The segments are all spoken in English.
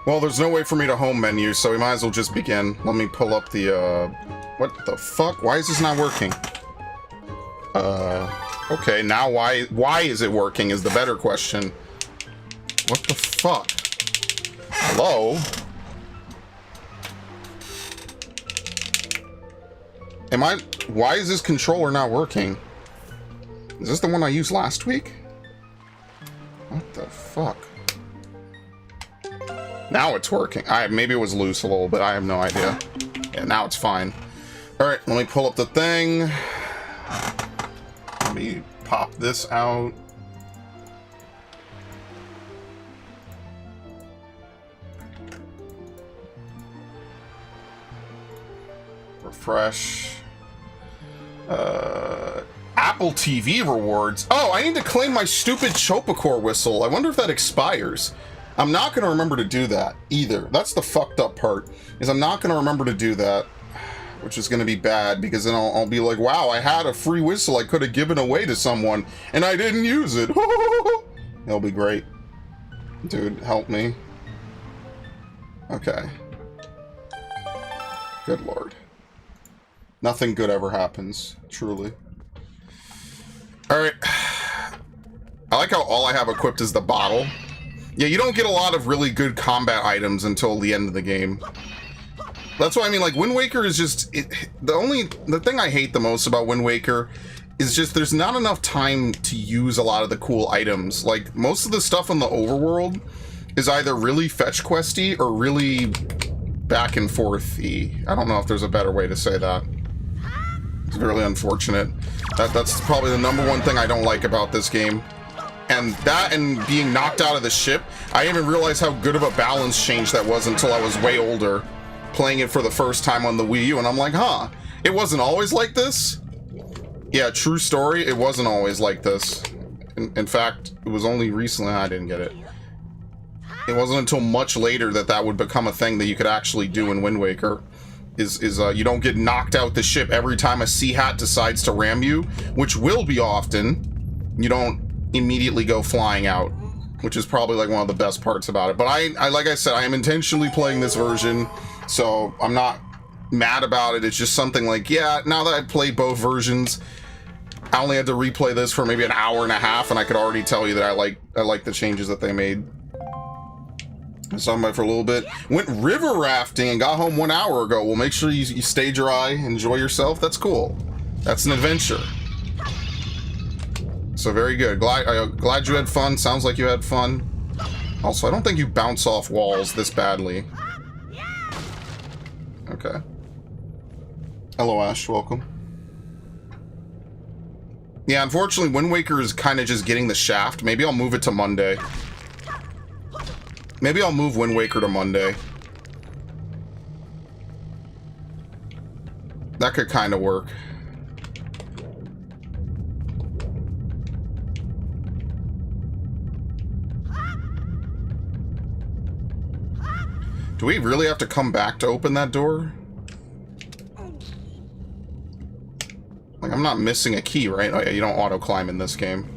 Well, there's no way for me to home menu, so we might as well just begin. Let me pull up the, what the fuck? Why is this not working? Okay, now why is it working is the better question. What the fuck? Hello? Why is this controller not working? Is this the one I used last week? What the fuck? Now it's working. Maybe it was loose a little bit. I have no idea. Yeah, now it's fine. Alright, let me pull up the thing. Let me pop this out. Refresh. Apple TV rewards. Oh, I need to claim my stupid Chopacore whistle. I wonder if that expires. I'm not going to remember to do that either. That's the fucked up part, is I'm not going to remember to do that, which is going to be bad, because then I'll be like, wow, I had a free whistle I could have given away to someone, and I didn't use it. It'll be great. Dude, help me. Okay. Good lord. Nothing good ever happens, truly. Alright. I like how all I have equipped is the bottle. Yeah, you don't get a lot of really good combat items until the end of the game. That's why I mean, like, Wind Waker is just... the thing I hate the most about Wind Waker is just there's not enough time to use a lot of the cool items. Like, most of the stuff in the overworld is either really fetch questy or really back and forth-y. I don't know if there's a better way to say that. It's really unfortunate. That's probably the number one thing I don't like about this game. And that and being knocked out of the ship, I didn't even realize how good of a balance change that was until I was way older, playing it for the first time on the Wii U, and I'm like, huh, it wasn't always like this? Yeah, true story, it wasn't always like this. In fact, it was only recently I didn't get it. It wasn't until much later that that would become a thing that you could actually do in Wind Waker. You don't get knocked out the ship every time a sea hat decides to ram you, which will be often. You don't immediately go flying out, which is probably like one of the best parts about it. But I like I said, I am intentionally playing this version, so I'm not mad about it. It's just something like, yeah, now that I've played both versions, I only had to replay this for maybe an hour and a half, and I could already tell you that I like the changes that they made. So I'm by for a little bit. Went river rafting and got home 1 hour ago. Well, make sure you stay dry, enjoy yourself. That's cool. That's an adventure. So very good. Glad you had fun. Sounds like you had fun. Also, I don't think you bounce off walls this badly. Okay. Hello, Ash. Welcome. Yeah, unfortunately, Wind Waker is kind of just getting the shaft. Maybe I'll move it to Monday. Maybe I'll move Wind Waker to Monday. That could kind of work. Do we really have to come back to open that door? Like, I'm not missing a key, right? Oh yeah, you don't auto-climb in this game.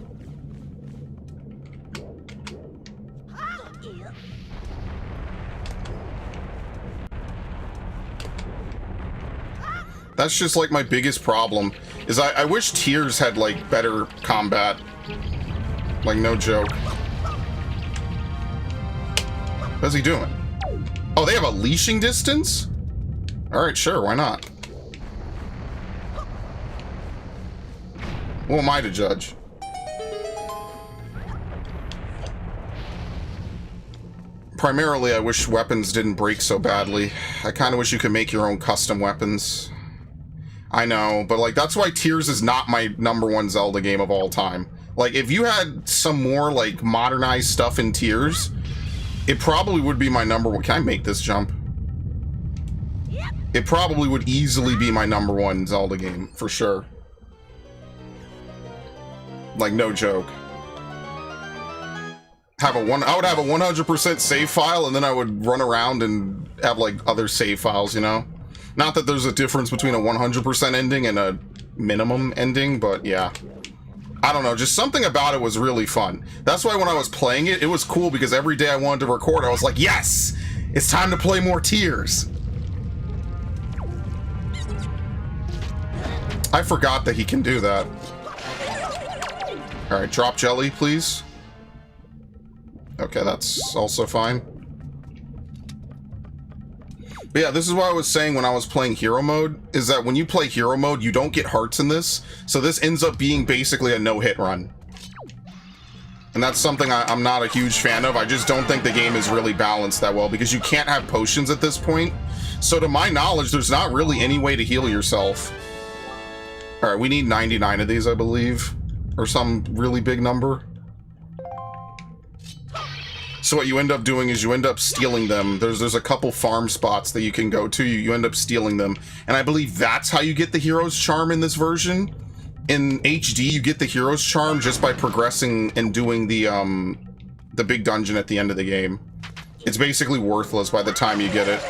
That's just like my biggest problem, is I wish Tears had like better combat. Like, no joke. What's he doing? Oh, they have a leashing distance? Alright, sure, why not? Who am I to judge? Primarily, I wish weapons didn't break so badly. I kind of wish you could make your own custom weapons. I know, but like, that's why Tears is not my #1 Zelda game of all time. Like, if you had some more like modernized stuff in Tears, it probably would be my #1. Can I make this jump? It probably would easily be my #1 Zelda game, for sure. Like, no joke. I would have a 100% save file, and then I would run around and have like other save files, you know? Not that there's a difference between a 100% ending and a minimum ending, but yeah. I don't know, just something about it was really fun. That's why when I was playing it, it was cool because every day I wanted to record, I was like, yes! It's time to play more tiers. I forgot that he can do that. Alright, drop jelly, please. Okay, that's also fine. But yeah, this is what I was saying when I was playing hero mode, is that when you play hero mode, you don't get hearts in this, so this ends up being basically a no-hit run. And that's something I'm not a huge fan of. I just don't think the game is really balanced that well, because you can't have potions at this point. So to my knowledge, there's not really any way to heal yourself. Alright, we need 99 of these, I believe. Or some really big number. So what you end up doing is you end up stealing them. There's a couple farm spots that you can go to. You end up stealing them. And I believe that's how you get the Hero's Charm in this version. In HD, you get the Hero's Charm just by progressing and doing the big dungeon at the end of the game. It's basically worthless by the time you get it.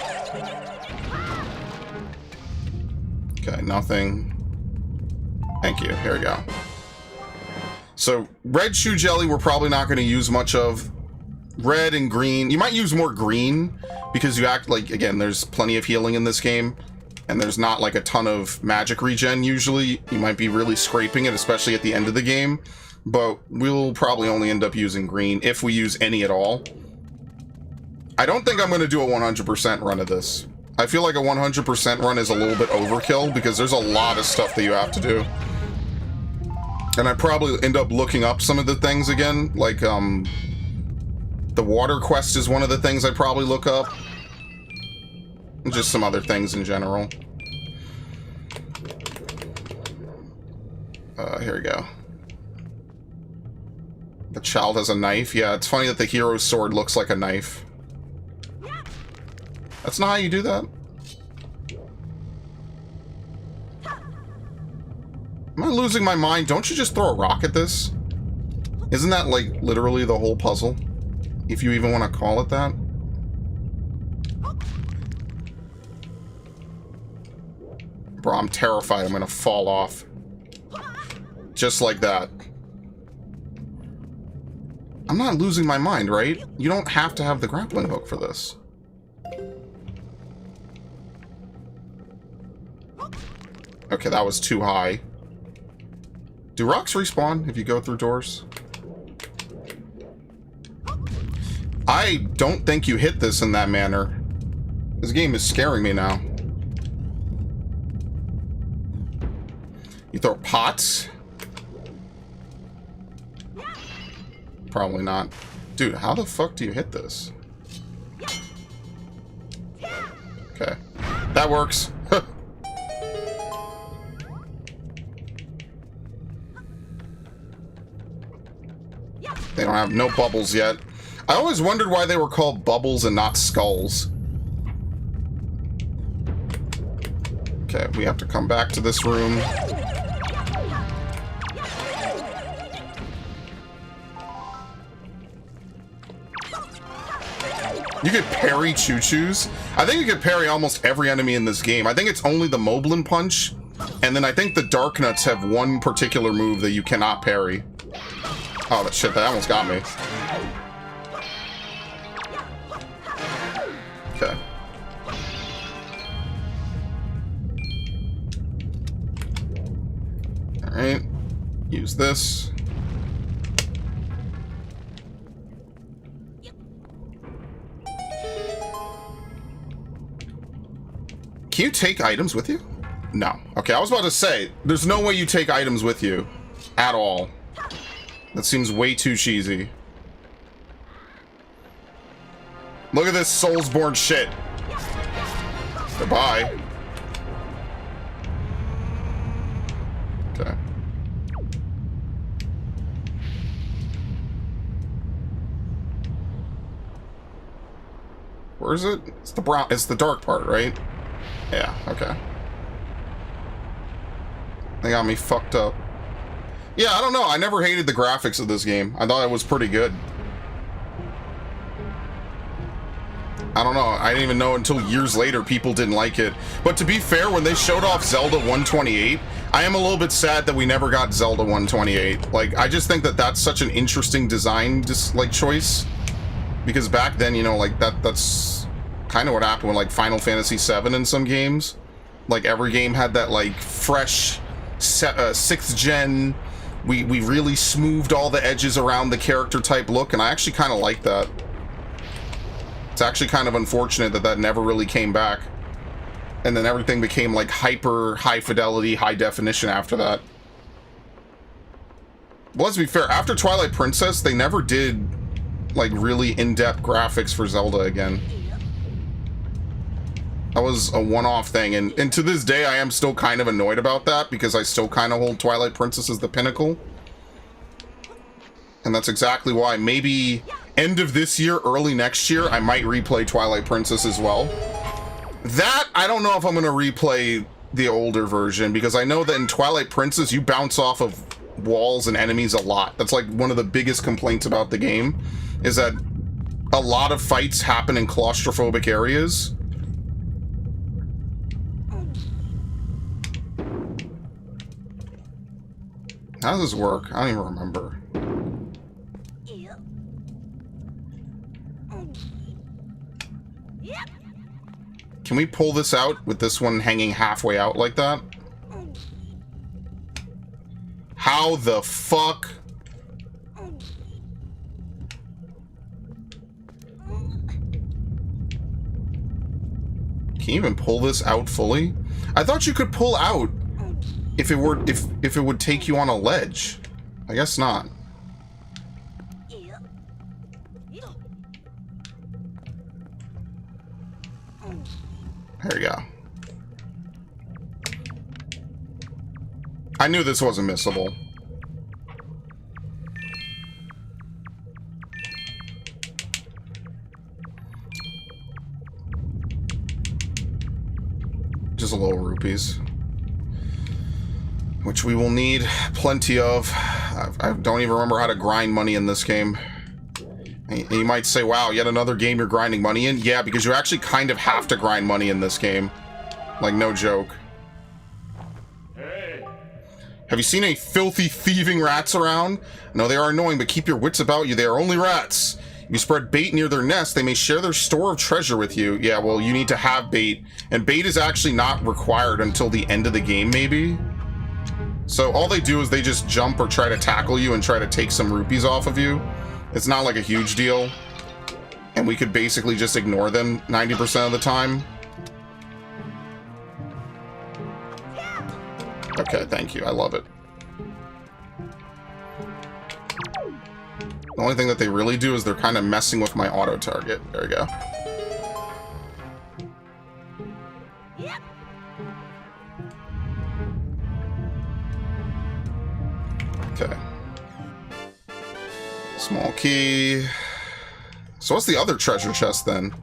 Okay, nothing. Thank you. Here we go. So, red shoe jelly we're probably not going to use much of. Red and green. You might use more green because you act like, again, there's plenty of healing in this game. And there's not like a ton of magic regen usually. You might be really scraping it, especially at the end of the game. But we'll probably only end up using green if we use any at all. I don't think I'm going to do a 100% run of this. I feel like a 100% run is a little bit overkill because there's a lot of stuff that you have to do. And I probably end up looking up some of the things again, like, the water quest is one of the things I probably look up. And just some other things in general. Here we go. The child has a knife. Yeah, it's funny that the hero's sword looks like a knife. That's not how you do that. Am I losing my mind? Don't you just throw a rock at this? Isn't that, like, literally the whole puzzle? If you even want to call it that. Bro, I'm terrified I'm gonna fall off. Just like that. I'm not losing my mind, right? You don't have to have the grappling hook for this. Okay, that was too high. Do rocks respawn if you go through doors? I don't think you hit this in that manner. This game is scaring me now. You throw pots? Probably not. Dude, how the fuck do you hit this? Okay. That works. They don't have no bubbles yet. I always wondered why they were called bubbles and not skulls. Okay, we have to come back to this room. You could parry choo-choos. I think you could parry almost every enemy in this game. I think it's only the Moblin Punch, and then I think the Dark Nuts have one particular move that you cannot parry. Oh, that shit, that almost got me. Okay. Alright. Use this. Can you take items with you? No. Okay, I was about to say, there's no way you take items with you. At all. That seems way too cheesy. Look at this Soulsborne shit. Goodbye. Okay. Where is it? It's the brown. It's the dark part, right? Yeah. Okay. They got me fucked up. Yeah, I don't know. I never hated the graphics of this game. I thought it was pretty good. I don't know. I didn't even know until years later people didn't like it. But to be fair, when they showed off Zelda 128, I am a little bit sad that we never got Zelda 128. Like, I just think that that's such an interesting design, like, choice. Because back then, you know, like, that's kind of what happened with like Final Fantasy VII in some games. Like every game had that like fresh 6th gen. We really smoothed all the edges around the character type look, and I actually kind of like that. It's actually kind of unfortunate that that never really came back. And then everything became like hyper high fidelity, high definition after that. Well, let's be fair, after Twilight Princess, they never did like really in-depth graphics for Zelda again. That was a one-off thing, and to this day I am still kind of annoyed about that, because I still kind of hold Twilight Princess as the pinnacle. And that's exactly why maybe end of this year, early next year, I might replay Twilight Princess as well. That, I don't know if I'm going to replay the older version, because I know that in Twilight Princess you bounce off of walls and enemies a lot. That's like one of the biggest complaints about the game, is that a lot of fights happen in claustrophobic areas. How does this work? I don't even remember. Can we pull this out with this one hanging halfway out like that? How the fuck? Can you even pull this out fully? I thought you could pull out if it were if it would take you on a ledge. I guess not. There you go. I knew this wasn't missable. Just a little rupees. Which we will need plenty of. I don't even remember how to grind money in this game. And you might say, wow, yet another game you're grinding money in? Yeah, because you actually kind of have to grind money in this game. Like, no joke. Hey. Have you seen any filthy, thieving rats around? No, they are annoying, but keep your wits about you. They are only rats. If you spread bait near their nest, they may share their store of treasure with you. Yeah, well, you need to have bait. And bait is actually not required until the end of the game, maybe? So all they do is they just jump or try to tackle you and try to take some rupees off of you. It's not like a huge deal. And we could basically just ignore them 90% of the time. Okay, thank you. I love it. The only thing that they really do is they're kind of messing with my auto target. There we go. Okay. Small key. So what's the other treasure chest then?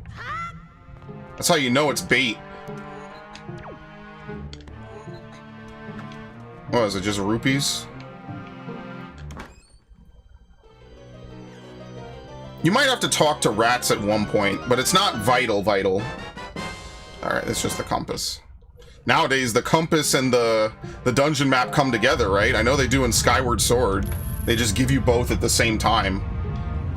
That's how you know it's bait. What is it, just rupees? You might have to talk to rats at one point, but it's not vital. Alright, it's just the compass. Nowadays, the compass and the dungeon map come together, right? I know they do in Skyward Sword. They just give you both at the same time.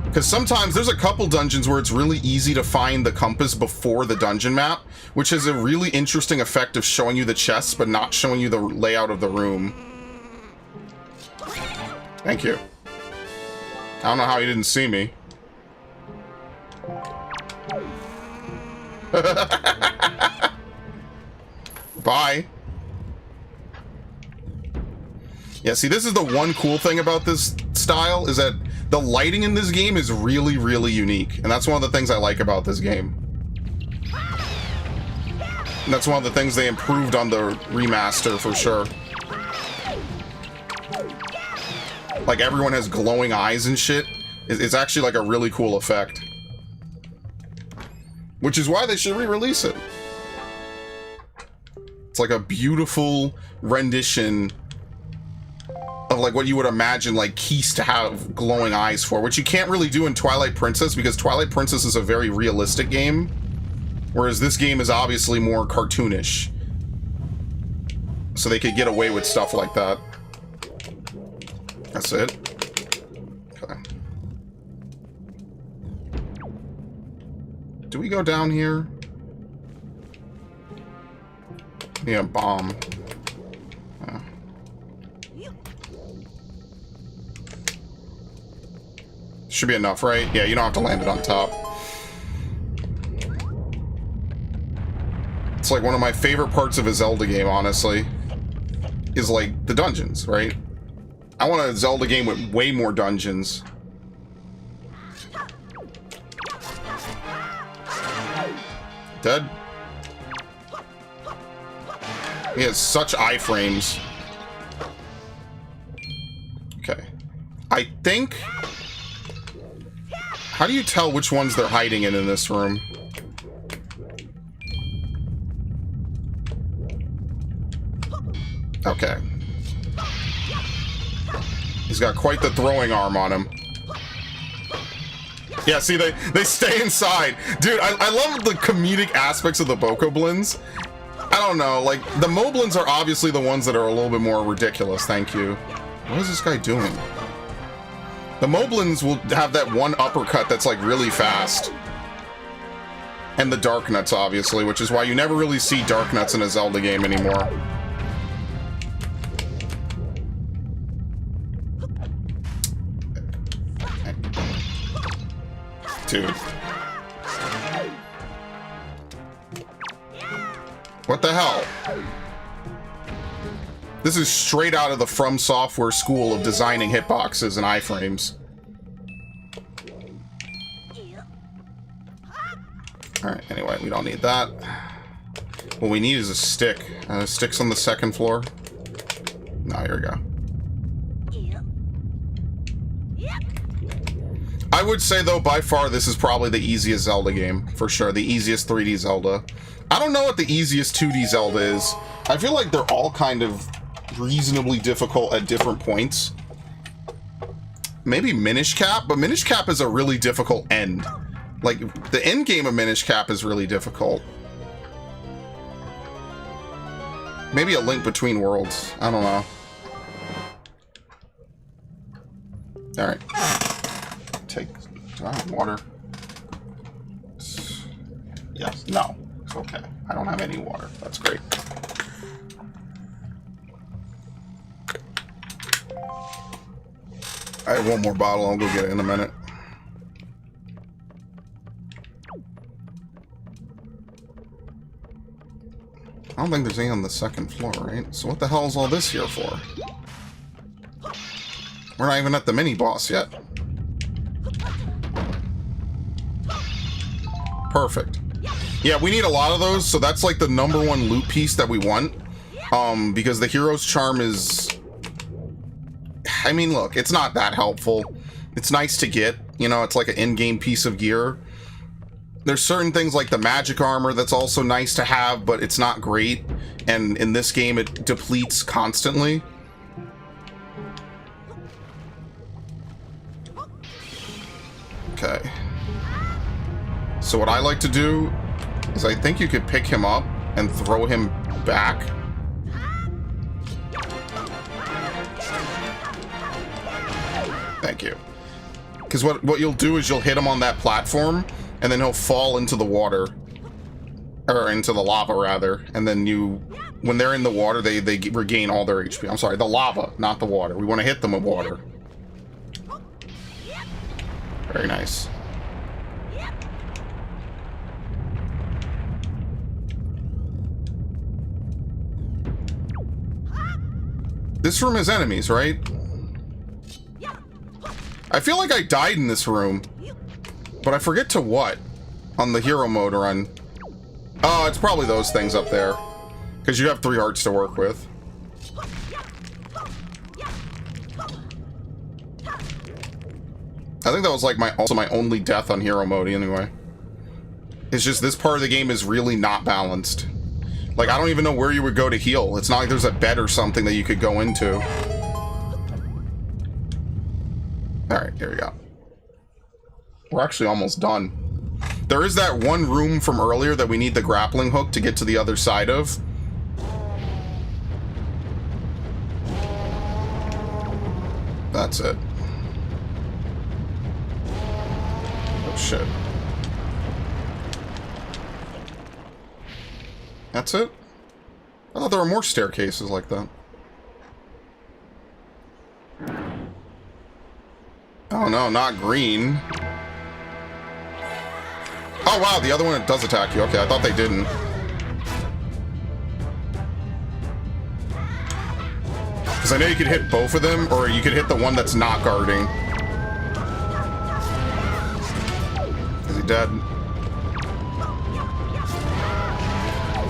Because sometimes there's a couple dungeons where it's really easy to find the compass before the dungeon map, which has a really interesting effect of showing you the chests, but not showing you the layout of the room. Thank you. I don't know how you didn't see me. Bye. Yeah, see, this is the one cool thing about this style, is that the lighting in this game is really, really unique. And that's one of the things I like about this game. And that's one of the things they improved on the remaster, for sure. Like, everyone has glowing eyes and shit. It's actually, like, a really cool effect. Which is why they should re-release it. It's like a beautiful rendition of like what you would imagine like Keys to have glowing eyes for, which you can't really do in Twilight Princess, because Twilight Princess is a very realistic game, whereas this game is obviously more cartoonish. So they could get away with stuff like that. That's it. Okay. Do we go down here? Yeah, bomb. Should be enough, right? Yeah, you don't have to land it on top. It's like one of my favorite parts of a Zelda game, honestly, is like the dungeons, right? I want a Zelda game with way more dungeons. Dead? He has such iframes. Okay. I think... How do you tell which ones they're hiding in this room? Okay. He's got quite the throwing arm on him. Yeah, see, they stay inside. Dude, I love the comedic aspects of the Bokoblins. I don't know, like, the Moblins are obviously the ones that are a little bit more ridiculous, thank you. What is this guy doing? The Moblins will have that one uppercut that's, like, really fast. And the Dark Nuts, obviously, which is why you never really see Dark Nuts in a Zelda game anymore. Dude. What the hell? This is straight out of the From Software school of designing hitboxes and iframes. Alright, anyway, we don't need that. What we need is a stick. Sticks on the second floor. No, here we go. I would say, though, by far, this is probably the easiest Zelda game. For sure, the easiest 3D Zelda. I don't know what the easiest 2D Zelda is. I feel like they're all kind of reasonably difficult at different points. Maybe Minish Cap, but Minish Cap is a really difficult end. Like, the end game of Minish Cap is really difficult. Maybe A Link Between Worlds. I don't know. Alright. Do I have water? Yes. No. It's okay. I don't have any water. That's great. I have one more bottle. I'll go get it in a minute. I don't think there's any on the second floor, right? So what the hell is all this here for? We're not even at the mini-boss yet. Perfect. Yeah, we need a lot of those, so that's like the #1 loot piece that we want. Because the Hero's Charm is... I mean, look, it's not that helpful. It's nice to get, you know, it's like an in-game piece of gear. There's certain things like the magic armor that's also nice to have, but it's not great. And in this game, it depletes constantly. Okay. So what I like to do is I think you could pick him up and throw him back. Thank you. Because what you'll do is you'll hit him on that platform, and then he'll fall into the water. Or into the lava, rather. And then when they're in the water, they regain all their HP. I'm sorry, the lava, not the water. We want to hit them with water. Very nice. This room has enemies, right? I feel like I died in this room, but I forget to what on the hero mode run. Oh, it's probably those things up there, because you have 3 hearts to work with. I think that was like also my only death on hero mode anyway. It's just this part of the game is really not balanced. Like, I don't even know where you would go to heal. It's not like there's a bed or something that you could go into. Alright, here we go. We're actually almost done. There is that one room from earlier that we need the grappling hook to get to the other side of. That's it. Oh, shit. That's it? I thought there were more staircases like that. Oh no, not green. Oh wow, the other one does attack you. Okay, I thought they didn't. Because I know you could hit both of them, or you could hit the one that's not guarding. Is he dead?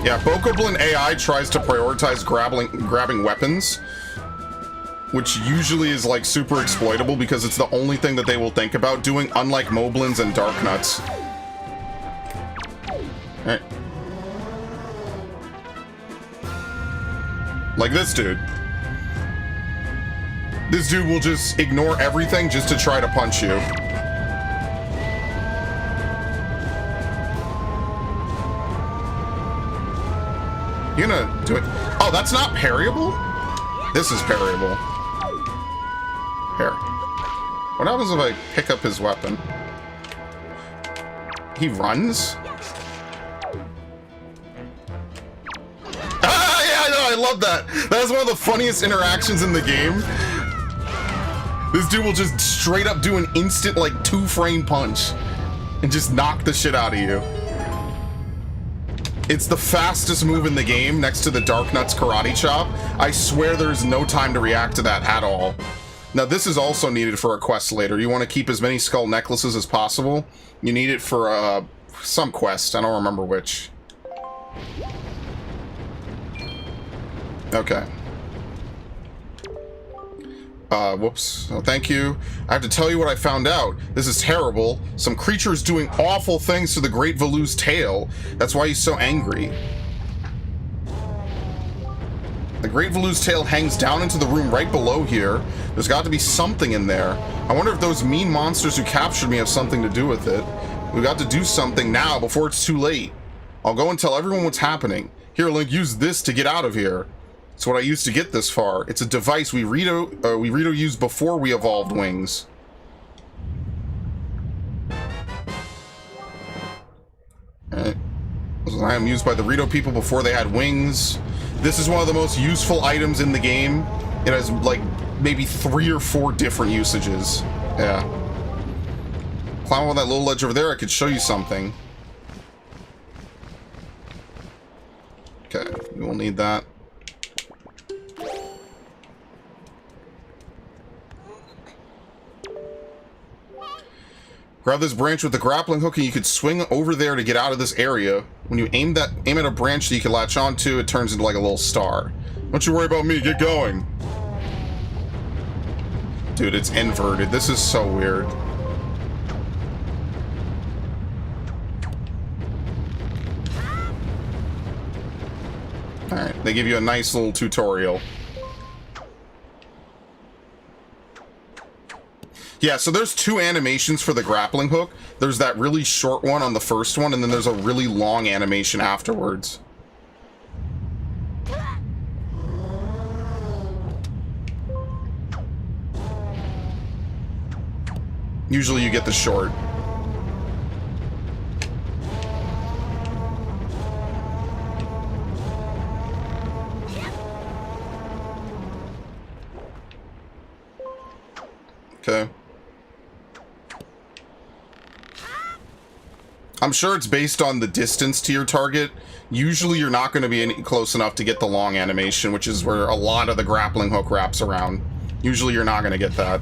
Yeah, Bokoblin AI tries to prioritize grabbing weapons, which usually is like super exploitable because it's the only thing that they will think about doing, unlike Moblins and Darknuts. Alright. Like this dude. This dude will just ignore everything just to try to punch you. You gonna do it? Oh, that's not parryable? This is parryable. Here. What happens if I pick up his weapon? He runs? Ah, yeah, no, I love that. That is one of the funniest interactions in the game. This dude will just straight up do an instant, like, 2-frame punch and just knock the shit out of you. It's the fastest move in the game next to the Darknuts Karate Chop. I swear there's no time to react to that at all. Now, this is also needed for a quest later. You want to keep as many skull necklaces as possible. You need it for some quest. I don't remember which. Okay. Whoops. Oh, thank you. I have to tell you what I found out. This is terrible. Some creature is doing awful things to the Great Valu's tail. That's why he's so angry. The Great Valu's tail hangs down into the room right below here. There's got to be something in there. I wonder if those mean monsters who captured me have something to do with it. We've got to do something now before it's too late. I'll go and tell everyone what's happening. Here, Link, use this to get out of here. It's what I used to get this far. It's a device we Rito used before we evolved wings. Alright. This was an item used by the Rito people before they had wings. This is one of the most useful items in the game. It has, like, maybe 3 or 4 different usages. Yeah. Climb on that little ledge over there, I could show you something. Okay, we will need that. Grab this branch with the grappling hook and you could swing over there to get out of this area. When you aim at a branch that you can latch onto, it turns into like a little star. Don't you worry about me, get going. Dude, it's inverted. This is so weird. Alright, they give you a nice little tutorial. Yeah, so there's 2 animations for the grappling hook. There's that really short one on the first one, and then there's a really long animation afterwards. Usually you get the short. Okay. I'm sure it's based on the distance to your target. Usually you're not going to be close enough to get the long animation, which is where a lot of the grappling hook wraps around. Usually you're not going to get that.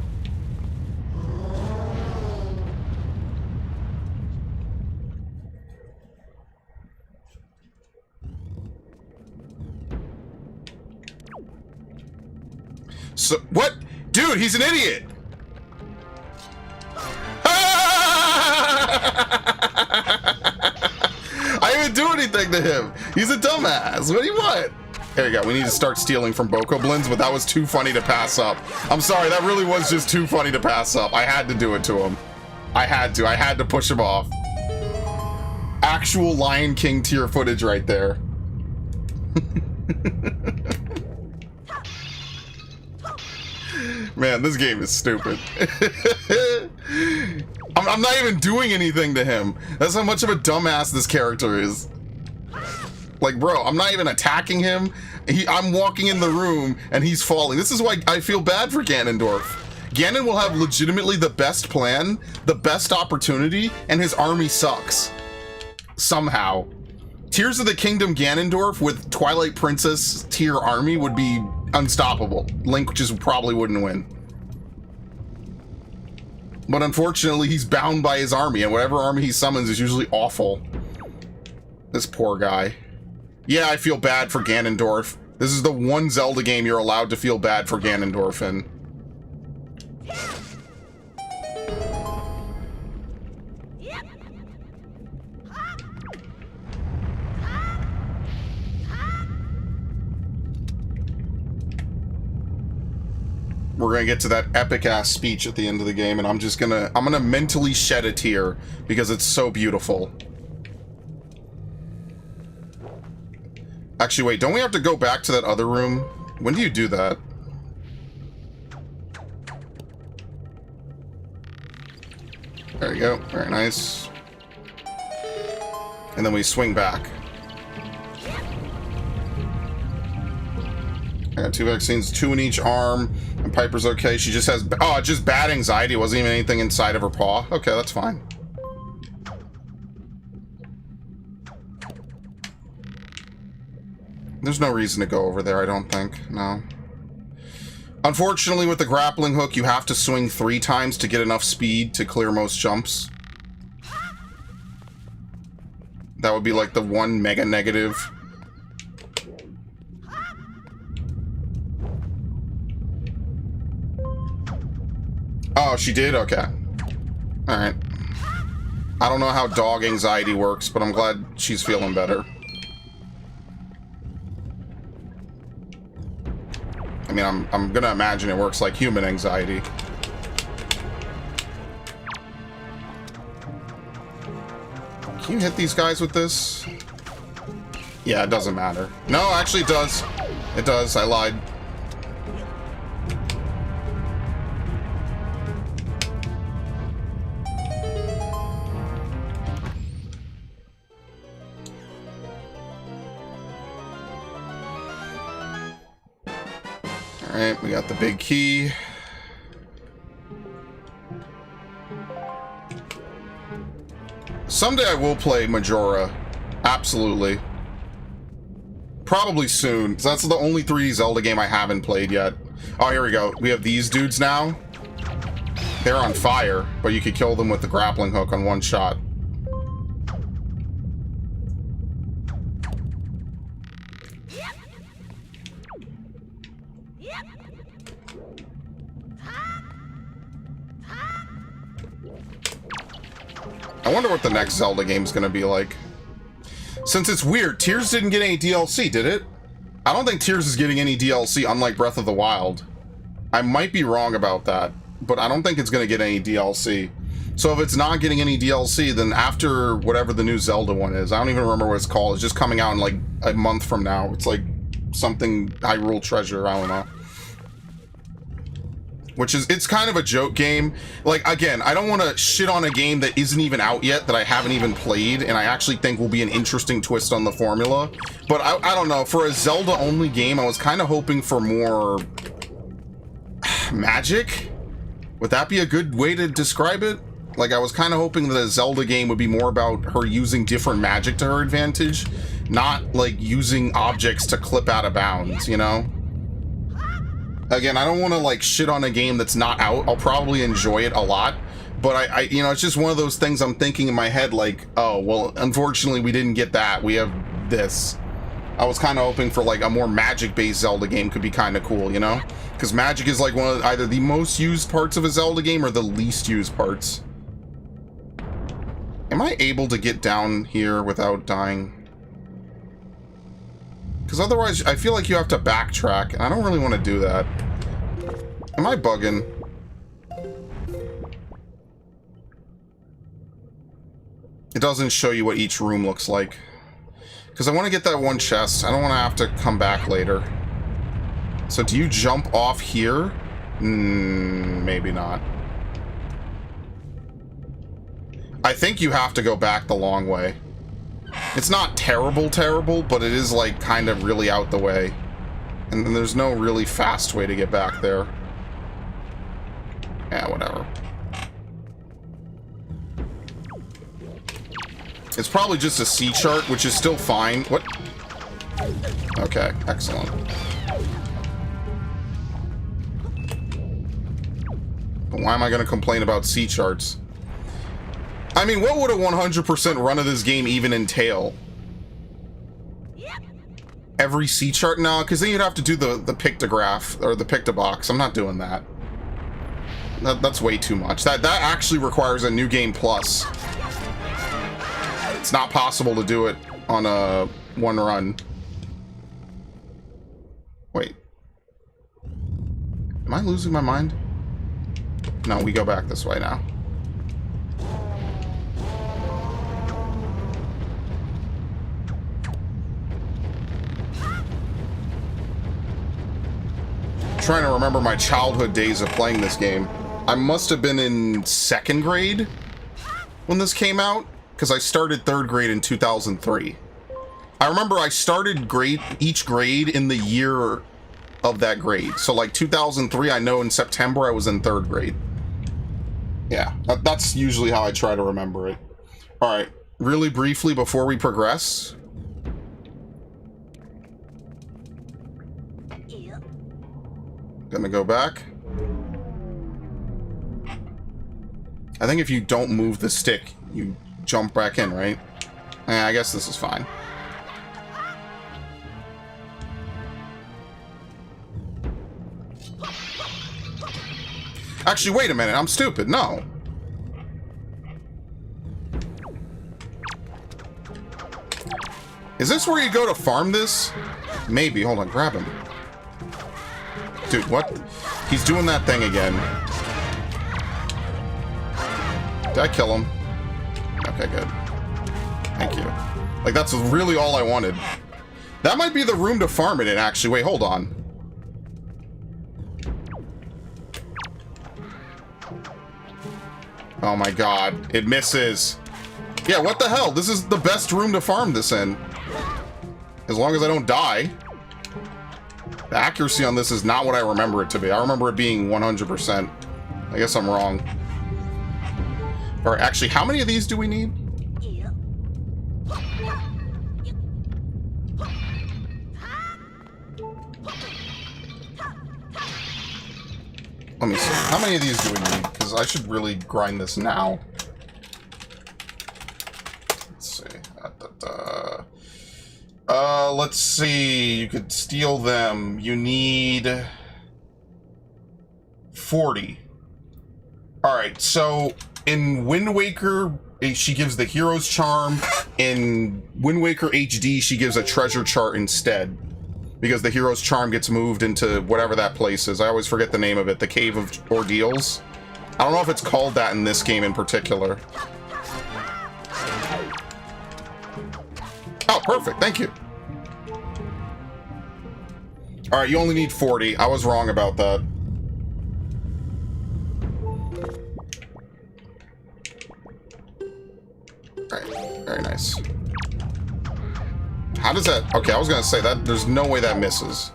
So, what? Dude, he's an idiot! I didn't do anything to him. He's a dumbass. What do you want? There you go. We need to start stealing from Bokoblins, but that was too funny to pass up. I'm sorry. That really was just too funny to pass up. I had to do it to him. I had to. I had to push him off. Actual Lion King tier footage right there. Man, this game is stupid. I'm not even doing anything to him. That's how much of a dumbass this character is. Like, bro, I'm not even attacking him. I'm walking in the room, and he's falling. This is why I feel bad for Ganondorf. Ganon will have legitimately the best plan, the best opportunity, and his army sucks. Somehow. Tears of the Kingdom Ganondorf with Twilight Princess tier army would be unstoppable. Link just probably wouldn't win. But unfortunately, he's bound by his army, and whatever army he summons is usually awful. This poor guy. Yeah, I feel bad for Ganondorf. This is the one Zelda game you're allowed to feel bad for Ganondorf in. We're gonna get to that epic-ass speech at the end of the game, and I'm gonna mentally shed a tear because it's so beautiful. Actually, wait, don't we have to go back to that other room? When do you do that? There you go, very nice. And then we swing back. I got 2 vaccines, 2 in each arm, and Piper's okay. She just has, oh, just bad anxiety. It wasn't even anything inside of her paw. Okay, that's fine. There's no reason to go over there, I don't think. No. Unfortunately, with the grappling hook, you have to swing 3 times to get enough speed to clear most jumps. That would be like the one mega negative. Oh, she did? Okay. Alright. I don't know how dog anxiety works, but I'm glad she's feeling better. I mean, I'm gonna imagine it works like human anxiety. Can you hit these guys with this? Yeah, it doesn't matter. No, actually it does. It does. I lied. Alright, we got the big key. Someday I will play Majora. Absolutely. Probably soon, because that's the only 3D Zelda game I haven't played yet. Oh, here we go. We have these dudes now. They're on fire, but you could kill them with the grappling hook on 1 shot. I wonder what the next Zelda game is going to be like. Since it's weird, Tears didn't get any DLC, did it? I don't think Tears is getting any DLC, unlike Breath of the Wild. I might be wrong about that, but I don't think it's going to get any DLC. So if it's not getting any DLC, then after whatever the new Zelda one is, I don't even remember what it's called. It's just coming out in like a month from now. It's like something Hyrule Treasure, I don't know. Which is, it's kind of a joke game. Like, again, I don't want to shit on a game that isn't even out yet, that I haven't even played, and I actually think will be an interesting twist on the formula. But I don't know, for a Zelda-only game, I was kind of hoping for more magic? Would that be a good way to describe it? Like, I was kind of hoping that a Zelda game would be more about her using different magic to her advantage, not, like, using objects to clip out of bounds, you know? Again, I don't want to, like, shit on a game that's not out. I'll probably enjoy it a lot. But you know, it's just one of those things I'm thinking in my head, like, oh, well, unfortunately, we didn't get that. We have this. I was kind of hoping for, like, a more magic-based Zelda game could be kind of cool, you know? Because magic is, like, one of either the most used parts of a Zelda game or the least used parts. Am I able to get down here without dying? Because otherwise, I feel like you have to backtrack, and I don't really want to do that. Am I bugging? It doesn't show you what each room looks like. Because I want to get that one chest. I don't want to have to come back later. So do you jump off here? Maybe not. I think you have to go back the long way. It's not terrible, but it is, like, kind of really out the way. And then there's no really fast way to get back there. Yeah, whatever. It's probably just a C chart, which is still fine. What? Okay, excellent. But why am I going to complain about C charts? I mean, what would a 100% run of this game even entail? Every C chart? No, because then you'd have to do the pictograph, or the pictobox. I'm not doing that. That's way too much. That actually requires a New Game Plus. It's not possible to do it on a one run. Wait. Am I losing my mind? No, we go back this way now. Trying to remember my childhood days of playing this game. I must have been in 2nd grade when this came out, because I started 3rd grade in 2003. I remember I started each grade in the year of that grade. So like 2003, I know in September I was in 3rd grade. Yeah, that's usually how I try to remember it. All right, really briefly before we progress. Gonna go back. I think if you don't move the stick, you jump back in, right? I guess this is fine. Actually, wait a minute. I'm stupid. No. Is this where you go to farm this? Maybe. Hold on. Grab him. Dude, what? He's doing that thing again. Did I kill him? Okay, good. Thank you. Like, that's really all I wanted. That might be the room to farm it in, actually. Wait, hold on. Oh my god. It misses. Yeah, what the hell? This is the best room to farm this in. As long as I don't die. The accuracy on this is not what I remember it to be. I remember it being 100%. I guess I'm wrong. Alright, actually, how many of these do we need? Let me see. How many of these do we need? Because I should really grind this now. Let's see. Let's see. You could steal them. You need 40. Alright, so in Wind Waker, she gives the Hero's Charm. In Wind Waker HD, she gives a treasure chart instead. Because the Hero's Charm gets moved into whatever that place is. I always forget the name of it. The Cave of Ordeals. I don't know if it's called that in this game in particular. Oh, perfect. Thank you. Alright, you only need 40. I was wrong about that. Alright, very nice. How does that... Okay, I was gonna say that. There's no way that misses.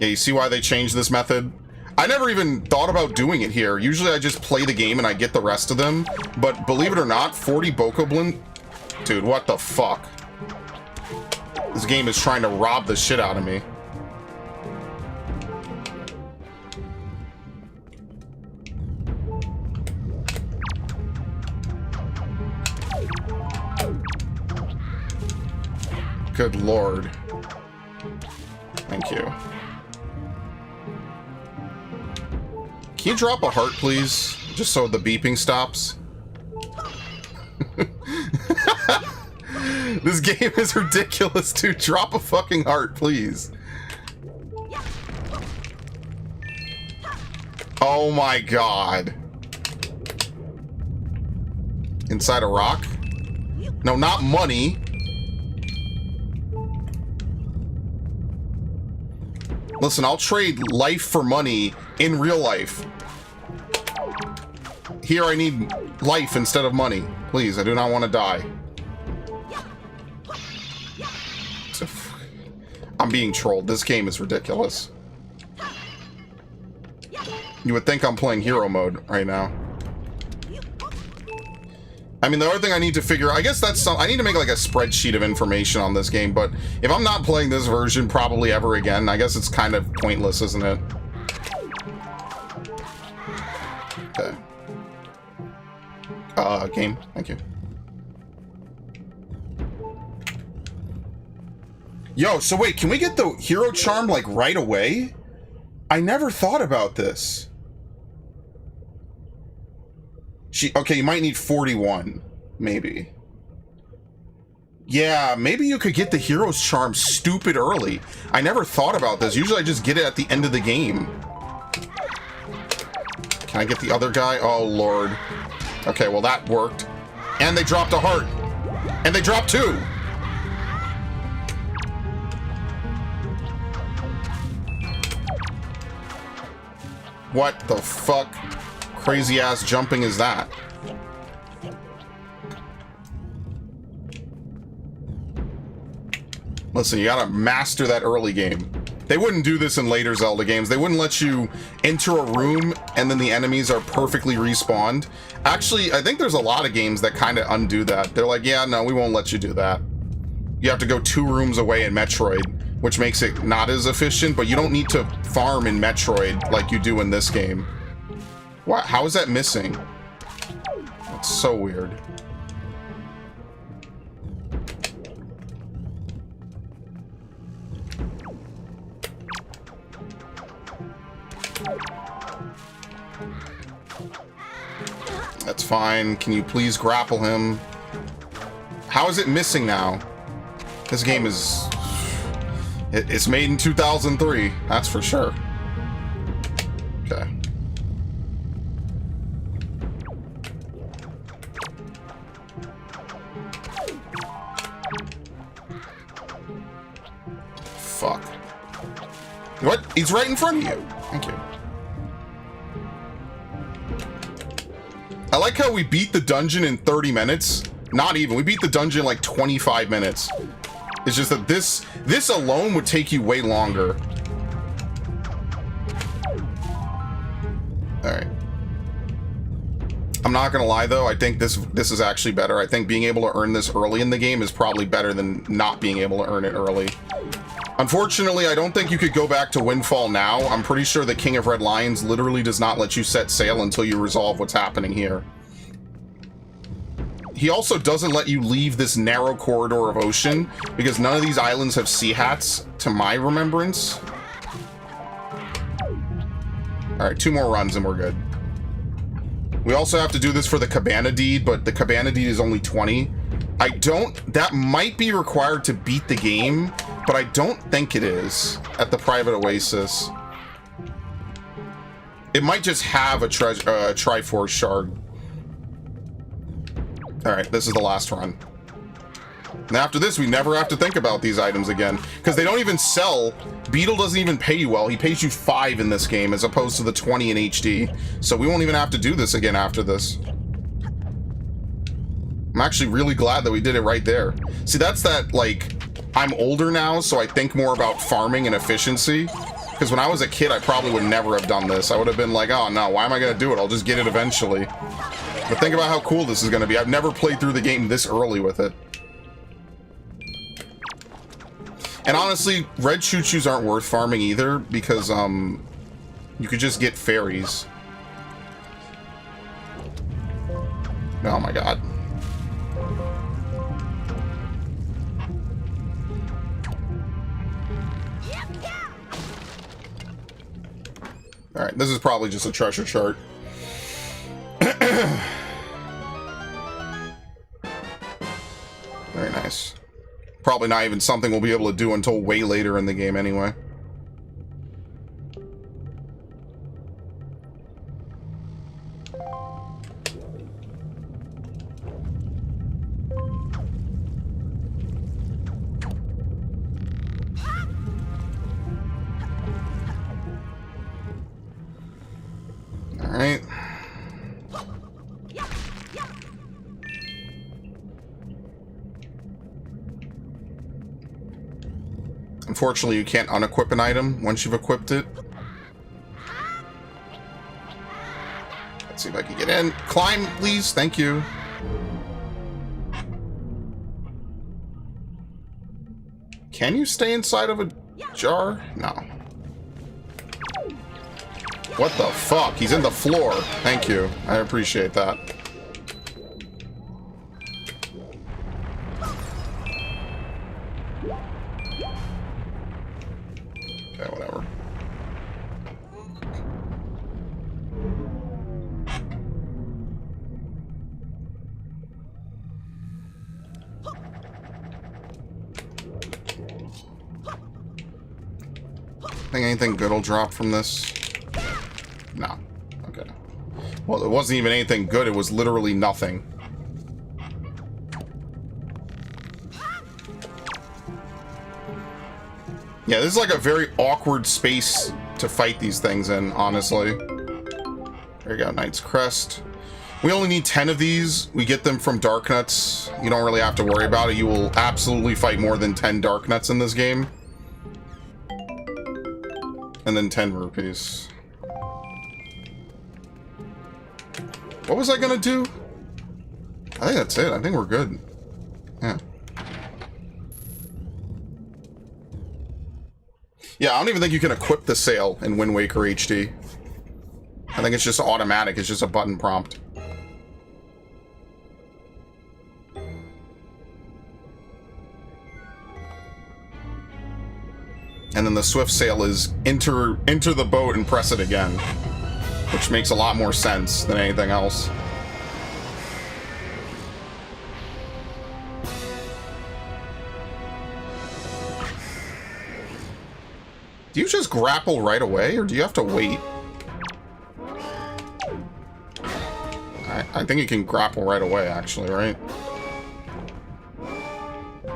Yeah, you see why they changed this method? I never even thought about doing it here. Usually I just play the game and I get the rest of them. But believe it or not, 40 Bokoblin... Dude, what the fuck? This game is trying to rob the shit out of me. Good lord. Thank you. Can you drop a heart, please? Just so the beeping stops. This game is ridiculous, dude. Drop a fucking heart, please. Oh my god. Inside a rock? No, not money. Listen, I'll trade life for money in real life. Here I need life instead of money. Please, I do not want to die. I'm being trolled. This game is ridiculous. You would think I'm playing hero mode right now. I mean, the other thing I need to figure... I guess that's some... I need to make, like, a spreadsheet of information on this game, but if I'm not playing this version probably ever again, I guess it's kind of pointless, isn't it? Okay. Game. Thank you. Yo, so wait, can we get the hero charm, like, right away? I never thought about this. Okay, you might need 41, maybe. Yeah, maybe you could get the hero's charm stupid early. I never thought about this. Usually I just get it at the end of the game. Can I get the other guy? Oh, Lord. Okay, well, that worked. And they dropped a heart. And they dropped 2. What the fuck? Crazy ass jumping is that? Listen, you gotta master that early game. They wouldn't do this in later Zelda games. They wouldn't let you enter a room and then the enemies are perfectly respawned. Actually, I think there's a lot of games that kind of undo that. They're like, yeah, no, we won't let you do that. You have to go 2 rooms away in Metroid, which makes it not as efficient, but you don't need to farm in Metroid like you do in this game. What? How is that missing? That's so weird. That's fine. Can you please grapple him? How is it missing now? This game is... It's made in 2003, that's for sure. Okay. Fuck. What? He's right in front of you. Thank you. I like how we beat the dungeon in 30 minutes. Not even. We beat the dungeon in like 25 minutes. It's just that this alone would take you way longer. Alright. I'm not gonna lie though, I think this is actually better. I think being able to earn this early in the game is probably better than not being able to earn it early. Unfortunately, I don't think you could go back to Windfall now. I'm pretty sure the King of Red Lions literally does not let you set sail until you resolve what's happening here. He also doesn't let you leave this narrow corridor of ocean because none of these islands have sea hats, to my remembrance. Alright, 2 more runs and we're good. We also have to do this for the Cabana Deed, but the Cabana Deed is only 20. That might be required to beat the game, but I don't think it is at the Private Oasis. It might just have a Triforce shard. Alright, this is the last run. And after this, we never have to think about these items again. Because they don't even sell. Beetle doesn't even pay you well. He pays you 5 in this game, as opposed to the 20 in HD. So we won't even have to do this again after this. I'm actually really glad that we did it right there. See, that's that, like, I'm older now, so I think more about farming and efficiency. Because when I was a kid, I probably would never have done this. I would have been like, oh no, why am I going to do it? I'll just get it eventually. But think about how cool this is going to be. I've never played through the game this early with it. And honestly, red choo-choos aren't worth farming either, because, you could just get fairies. Oh my god. Alright, this is probably just a treasure chart. Very nice. Probably not even something we'll be able to do until way later in the game anyway. Alright. Unfortunately, you can't unequip an item once you've equipped it. Let's see if I can get in. Climb, please. Thank you. Can you stay inside of a jar? No. What the fuck? He's in the floor. Thank you. I appreciate that. Okay, whatever. Think anything good will drop from this? No. Okay. Well, it wasn't even anything good. It was literally nothing. Yeah, this is like a very awkward space to fight these things in, honestly. There you go, Knight's Crest. We only need 10 of these. We get them from Dark Nuts. You don't really have to worry about it. You will absolutely fight more than 10 Dark Nuts in this game. And then 10 rupees. What was I gonna do? I think that's it. I think we're good. Yeah. Yeah, I don't even think you can equip the sail in Wind Waker HD. I think it's just automatic. It's just a button prompt. And then the swift sail is enter the boat and press it again, which makes a lot more sense than anything else. Do you just grapple right away, or do you have to wait? I think you can grapple right away, actually, right?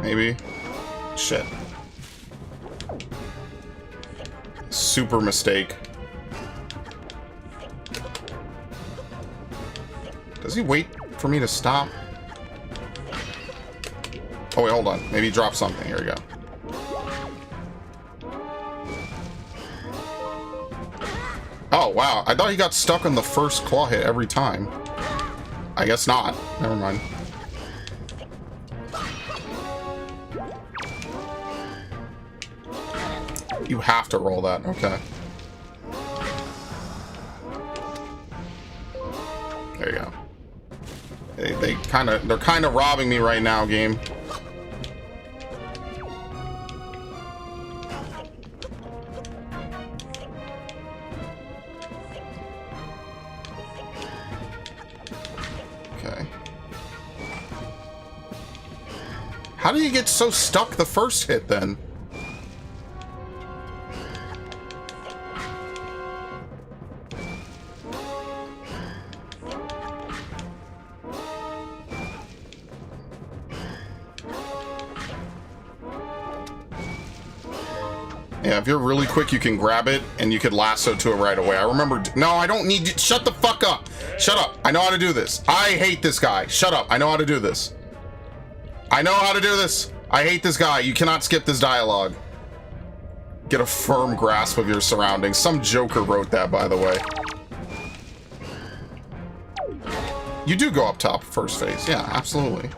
Maybe. Shit. Super mistake. Does he wait for me to stop? Oh, wait, hold on. Maybe he dropped something. Here we go. Oh, wow. I thought he got stuck on the first claw hit every time. I guess not. Never mind. You have to roll that. Okay. There you go. They're kind of robbing me right now, game. Okay. How do you get so stuck the first hit then? Yeah, if you're really quick, you can grab it, and you could lasso to it right away. I remember... No, I don't need... Shut the fuck up! Shut up! I know how to do this. I hate this guy. Shut up. I know how to do this. I know how to do this. I hate this guy. You cannot skip this dialogue. Get a firm grasp of your surroundings. Some joker wrote that, by the way. You do go up top first phase. Yeah, absolutely.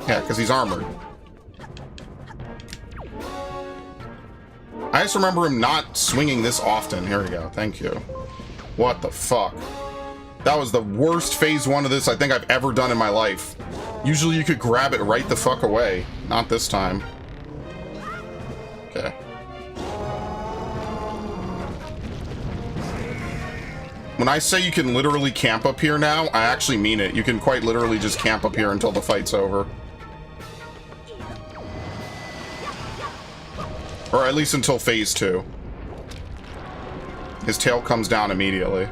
Yeah, because he's armored. I just remember him not swinging this often. Here we go. Thank you. What the fuck? That was the worst phase 1 of this I think I've ever done in my life. Usually you could grab it right the fuck away. Not this time. Okay. When I say you can literally camp up here now, I actually mean it. You can quite literally just camp up here until the fight's over. Or at least until phase 2. His tail comes down immediately.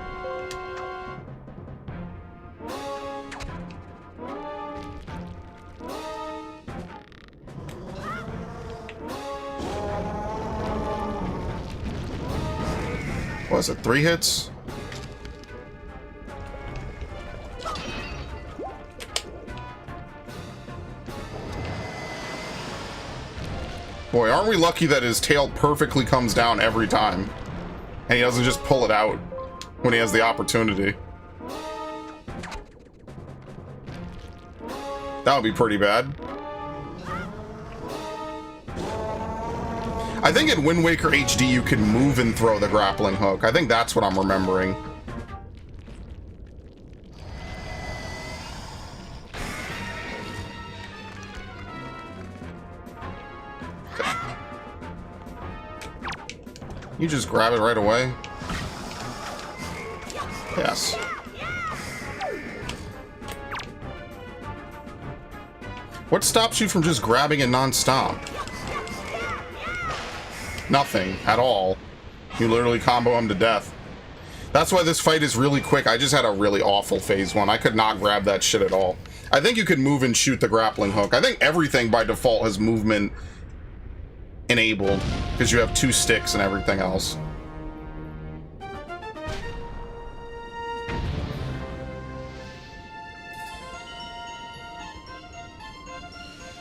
What is it, 3 hits? Boy, aren't we lucky that his tail perfectly comes down every time. And he doesn't just pull it out when he has the opportunity. That would be pretty bad. I think in Wind Waker HD you can move and throw the grappling hook. I think that's what I'm remembering. You just grab it right away. Yes. What stops you from just grabbing it non-stop? Nothing at all. You literally combo him to death. That's why this fight is really quick. I just had a really awful phase one. I could not grab that shit at all. I think you could move and shoot the grappling hook. I think everything by default has movement enabled because you have 2 sticks and everything else.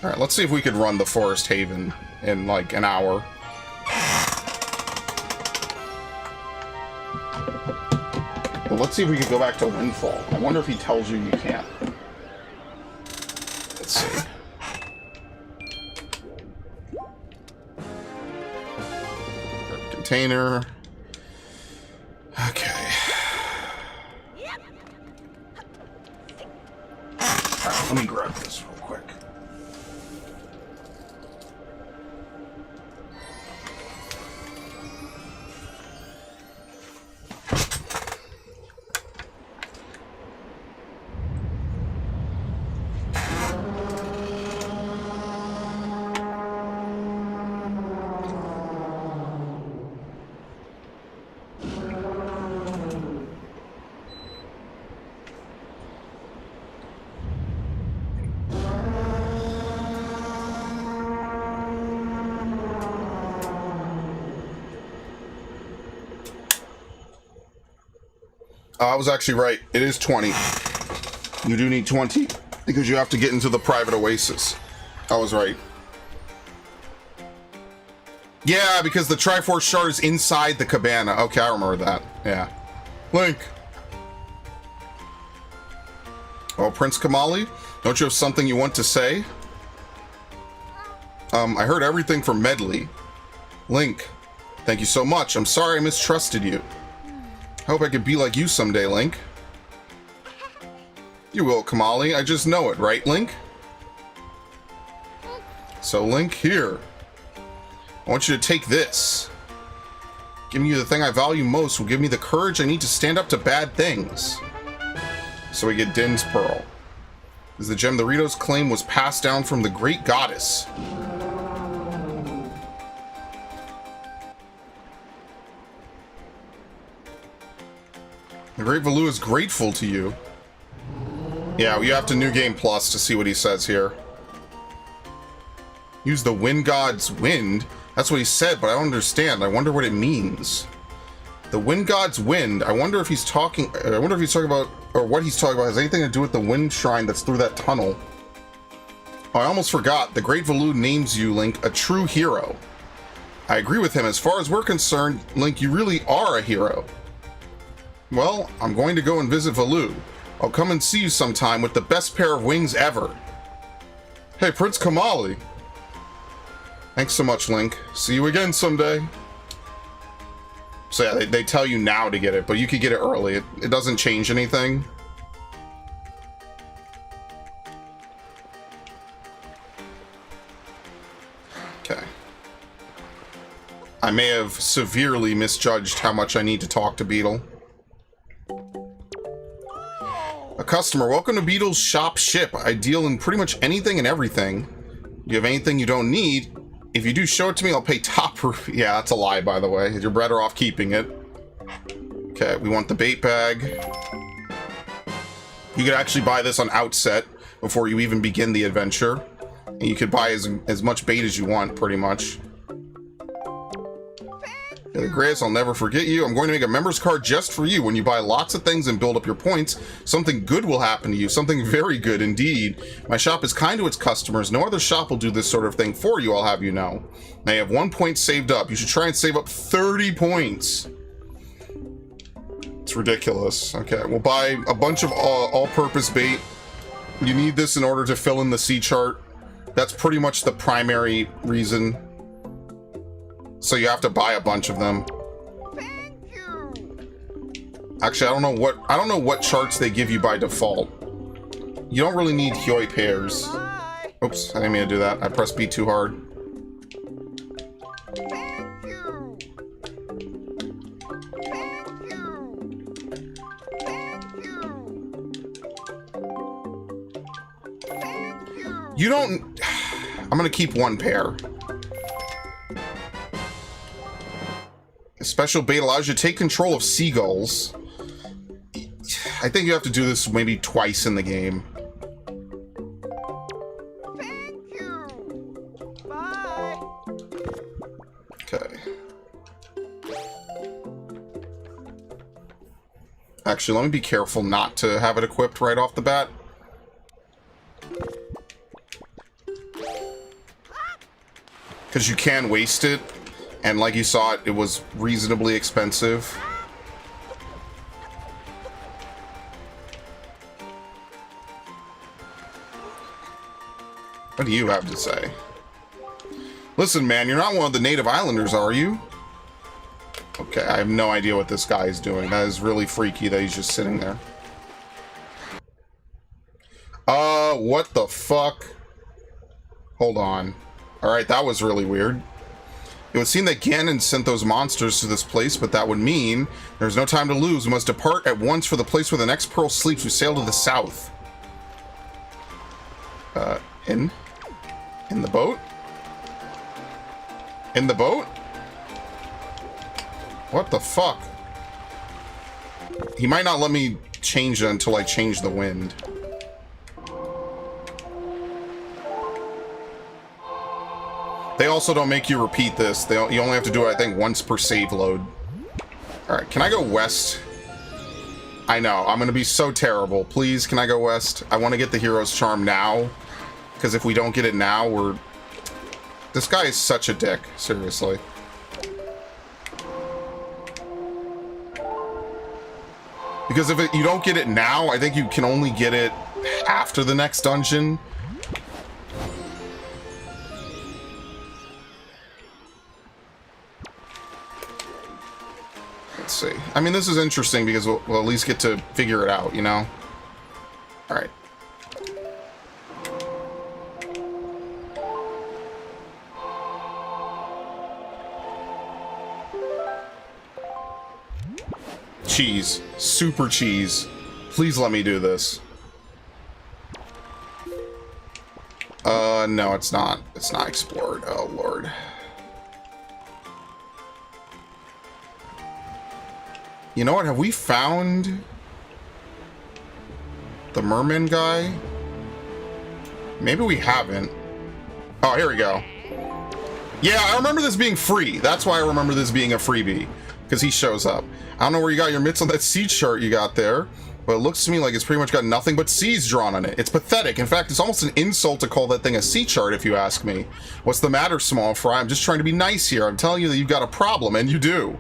All right, let's see if we could run the Forest Haven in like an hour. Well, let's see if we could go back to Windfall. I wonder if he tells you you can't. Let's see. Container. Okay. Alright, let me grab this real quick. I was actually right. It is 20. You do need 20 because you have to get into the private oasis. I was right. Yeah, because the Triforce shard is inside the cabana. Okay, I remember that. Yeah. Link. Oh, Prince Kamali? Don't you have something you want to say? I heard everything from Medley. Link. Thank you so much. I'm sorry I mistrusted you. I hope I could be like you someday, Link. You will, Kamali. I just know it, right, Link? So, Link, here. I want you to take this. Giving you the thing I value most will give me the courage I need to stand up to bad things. So we get Din's Pearl. Is the gem the Ritos claim was passed down from the great goddess. The Great Valu is grateful to you. Yeah, you have to New Game Plus to see what he says here. Use the Wind God's wind. That's what he said, but I don't understand. I wonder what it means. The Wind God's wind. I wonder if he's talking about, or what he's talking about has anything to do with the wind shrine that's through that tunnel. Oh, I almost forgot. The Great Valu names you, Link, a true hero. I agree with him. As far as we're concerned, Link, you really are a hero. Well, I'm going to go and visit Valu. I'll come and see you sometime with the best pair of wings ever. Hey, Prince Kamali. Thanks so much, Link. See you again someday. So yeah, they tell you now to get it, but you could get it early. It doesn't change anything. Okay. I may have severely misjudged how much I need to talk to Beetle. A customer, welcome to Beetle's shop ship. I deal in pretty much anything and everything. You have anything you don't need? If you do show it to me, I'll pay top roof. Yeah, that's a lie, by the way. You're better off keeping it. Okay, we want the bait bag. You could actually buy this on Outset before you even begin the adventure. And you could buy as much bait as you want, pretty much. You're the greatest, I'll never forget you. I'm going to make a member's card just for you. When you buy lots of things and build up your points, something good will happen to you. Something very good indeed. My shop is kind to its customers. No other shop will do this sort of thing for you, I'll have you know. Now you have 1 point saved up. You should try and save up 30 points. It's ridiculous. Okay, we'll buy a bunch of all-purpose bait. You need this in order to fill in the sea chart. That's pretty much the primary reason. So you have to buy a bunch of them. Thank you. Actually, I don't know what charts they give you by default. You don't really need Hyoi pairs. Bye. Oops, I didn't mean to do that. I pressed B too hard. Thank you. Thank you. Thank you. Thank you. You don't... I'm gonna keep 1 pair. Special bait allows you to take control of seagulls. I think you have to do this maybe twice in the game. Thank you. Bye. Okay. Actually, let me be careful not to have it equipped right off the bat. Because you can waste it. And like you saw, it was reasonably expensive. What do you have to say? Listen, man, you're not one of the native islanders, are you? Okay, I have no idea what this guy is doing. That is really freaky that he's just sitting there. What the fuck? Hold on. Alright, that was really weird. It would seem that Ganon sent those monsters to this place, but that would mean there's no time to lose. We must depart at once for the place where the next pearl sleeps. We sail to the south. In the boat? In the boat? What the fuck? He might not let me change it until I change the wind. They also don't make you repeat this. You only have to do it, I think, once per save load. Alright, can I go west? I know, I'm gonna be so terrible. Please, can I go west? I want to get the hero's charm now. Because if we don't get it now, we're... This guy is such a dick, seriously. Because if you don't get it now, I think you can only get it after the next dungeon. Let's see. I mean, this is interesting because we'll at least get to figure it out, you know? Alright. Cheese. Super cheese. Please let me do this. No, it's not. It's not explored. Oh, Lord. You know what? Have we found the merman guy? Maybe we haven't. Oh, here we go. Yeah, I remember this being free. That's why I remember this being a freebie. Because he shows up. I don't know where you got your mitts on that sea chart you got there, but it looks to me like it's pretty much got nothing but seas drawn on it. It's pathetic. In fact, it's almost an insult to call that thing a sea chart, if you ask me. What's the matter, small fry? I'm just trying to be nice here. I'm telling you that you've got a problem, and you do.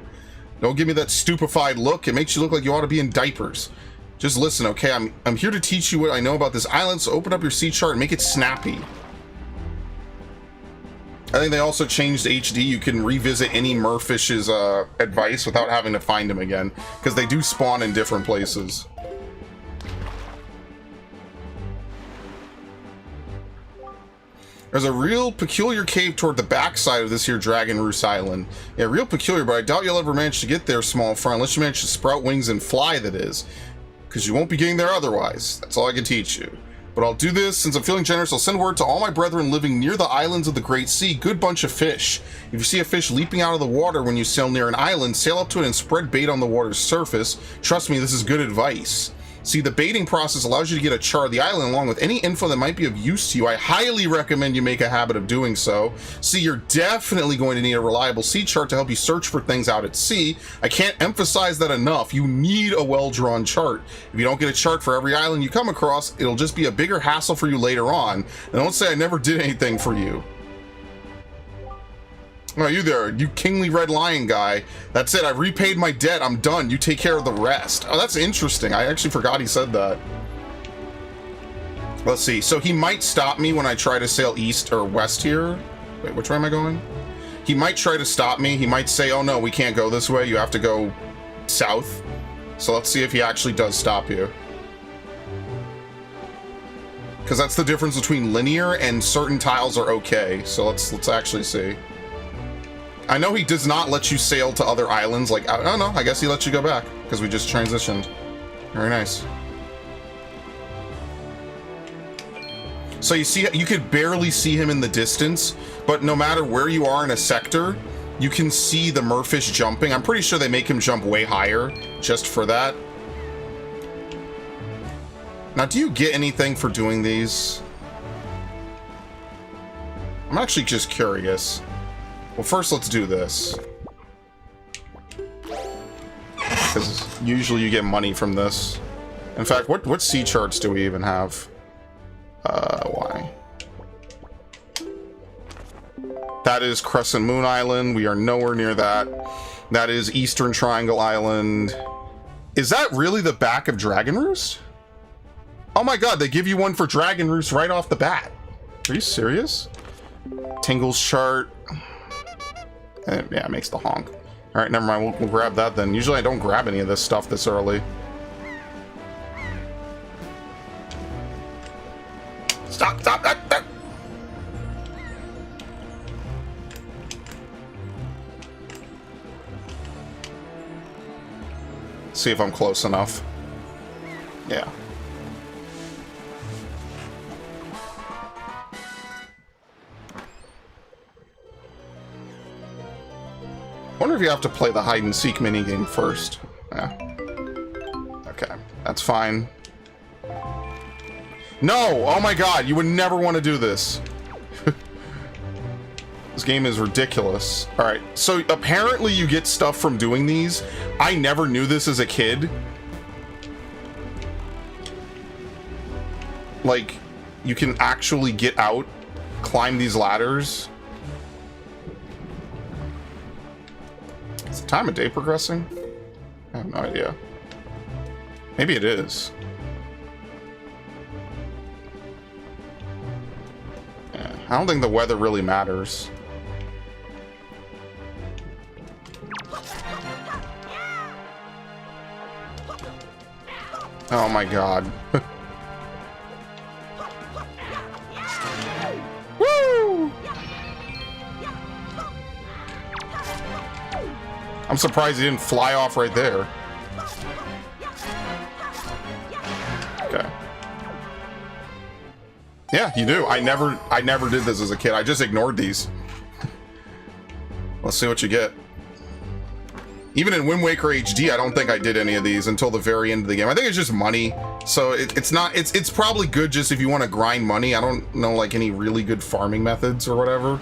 Don't give me that stupefied look. It makes you look like you ought to be in diapers. Just listen, okay? I'm here to teach you what I know about this island, so open up your sea chart and make it snappy. I think they also changed HD. You can revisit any merfish's advice without having to find him again, because they do spawn in different places. There's a real peculiar cave toward the backside of this here Dragon Roost Island. Yeah, real peculiar, but I doubt you'll ever manage to get there, small fry, unless you manage to sprout wings and fly, that is. Because you won't be getting there otherwise. That's all I can teach you. But I'll do this, since I'm feeling generous, I'll send word to all my brethren living near the islands of the Great Sea. Good bunch of fish. If you see a fish leaping out of the water when you sail near an island, sail up to it and spread bait on the water's surface. Trust me, this is good advice. See, the baiting process allows you to get a chart of the island along with any info that might be of use to you. I highly recommend you make a habit of doing so. See, you're definitely going to need a reliable sea chart to help you search for things out at sea. I can't emphasize that enough. You need a well-drawn chart. If you don't get a chart for every island you come across, it'll just be a bigger hassle for you later on. And don't say I never did anything for you. Oh, you there, you kingly red lion guy. That's it, I've repaid my debt, I'm done. You take care of the rest. Oh, that's interesting. I actually forgot he said that. Let's see, so he might stop me when I try to sail east or west here. Wait, which way am I going? He might try to stop me. He might say, oh no, we can't go this way. You have to go south. So let's see if he actually does stop you. Because that's the difference between linear and certain tiles are okay. So let's actually see. I know he does not let you sail to other islands. Like, I don't know. I guess he lets you go back because we just transitioned. Very nice. So you see, you could barely see him in the distance, but no matter where you are in a sector, you can see the merfish jumping. I'm pretty sure they make him jump way higher just for that. Now, do you get anything for doing these? I'm actually just curious. Well, first let's do this. Because usually you get money from this. In fact, what sea charts do we even have? Why? That is Crescent Moon Island. We are nowhere near that. That is Eastern Triangle Island. Is that really the back of Dragon Roost? Oh my god, they give you one for Dragon Roost right off the bat. Are you serious? Tingle's chart. Yeah, it makes the honk. Alright, never mind. We'll grab that then. Usually I don't grab any of this stuff this early. Stop! See if I'm close enough. Yeah. I wonder if you have to play the hide-and-seek minigame first. Yeah. Okay, that's fine. No! Oh my god, you would never want to do this. This game is ridiculous. Alright, so apparently you get stuff from doing these. I never knew this as a kid. Like, you can actually get out, climb these ladders. Is the time of day progressing? I have no idea. Maybe it is. Yeah, I don't think the weather really matters. Oh my god. Woo! I'm surprised he didn't fly off right there. Okay. Yeah, you do. I never did this as a kid. I just ignored these. Let's see what you get. Even in Wind Waker HD, I don't think I did any of these until the very end of the game. I think it's just money. So it's probably good just if you want to grind money. I don't know like any really good farming methods or whatever.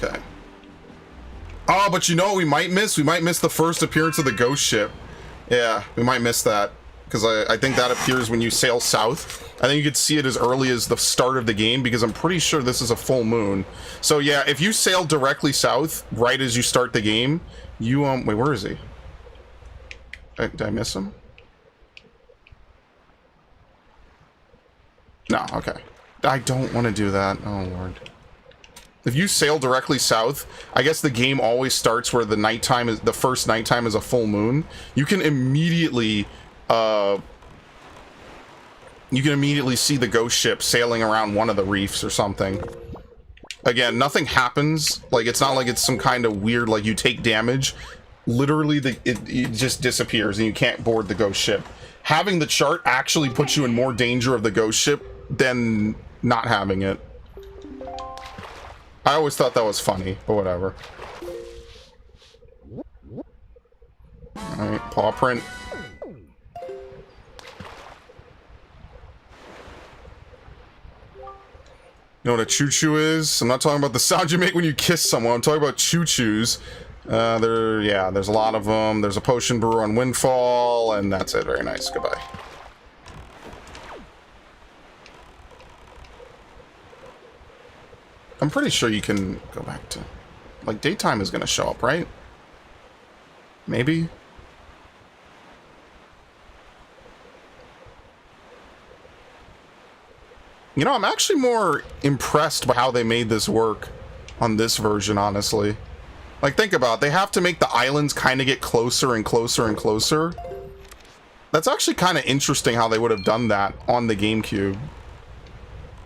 Okay. Oh, but you know what we might miss? We might miss the first appearance of the ghost ship. Yeah, we might miss that. Because I think that appears when you sail south. I think you could see it as early as the start of the game, because I'm pretty sure this is a full moon. So yeah, if you sail directly south, right as you start the game, you, wait, where is he? Did I miss him? No, okay. I don't want to do that. Oh, Lord. If you sail directly south, I guess the game always starts where the nighttime is, the first nighttime is a full moon. You can immediately see the ghost ship sailing around one of the reefs or something. Again, nothing happens. Like, it's not like it's some kind of weird, like, you take damage. Literally, it just disappears and you can't board the ghost ship. Having the chart actually puts you in more danger of the ghost ship than not having it. I always thought that was funny, but whatever. Alright, paw print. You know what a choo-choo is? I'm not talking about the sound you make when you kiss someone. I'm talking about choo-choos. There's a lot of them. There's a potion brewer on Windfall, and that's it. Very nice. Goodbye. I'm pretty sure you can go back to... Like, daytime is going to show up, right? Maybe? You know, I'm actually more impressed by how they made this work on this version, honestly. Like, think about it. They have to make the islands kind of get closer and closer and closer. That's actually kind of interesting how they would have done that on the GameCube.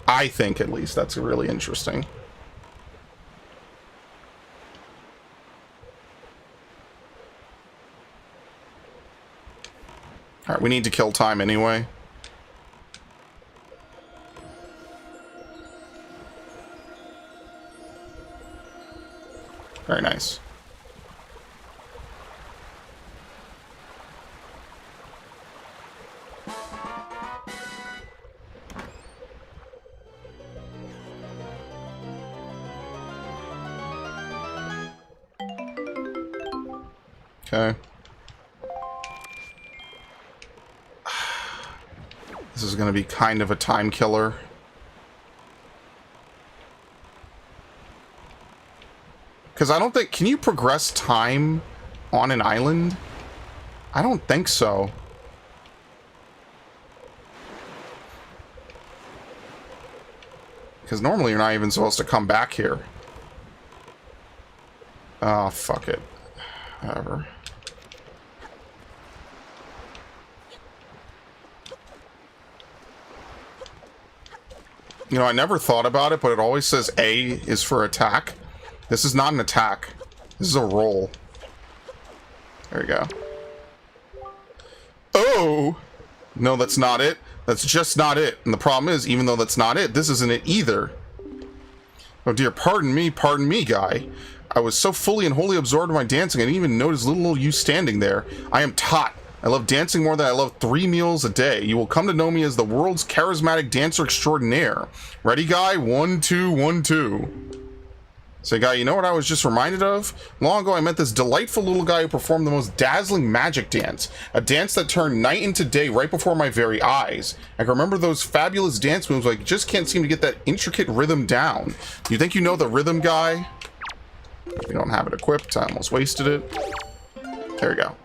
I think, at least, that's really interesting. Alright, we need to kill time anyway. Very nice. Okay. This is going to be kind of a time killer. Because I don't think... Can you progress time on an island? I don't think so. Because normally you're not even supposed to come back here. Oh, fuck it. Whatever. You know, I never thought about it, but it always says A is for attack. This is not an attack. This is a roll. There we go. Oh! No, that's not it. That's just not it. And the problem is, even though that's not it, this isn't it either. Oh dear, pardon me, guy. I was so fully and wholly absorbed in my dancing, I didn't even notice little old you standing there. I am Tot. I love dancing more than I love 3 meals a day. You will come to know me as the world's charismatic dancer extraordinaire. Ready, guy? 1, 2, 1, 2. Say, guy, you know what I was just reminded of? Long ago, I met this delightful little guy who performed the most dazzling magic dance. A dance that turned night into day right before my very eyes. I can remember those fabulous dance moves, but I just can't seem to get that intricate rhythm down. Do you think you know the rhythm, guy? We don't have it equipped. I almost wasted it. There we go.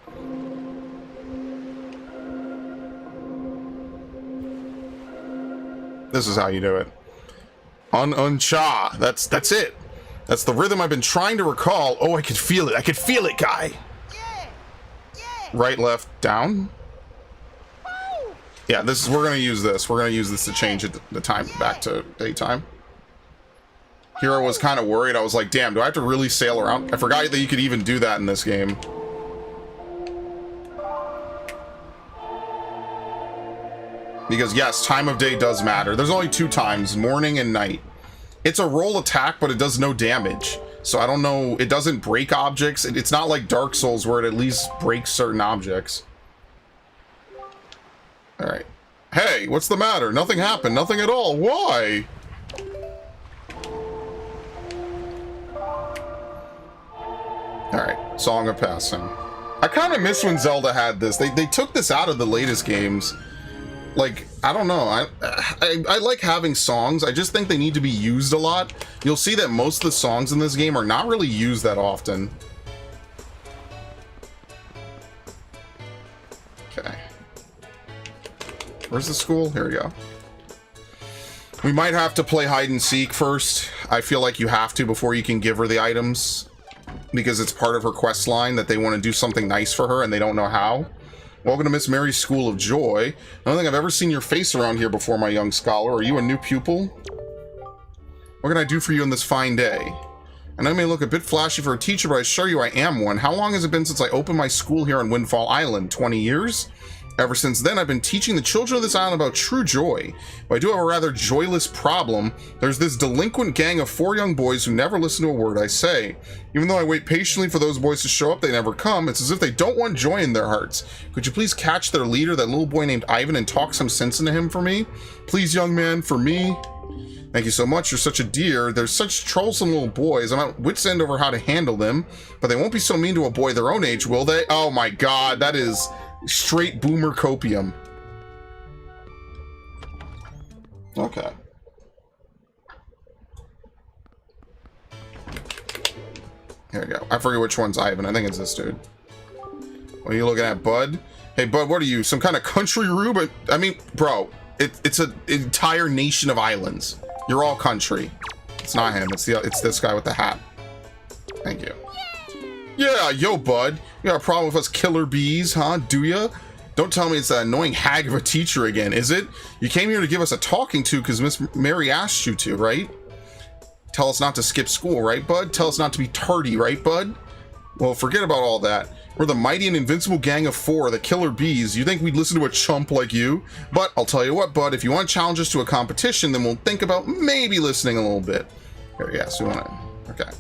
This is how you do it. Un-un-cha. That's it. That's the rhythm I've been trying to recall. Oh, I can feel it. I can feel it, guy. Yeah. Yeah. Right, left, down. Woo. Yeah, this is. We're gonna use this. We're gonna use this to change it, the time back to daytime. Here I was kind of worried. I was like, damn, do I have to really sail around? I forgot that you could even do that in this game. Because yes, time of day does matter. There's only 2 times, morning and night. It's a roll attack, but it does no damage. So I don't know, it doesn't break objects. It's not like Dark Souls where it at least breaks certain objects. Alright. Hey, what's the matter? Nothing happened, nothing at all. Why? Alright, Song of Passing. I kind of miss when Zelda had this. They took this out of the latest games. Like, I don't know, I like having songs. I just think they need to be used a lot. You'll see that most of the songs in this game are not really used that often. Okay. Where's the school? Here we go. We might have to play hide and seek first. I feel like you have to before you can give her the items. Because it's part of her quest line that they want to do something nice for her and they don't know how. Welcome to Miss Mary's School of Joy. I don't think I've ever seen your face around here before, my young scholar. Are you a new pupil? What can I do for you on this fine day? And I may look a bit flashy for a teacher, but I assure you I am one. How long has it been since I opened my school here on Windfall Island? 20 years? Ever since then, I've been teaching the children of this island about true joy. But I do have a rather joyless problem. There's this delinquent gang of 4 young boys who never listen to a word I say. Even though I wait patiently for those boys to show up, they never come. It's as if they don't want joy in their hearts. Could you please catch their leader, that little boy named Ivan, and talk some sense into him for me? Please, young man, for me? Thank you so much. You're such a dear. They're such troublesome little boys. I'm at wit's end over how to handle them, but they won't be so mean to a boy their own age, will they? Oh my god, that is straight boomer copium. Okay. Here we go. I forget which one's Ivan. I think it's this dude. What are you looking at, bud? Hey, bud, what are you? Some kind of country rube? I mean, bro, it's an entire nation of islands. You're all country. It's not him. It's this guy with the hat. Thank you. Yeah, yo, bud. You got a problem with us killer bees, huh? Do ya? Don't tell me it's that annoying hag of a teacher again, is it? You came here to give us a talking to because Miss Mary asked you to, right? Tell us not to skip school, right, bud? Tell us not to be tardy, right, bud? Well, forget about all that. We're the mighty and invincible gang of 4, the killer bees. You think we'd listen to a chump like you? But I'll tell you what, bud, if you want to challenge us to a competition, then we'll think about maybe listening a little bit. Here, yes, we want to... Okay.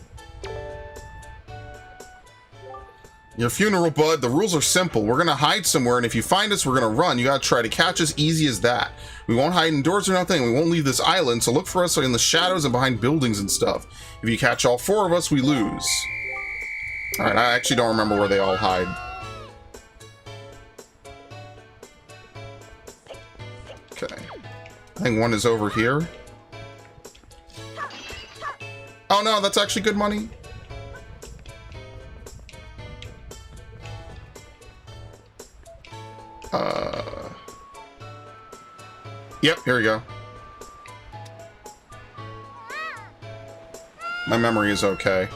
Your funeral, bud. The rules are simple. We're going to hide somewhere, and if you find us, we're going to run. You got to try to catch us easy as that. We won't hide indoors or nothing. We won't leave this island, so look for us in the shadows and behind buildings and stuff. If you catch all 4 of us, we lose. Alright, I actually don't remember where they all hide. Okay. I think one is over here. Oh no, that's actually good money. Yep, here we go. My memory is okay.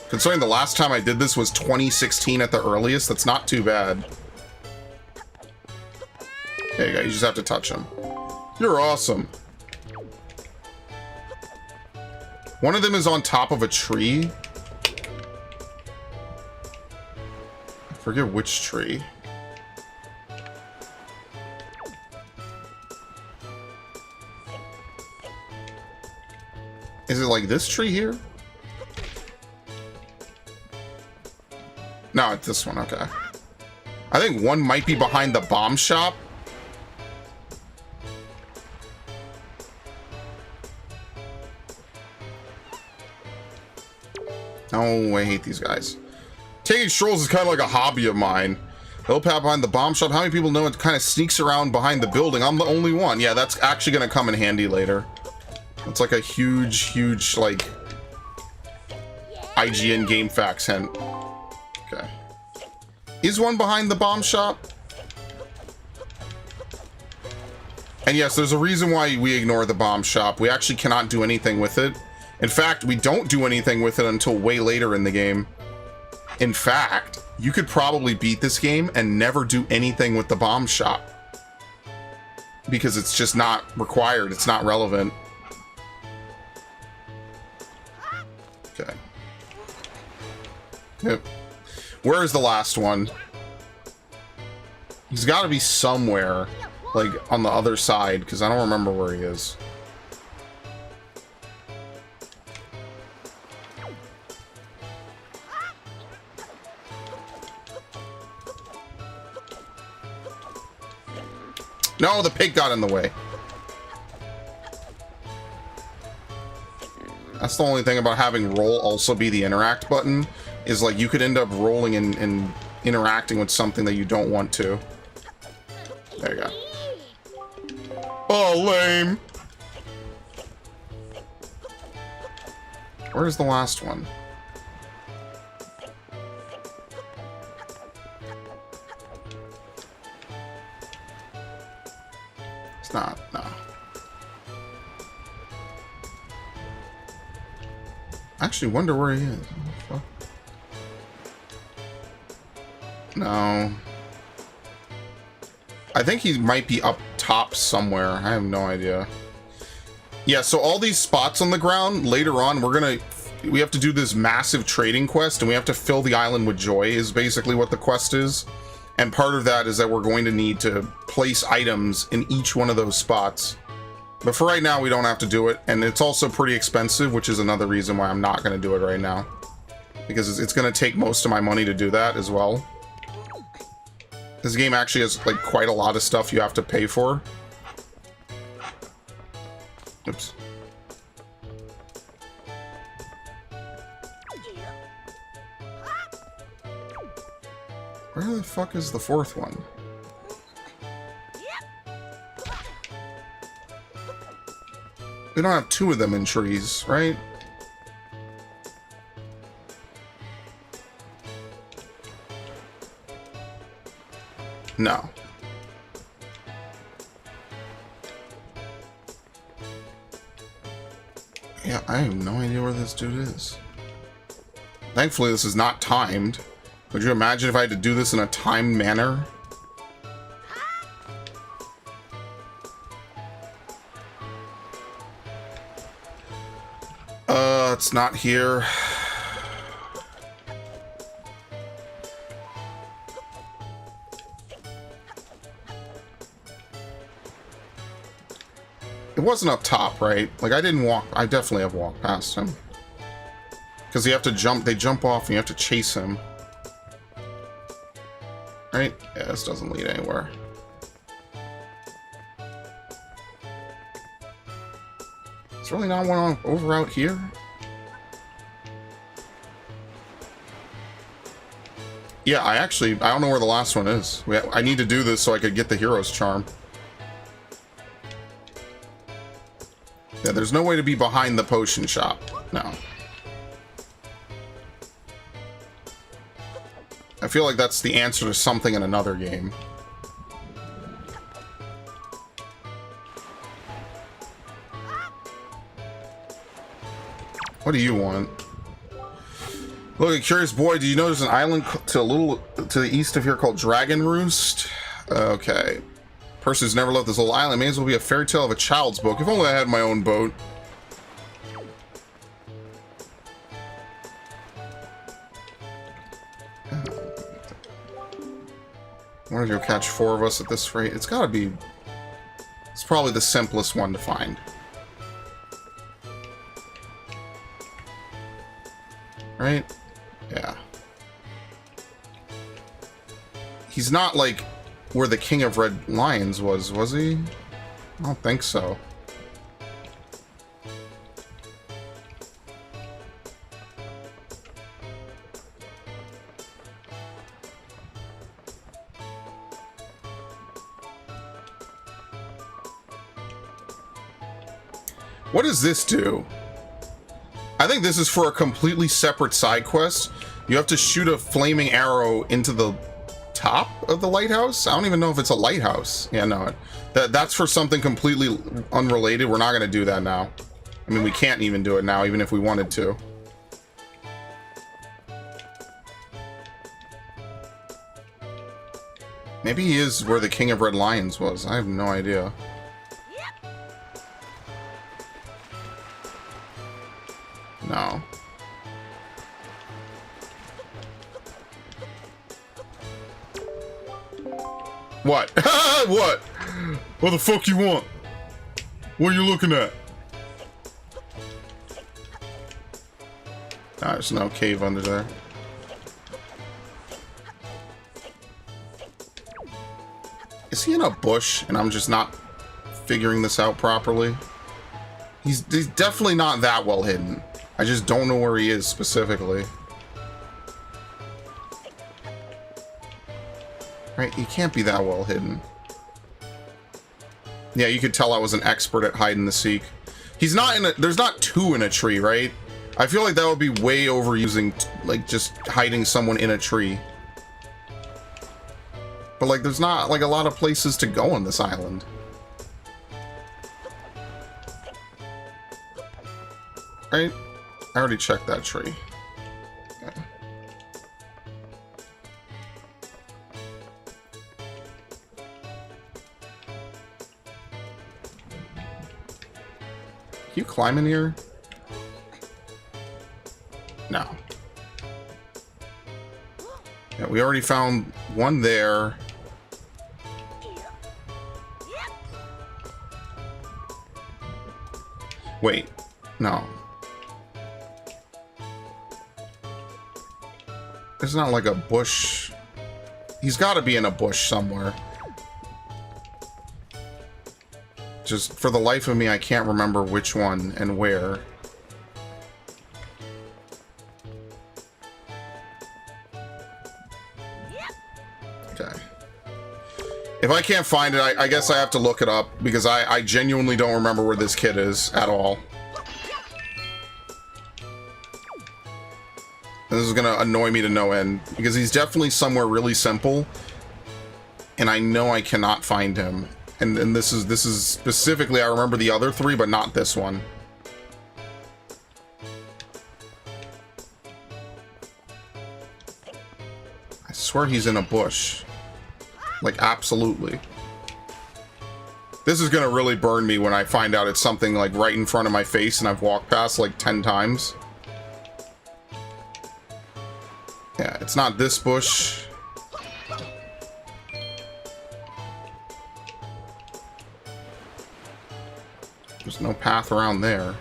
Considering the last time I did this was 2016 at the earliest, that's not too bad. There you go, you just have to touch him. You're awesome. One of them is on top of a tree. I forget which tree. Is it like this tree here? No, it's this one, okay. I think one might be behind the bomb shop. Oh, I hate these guys. Taking strolls is kind of like a hobby of mine. Help out behind the bomb shop. How many people know it kind of sneaks around behind the building? I'm the only one. Yeah, that's actually going to come in handy later. It's like a huge, like, IGN Game Facts hint. Okay. Is one behind the bomb shop? And yes, there's a reason why we ignore the bomb shop. We actually cannot do anything with it. In fact, we don't do anything with it until way later in the game. In fact, you could probably beat this game and never do anything with the bomb shop. Because it's just not required. It's not relevant. Okay. Yep. Where is the last one? He's got to be somewhere, like, on the other side, because I don't remember where he is. No, the pig got in the way. That's the only thing about having roll also be the interact button, is like you could end up rolling and interacting with something that you don't want to. There you go. Oh, lame. Where's the last one? It's not, no. I actually wonder where he is. No. I think he might be up top somewhere. I have no idea. Yeah, so all these spots on the ground, later on, we have to do this massive trading quest, and we have to fill the island with joy, is basically what the quest is. And part of that is that we're going to need to place items in each one of those spots. But for right now, we don't have to do it. And it's also pretty expensive, which is another reason why I'm not going to do it right now. Because it's going to take most of my money to do that as well. This game actually has like quite a lot of stuff you have to pay for. Oops. Where the fuck is the fourth one? We don't have two of them in trees, right? No. Yeah, I have no idea where this dude is. Thankfully, this is not timed. Would you imagine if I had to do this in a timed manner? It's not here. It wasn't up top, right? Like, I didn't walk... I definitely have walked past him. Because you have to jump... They jump off and you have to chase him. Right? Yeah, this doesn't lead anywhere. It's really not one on over out here? Yeah, I don't know where the last one is. I need to do this so I could get the hero's charm. Yeah, there's no way to be behind the potion shop. No. I feel like that's the answer to something in another game. What do you want? Look, curious boy, did you know there's an island to the east of here called Dragon Roost? Okay. Person who's never left this little island may as well be a fairy tale of a child's book. If only I had my own boat. I wonder if you'll catch 4 of us at this rate. It's gotta be... It's probably the simplest one to find. Right? Yeah. He's not like where the King of Red Lions was he? I don't think so. What does this do? I think this is for a completely separate side quest. You have to shoot a flaming arrow into the top of the lighthouse. I don't even know if it's a lighthouse. Yeah, no. That's for something completely unrelated. We're not going to do that now. I mean, we can't even do it now, even if we wanted to. Maybe he is where the King of Red Lions was. I have no idea. No. What? What? What the fuck you want? What are you looking at? Nah, there's no cave under there. Is he in a bush and I'm just not figuring this out properly? He's definitely not that well hidden. I just don't know where he is specifically. Right, he can't be that well hidden. Yeah, you could tell I was an expert at hide and seek. He's not in a... There's not 2 in a tree, right? I feel like that would be way overusing, like, just hiding someone in a tree. But, like, there's not, like, a lot of places to go on this island. Right? I already checked that tree. Yeah. Can you climb in here? No. Yeah, we already found one there. Wait. No. There's not like a bush. He's got to be in a bush somewhere. Just for the life of me, I can't remember which one and where. Okay. If I can't find it, I guess I have to look it up, because I genuinely don't remember where this kid is at all. This is gonna annoy me to no end, because he's definitely somewhere really simple, and I know I cannot find him. And this is specifically, I remember the other three, but not this one. I swear he's in a bush. Like, absolutely. This is gonna really burn me when I find out it's something like right in front of my face and I've walked past like 10 times. Yeah, it's not this bush. There's no path around there.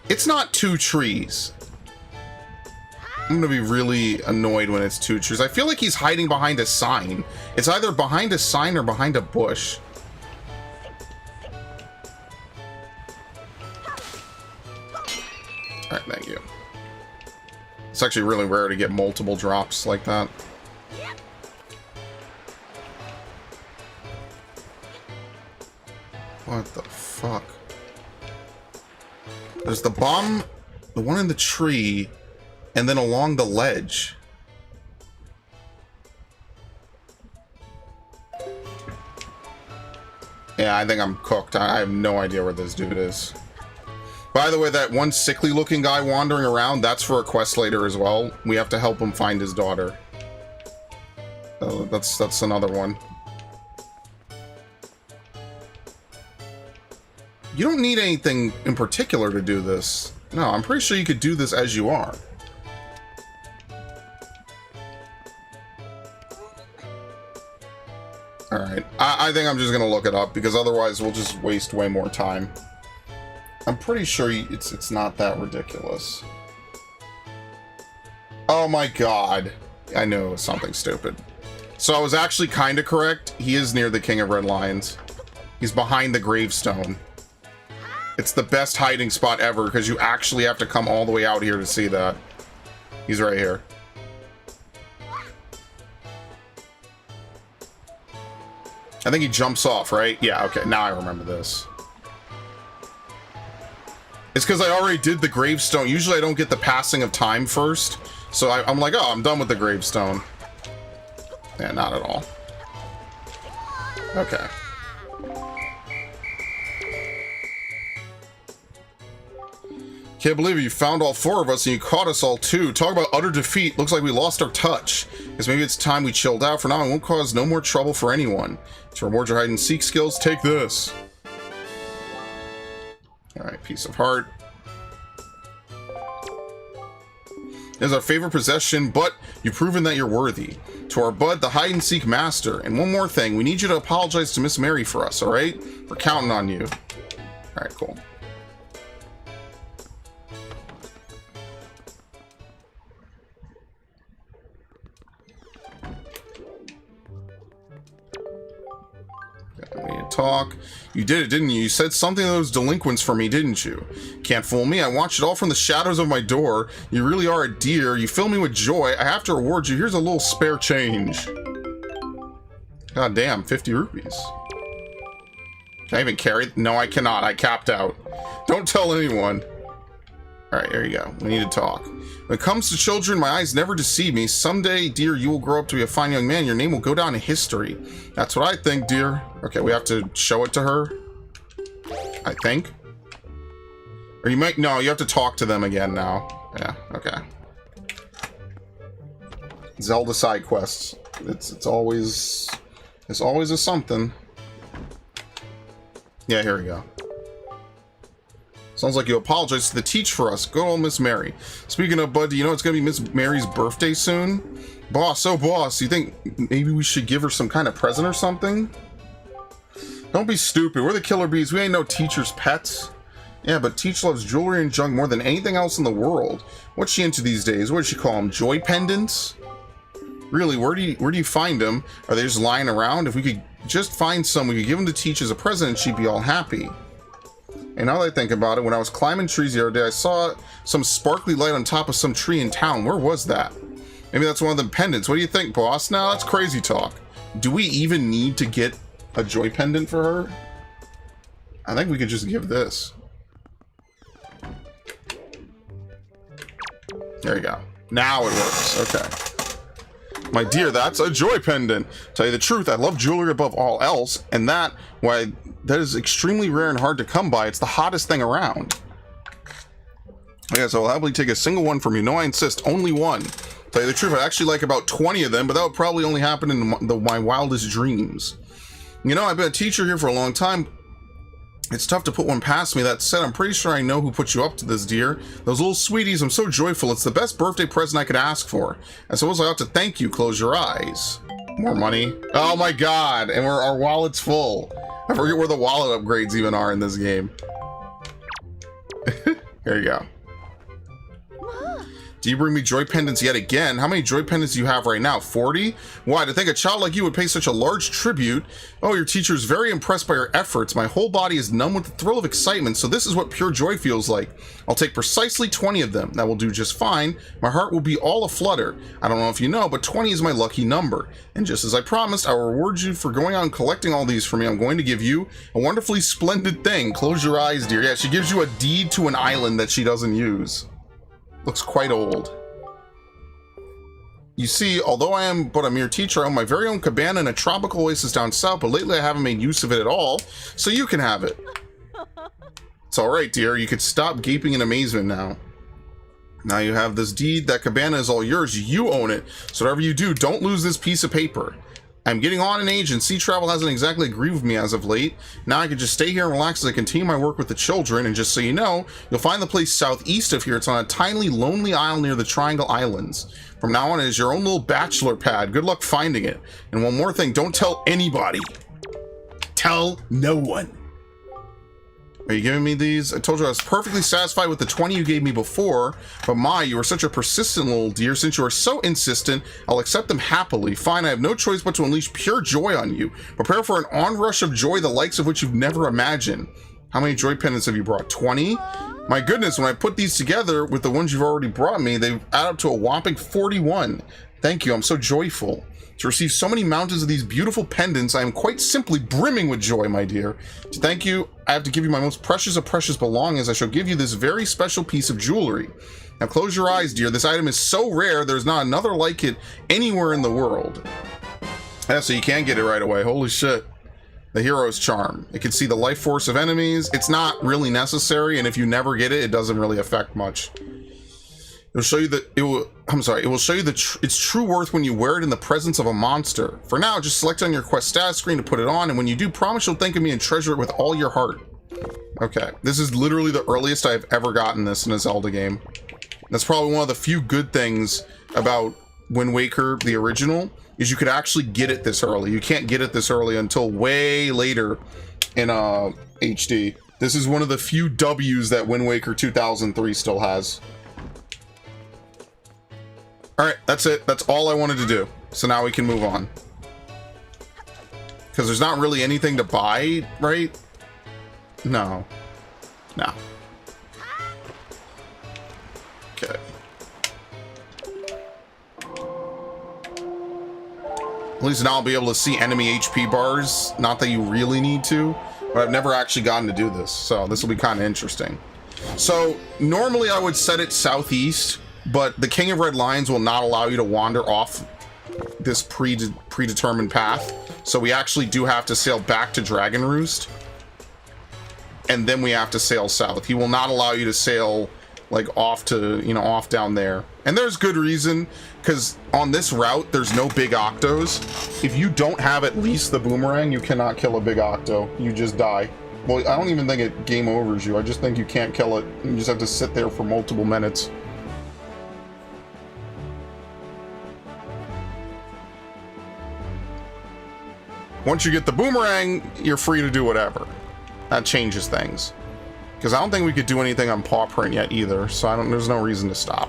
It's not 2 trees. I'm gonna be really annoyed when it's 2 trees. I feel like he's hiding behind a sign. It's either behind a sign or behind a bush. Alright, thank you. It's actually really rare to get multiple drops like that. What the fuck? There's the bomb, the one in the tree, and then along the ledge. Yeah, I think I'm cooked. I have no idea where this dude is. By the way, that one sickly looking guy wandering around, that's for a quest later as well. We have to help him find his daughter. That's another one. You don't need anything in particular to do this. No, I'm pretty sure you could do this as you are. Alright, I think I'm just gonna look it up, because otherwise we'll just waste way more time. I'm pretty sure it's not that ridiculous. Oh my god. I knew it was something stupid. So I was actually kind of correct. He is near the King of Red Lions. He's behind the gravestone. It's the best hiding spot ever, because you actually have to come all the way out here to see that. He's right here. I think he jumps off, right? Yeah, okay, now I remember this. It's because I already did the gravestone. Usually I don't get the passing of time first. So I'm like, oh, I'm done with the gravestone. Yeah, not at all. Okay. Can't believe it. You found all 4 of us and you caught us all too. Talk about utter defeat. Looks like we lost our touch. Guess maybe it's time we chilled out. For now, it won't cause no more trouble for anyone. To reward your hide and seek skills, take this. Alright, piece of heart. It is our favorite possession, but you've proven that you're worthy. To our bud, the hide and seek master. And one more thing, we need you to apologize to Miss Mary for us, alright? We're counting on you. Alright, cool. We need to talk. You did it, didn't you? You said something to those delinquents for me, didn't you? Can't fool me. I watched it all from the shadows of my door. You really are a dear. You fill me with joy. I have to reward you. Here's a little spare change. God damn, 50 rupees. Can I even carry? No, I cannot. I capped out. Don't tell anyone. Alright, here you go. We need to talk. When it comes to children, my eyes never deceive me. Someday, dear, you will grow up to be a fine young man. Your name will go down in history. That's what I think, dear. Okay, we have to show it to her. I think. Or you might... No, you have to talk to them again now. Yeah, okay. Zelda side quests. It's always... There's always a something. Yeah, here we go. Sounds like you apologize to the teach for us. Good old Miss Mary. Speaking of Bud, do you know it's gonna be Miss Mary's birthday soon? Boss, oh boss, you think maybe we should give her some kind of present or something? Don't be stupid. We're the killer bees. We ain't no teacher's pets. Yeah, but Teach loves jewelry and junk more than anything else in the world. What's she into these days? What does she call them? Joy pendants? Really, where do you find them? Are they just lying around? If we could just find some, we could give them to Teach as a present, she'd be all happy. And now that I think about it, when I was climbing trees the other day, I saw some sparkly light on top of some tree in town. Where was that? Maybe that's one of the pendants. What do you think, boss? Now that's crazy talk. Do we even need to get a joy pendant for her? I think we could just give this. There you go. Now it works. Okay. My dear, that's a joy pendant. Tell you the truth, I love jewelry above all else, and that is extremely rare and hard to come by. It's the hottest thing around. Okay, so I'll happily take a single one from you. No, I insist, only one. Tell you the truth, I actually like about 20 of them, but that would probably only happen in my wildest dreams. You know, I've been a teacher here for a long time. It's tough to put one past me. That said, I'm pretty sure I know who put you up to this, dear. Those little sweeties, I'm so joyful. It's the best birthday present I could ask for. I suppose I ought to thank you. Close your eyes. More money. Oh my god, and our wallet's full. I forget where the wallet upgrades even are in this game. There you go. Do you bring me joy pendants yet again? How many joy pendants do you have right now? 40? Why, to think a child like you would pay such a large tribute? Oh, your teacher is very impressed by your efforts. My whole body is numb with the thrill of excitement, so this is what pure joy feels like. I'll take precisely 20 of them. That will do just fine. My heart will be all aflutter. I don't know if you know, but 20 is my lucky number. And just as I promised, I will reward you for going out and collecting all these for me. I'm going to give you a wonderfully splendid thing. Close your eyes, dear. Yeah, she gives you a deed to an island that she doesn't use. Looks quite old. You see, although I am but a mere teacher, I own my very own cabana in a tropical oasis down south, but lately I haven't made use of it at all, so you can have it. It's alright, dear. You could stop gaping in amazement now. Now you have this deed. That cabana is all yours. You own it. So whatever you do, don't lose this piece of paper. I'm getting on in age, and sea travel hasn't exactly agreed with me as of late. Now I can just stay here and relax as I continue my work with the children, and just so you know, you'll find the place southeast of here. It's on a tiny, lonely isle near the Triangle Islands. From now on, it is your own little bachelor pad. Good luck finding it. And one more thing, don't tell anybody. Tell no one. Are you giving me these? I told you I was perfectly satisfied with the 20 you gave me before, but my, you are such a persistent little dear. Since you are so insistent, I'll accept them happily. Fine, I have no choice but to unleash pure joy on you. Prepare for an onrush of joy, the likes of which you've never imagined. How many joy pendants have you brought? 20? My goodness, when I put these together with the ones you've already brought me, they add up to a whopping 41. Thank you, I'm so joyful. To receive so many mountains of these beautiful pendants, I am quite simply brimming with joy, my dear. To thank you, I have to give you my most precious of precious belongings. I shall give you this very special piece of jewelry. Now close your eyes, dear. This item is so rare, there's not another like it anywhere in the world. Yeah, so you can get it right away. Holy shit. The hero's charm. It can see the life force of enemies. It's not really necessary, and if you never get it, it doesn't really affect much. It'll show you that it will show you its true worth when you wear it in the presence of a monster. For now, just select on your quest status screen to put it on, and when you do, promise you'll think of me and treasure it with all your heart. Okay, this is literally the earliest I've ever gotten this in a Zelda game. That's probably one of the few good things about Wind Waker, the original, is you could actually get it this early. You can't get it this early until way later in HD. This is one of the few W's that Wind Waker 2003 still has. Alright, that's it. That's all I wanted to do. So now we can move on. Because there's not really anything to buy, right? No. No. Okay. At least now I'll be able to see enemy HP bars. Not that you really need to, but I've never actually gotten to do this. So this will be kind of interesting. So normally I would set it southeast, but the King of Red Lions will not allow you to wander off this predetermined path. So we actually do have to sail back to Dragon Roost. And then we have to sail south. He will not allow you to sail like off to, you know, off down there. And there's good reason, because on this route, there's no big octos. If you don't have at least the boomerang, you cannot kill a big octo. You just die. Well, I don't even think it game overs you. I just think you can't kill it. You just have to sit there for multiple minutes. Once you get the boomerang, you're free to do whatever. That changes things. Because I don't think we could do anything on paw print yet either, so there's no reason to stop.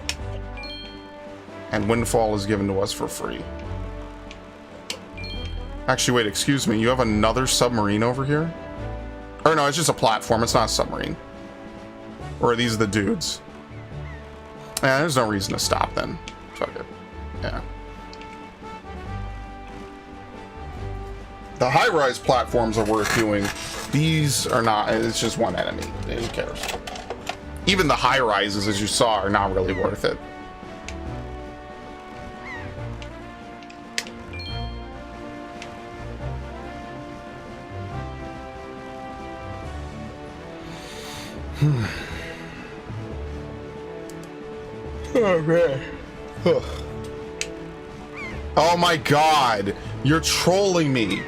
And Windfall is given to us for free. Actually, wait, excuse me. You have another submarine over here? Or no, it's just a platform. It's not a submarine. Or are these the dudes? Yeah, there's no reason to stop then. Fuck it. Yeah. The high-rise platforms are worth doing. These are not. It's just one enemy. Who cares? Even the high-rises, as you saw, are not really worth it. Oh, man. Ugh. Oh my god. You're trolling me.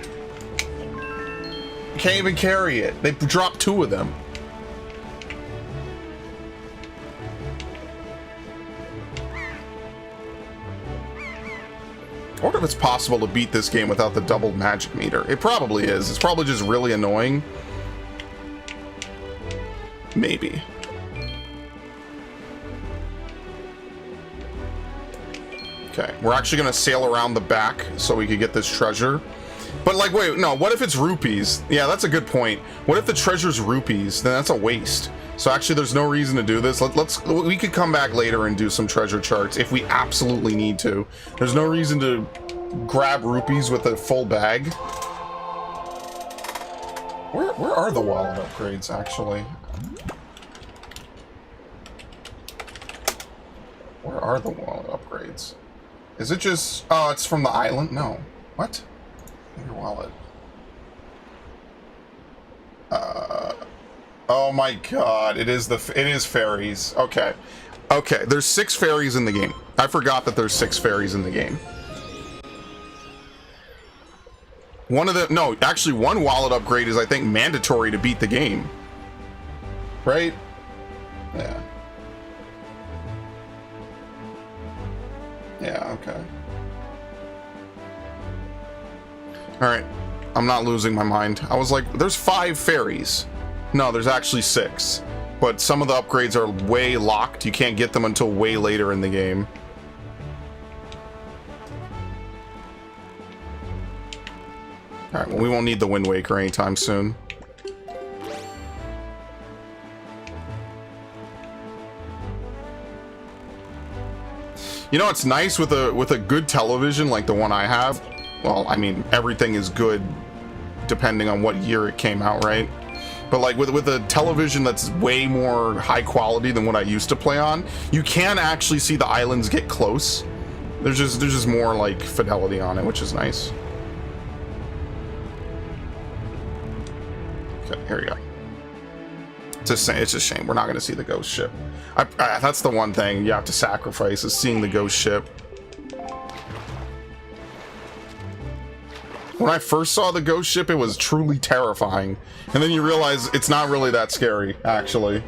Can't even carry it. They dropped 2 of them. I wonder if it's possible to beat this game without the double magic meter. It probably is. It's probably just really annoying. Maybe. Okay, we're actually gonna sail around the back so we could get this treasure. But like, wait, no, what if it's rupees? Yeah, that's a good point. What if the treasure's rupees? Then that's a waste. So actually there's no reason to do this. We could come back later and do some treasure charts if we absolutely need to. There's no reason to grab rupees with a full bag. Where are the wallet upgrades actually? Where are the wallet upgrades? Is it just... Oh, it's from the island? No. What? Your wallet. Oh my god. It is fairies. Okay. Okay, there's 6 fairies in the game. I forgot that there's 6 fairies in the game. No, actually one wallet upgrade is, I think, mandatory to beat the game. Right? Yeah. Yeah, okay. Alright. I'm not losing my mind. I was like, there's 5 fairies. No, there's actually 6. But some of the upgrades are way locked. You can't get them until way later in the game. Alright, well, we won't need the Wind Waker anytime soon. You know, it's nice with a good television like the one I have. Well, I mean, everything is good depending on what year it came out, right? But like with a television that's way more high quality than what I used to play on, you can actually see the islands get close. There's just more like fidelity on it, which is nice. Okay, here we go. It's a shame we're not going to see the ghost ship. That's the one thing you have to sacrifice, is seeing the ghost ship. When I first saw the ghost ship, it was truly terrifying. And then you realize it's not really that scary, actually.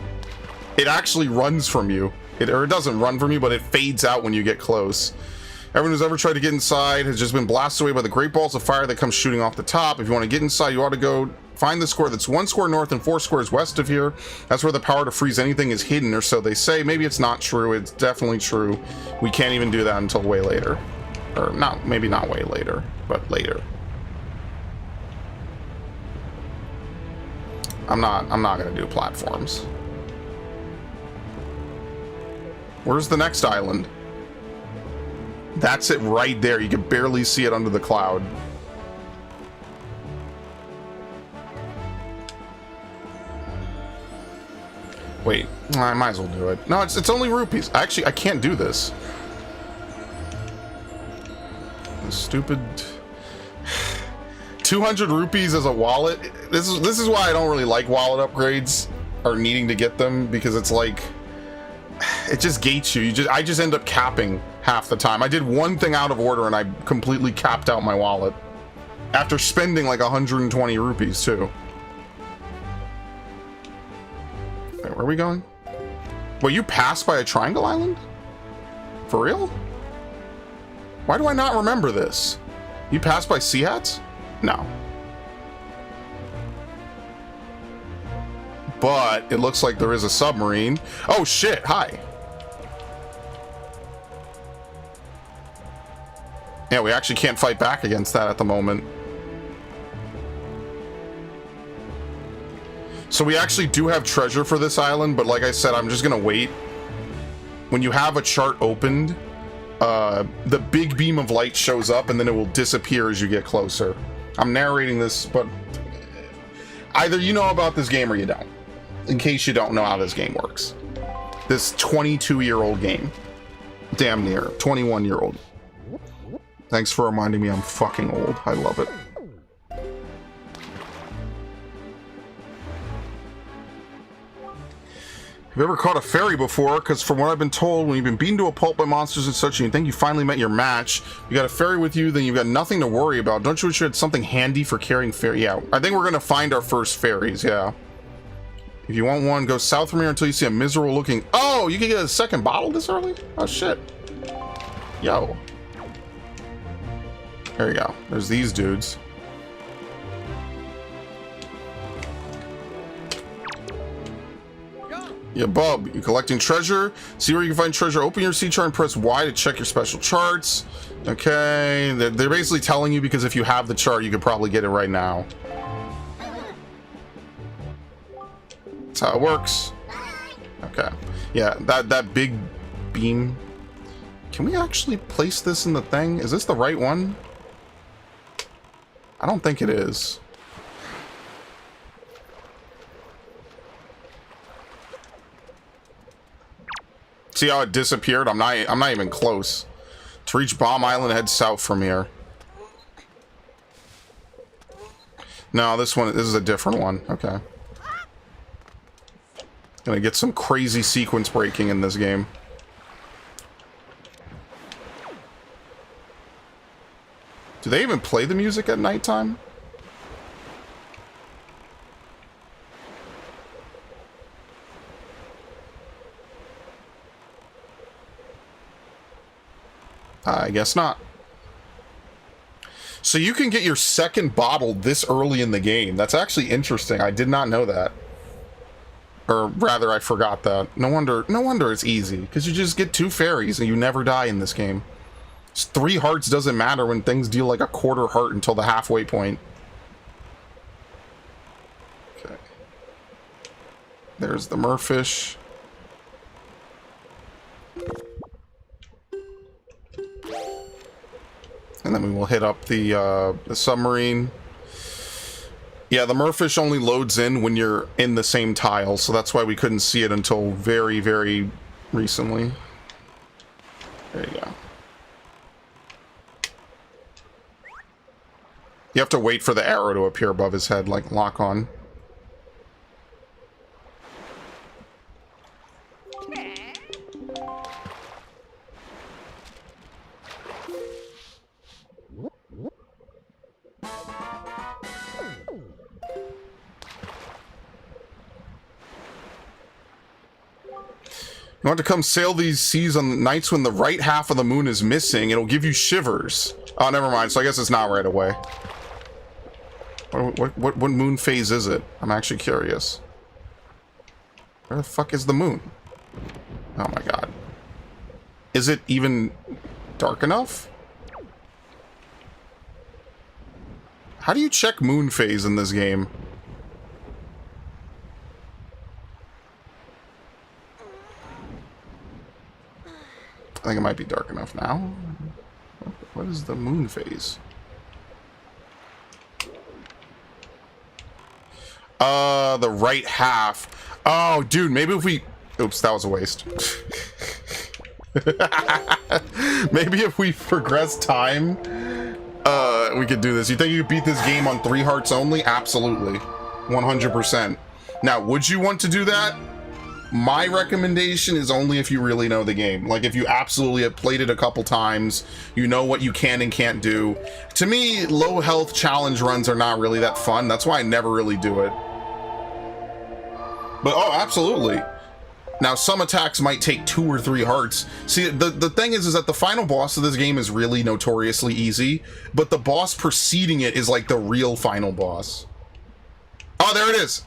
It actually runs from you. Or it doesn't run from you, but it fades out when you get close. Everyone who's ever tried to get inside has just been blasted away by the great balls of fire that come shooting off the top. If you want to get inside, you ought to go find the square that's 1 square north and 4 squares west of here. That's where the power to freeze anything is hidden, or so they say. Maybe it's not true. It's definitely true. We can't even do that until way later. Or not, maybe not way later, but later. I'm not gonna do platforms. Where's the next island? That's it right there. You can barely see it under the cloud. Wait, I might as well do it. No, it's only rupees. Actually, I can't do this. Stupid. 200 rupees as a wallet. This is why I don't really like wallet upgrades, or needing to get them, because it's like, it just gates you. I just end up capping half the time. I did one thing out of order and I completely capped out my wallet after spending like 120 rupees too. Wait, where are we going? Wait, you passed by a triangle island? For real? Why do I not remember this? You passed by sea hats? No. But it looks like there is a submarine. Oh shit, hi. Yeah, we actually can't fight back against that at the moment. So we actually do have treasure for this island, but like I said, I'm just gonna wait. When you have a chart opened, the big beam of light shows up and then it will disappear as you get closer. I'm narrating this, but either you know about this game or you don't. In case you don't know how this game works. This 22-year-old game. Damn near. 21-year-old. Thanks for reminding me I'm fucking old. I love it. Have you ever caught a fairy before? Because from what I've been told, when you've been beaten to a pulp by monsters and such, and you think you finally met your match, you got a fairy with you, then you've got nothing to worry about. Don't you wish you had something handy for carrying fairy? Yeah, I think we're going to find our first fairies, yeah. If you want one, go south from here until you see a miserable looking... Oh, you can get a second bottle this early? Oh, shit. Yo. There you go. There's these dudes. Yeah, bub, you're collecting treasure. See where you can find treasure. Open your sea chart and press Y to check your special charts. Okay, they're basically telling you because if you have the chart, you could probably get it right now. That's how it works. Okay. Yeah, that big beam. Can we actually place this in the thing? Is this the right one? I don't think it is. See how it disappeared? I'm not even close. To reach Bomb Island, head south from here. No, this is a different one. Okay. Gonna get some crazy sequence breaking in this game. Do they even play the music at nighttime? I guess not. So you can get your second bottle this early in the game. That's actually interesting. I did not know that. Or rather, I forgot that. No wonder it's easy. Because you just get 2 fairies and you never die in this game. 3 hearts doesn't matter when things deal like a quarter heart until the halfway point. Okay. There's the merfish. And then we will hit up the submarine. Yeah, the merfish only loads in when you're in the same tile, so that's why we couldn't see it until very, very recently. There you go. You have to wait for the arrow to appear above his head, like lock on. You want to come sail these seas on nights when the right half of the moon is missing. It'll give you shivers. Oh, never mind. So I guess it's not right away. What moon phase is it? I'm actually curious. Where the fuck is the moon? Oh my god. Is it even dark enough? How do you check moon phase in this game? I think it might be dark enough now. What is the moon phase? The right half. Oh, dude, maybe if we... Oops, that was a waste. Maybe if we progress time, we could do this. You think you could beat this game on 3 hearts only? Absolutely. 100%. Now, would you want to do that? My recommendation is only if you really know the game. Like, if you absolutely have played it a couple times, you know what you can and can't do. To me, low health challenge runs are not really that fun. That's why I never really do it. But, oh, absolutely. Now, some attacks might take 2 or 3 hearts. See, the thing is that the final boss of this game is really notoriously easy, but the boss preceding it is like the real final boss. Oh, there it is!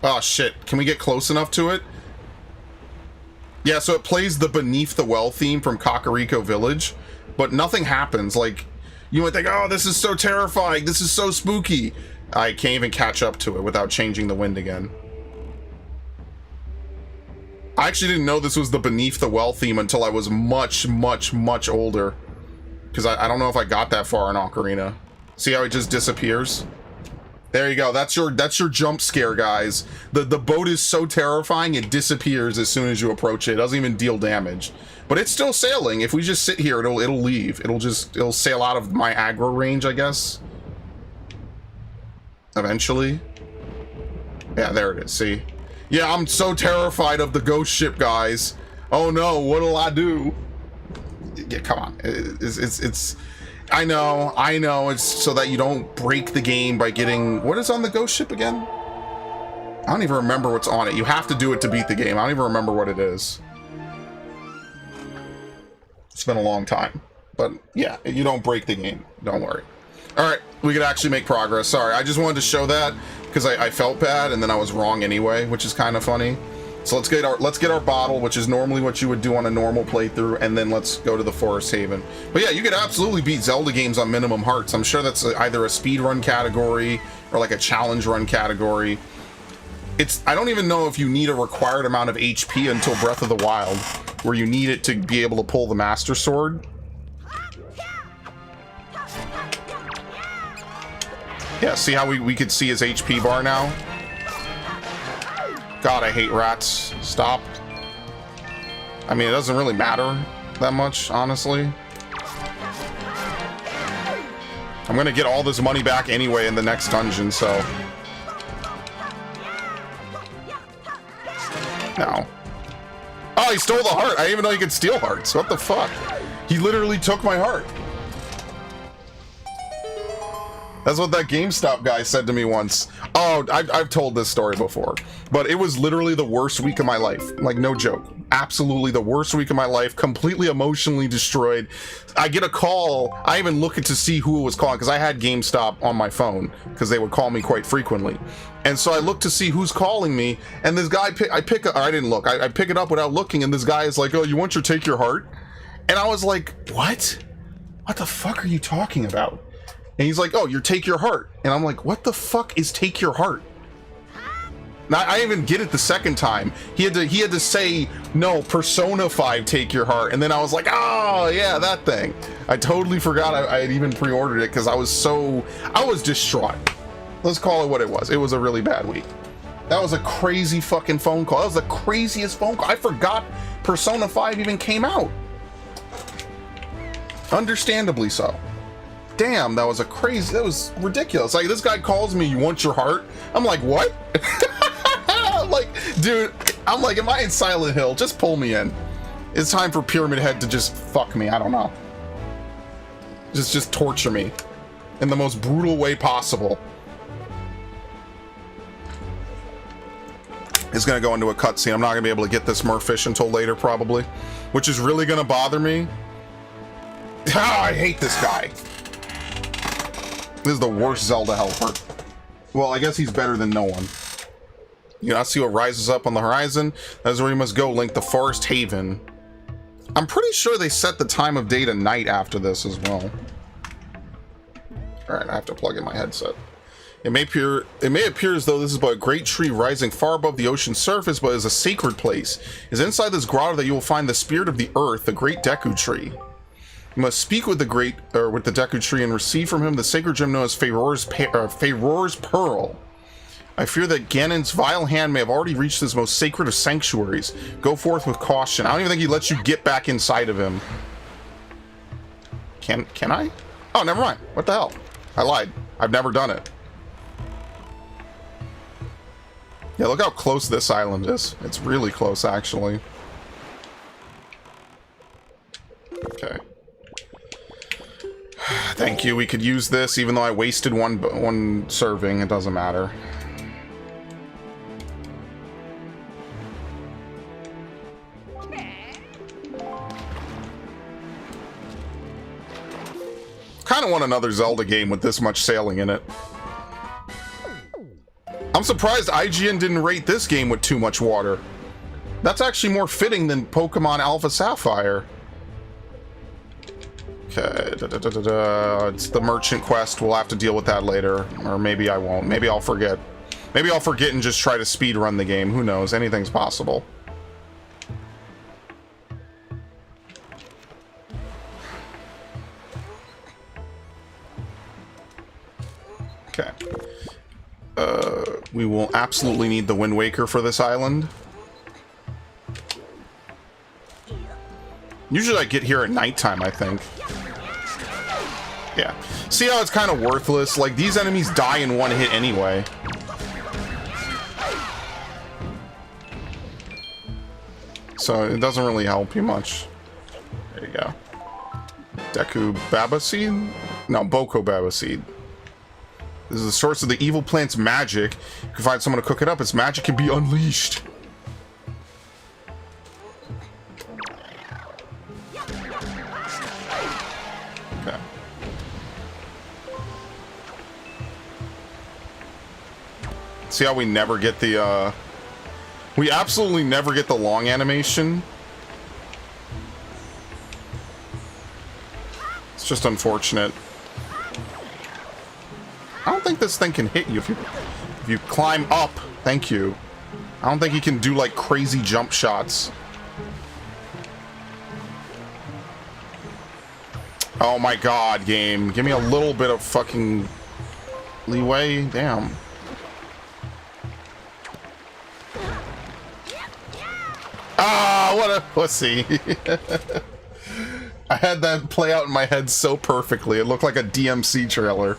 Oh, shit. Can we get close enough to it? Yeah, so it plays the Beneath the Well theme from Kakariko Village, but nothing happens. Like, you might think, oh, this is so terrifying, this is so spooky. I can't even catch up to it without changing the wind again. I actually didn't know this was the Beneath the Well theme until I was much, much, much older. Because I don't know if I got that far in Ocarina. See how it just disappears? There you go. That's your jump scare, guys. The boat is so terrifying, it disappears as soon as you approach it. It doesn't even deal damage. But it's still sailing. If we just sit here, it'll leave. It'll sail out of my aggro range, I guess. Eventually. Yeah, there it is. See? Yeah, I'm so terrified of the ghost ship, guys. Oh no, what'll I do? Yeah, come on. It's I know, it's so that you don't break the game by getting... What is on the ghost ship again? I don't even remember what's on it. You have to do it to beat the game. I don't even remember what it is. It's been a long time. But yeah, you don't break the game. Don't worry. Alright, we could actually make progress. Sorry, I just wanted to show that because I felt bad and then I was wrong anyway, which is kind of funny. So let's get our bottle, which is normally what you would do on a normal playthrough, and then let's go to the Forest Haven. But yeah, you could absolutely beat Zelda games on minimum hearts. I'm sure that's either a speed run category or like a challenge run category. I don't even know if you need a required amount of HP until Breath of the Wild, where you need it to be able to pull the Master Sword. Yeah, see how we could see his HP bar now? God, I hate rats. Stop. I mean, it doesn't really matter that much, honestly. I'm gonna get all this money back anyway in the next dungeon, so... No. Oh, he stole the heart! I didn't even know he could steal hearts. What the fuck? He literally took my heart. That's what that GameStop guy said to me once. Oh, I've told this story before, but it was literally the worst week of my life. Like, no joke. Absolutely the worst week of my life. Completely emotionally destroyed. I get a call. I even look to see who was calling because I had GameStop on my phone because they would call me quite frequently. And so I look to see who's calling me, and this guy, I pick it up without looking, and this guy is like, "Oh, you want your take your heart?" And I was like, "What? What the fuck are you talking about?" And he's like, "Oh, your take your heart." And I'm like, "What the fuck is take your heart?" Now, I didn't even get it the second time. He had to say, "No, Persona 5 take your heart." And then I was like, "Oh, yeah, that thing." I totally forgot I had even pre-ordered it because I was distraught. Let's call it what it was. It was a really bad week. That was a crazy fucking phone call. That was the craziest phone call. I forgot Persona 5 even came out. Understandably so. Damn, that was ridiculous. Like, this guy calls me, "You want your heart?" I'm like, "What?" I'm like, dude, am I in Silent Hill? Just pull me in. It's time for Pyramid Head to just fuck me. I don't know. Just torture me in the most brutal way possible. It's gonna go into a cutscene. I'm not gonna be able to get this Murfish until later, probably, which is really gonna bother me. Ah, I hate this guy. This is the worst Zelda helper. Well, I guess he's better than no one. You now see what rises up on the horizon. That's where you must go, Link, the Forest Haven. I'm pretty sure they set the time of day to night after this as well. Alright, I have to plug in my headset. It may appear as though this is but a great tree rising far above the ocean's surface, but is a sacred place. It is inside this grotto that you will find the spirit of the earth, the great Deku Tree. You must speak with the Deku Tree and receive from him the sacred gem known as Farore's Pearl. I fear that Ganon's vile hand may have already reached this most sacred of sanctuaries. Go forth with caution. I don't even think he lets you get back inside of him. Can I? Oh, never mind. What the hell? I lied. I've never done it. Yeah, look how close this island is. It's really close, actually. Okay. Thank you. We could use this, even though I wasted one serving. It doesn't matter. Kind of want another Zelda game with this much sailing in it. I'm surprised IGN didn't rate this game with too much water. That's actually more fitting than Pokemon Alpha Sapphire. Okay, it's the merchant quest. We'll have to deal with that later. Or maybe I won't. Maybe I'll forget. Maybe I'll forget and just try to speed run the game. Who knows? Anything's possible. Okay. We will absolutely need the Wind Waker for this island. Usually I get here at nighttime, I think. Yeah. See how it's kind of worthless? Like, these enemies die in one hit anyway. So it doesn't really help you much. There you go. Deku Baba Seed? No, Boko Baba Seed. This is the source of the evil plant's magic. You can find someone to cook it up. Its magic can be unleashed. Okay. See how we never get the, we absolutely never get the long animation. It's just unfortunate. I don't think this thing can hit you if you climb up. Thank you. I don't think he can do like crazy jump shots. Oh my god, game. Give me a little bit of fucking leeway. Damn. Ah, what a pussy. I had that play out in my head so perfectly. It looked like a DMC trailer.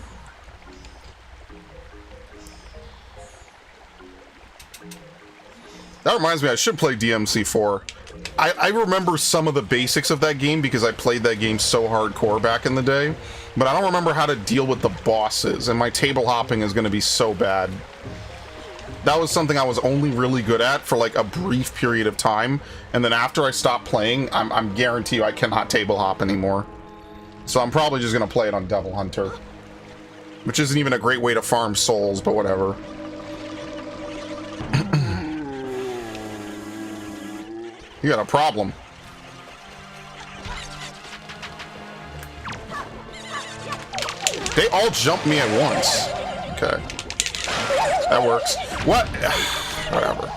That reminds me, I should play DMC4. I remember some of the basics of that game because I played that game so hardcore back in the day, but I don't remember how to deal with the bosses, and my table hopping is going to be so bad. That was something I was only really good at for like a brief period of time, and then after I stopped playing, I'm guarantee you I cannot table hop anymore. So I'm probably just going to play it on Devil Hunter, which isn't even a great way to farm souls, but whatever. You got a problem. They all jump me at once. Okay. That works. What? Whatever.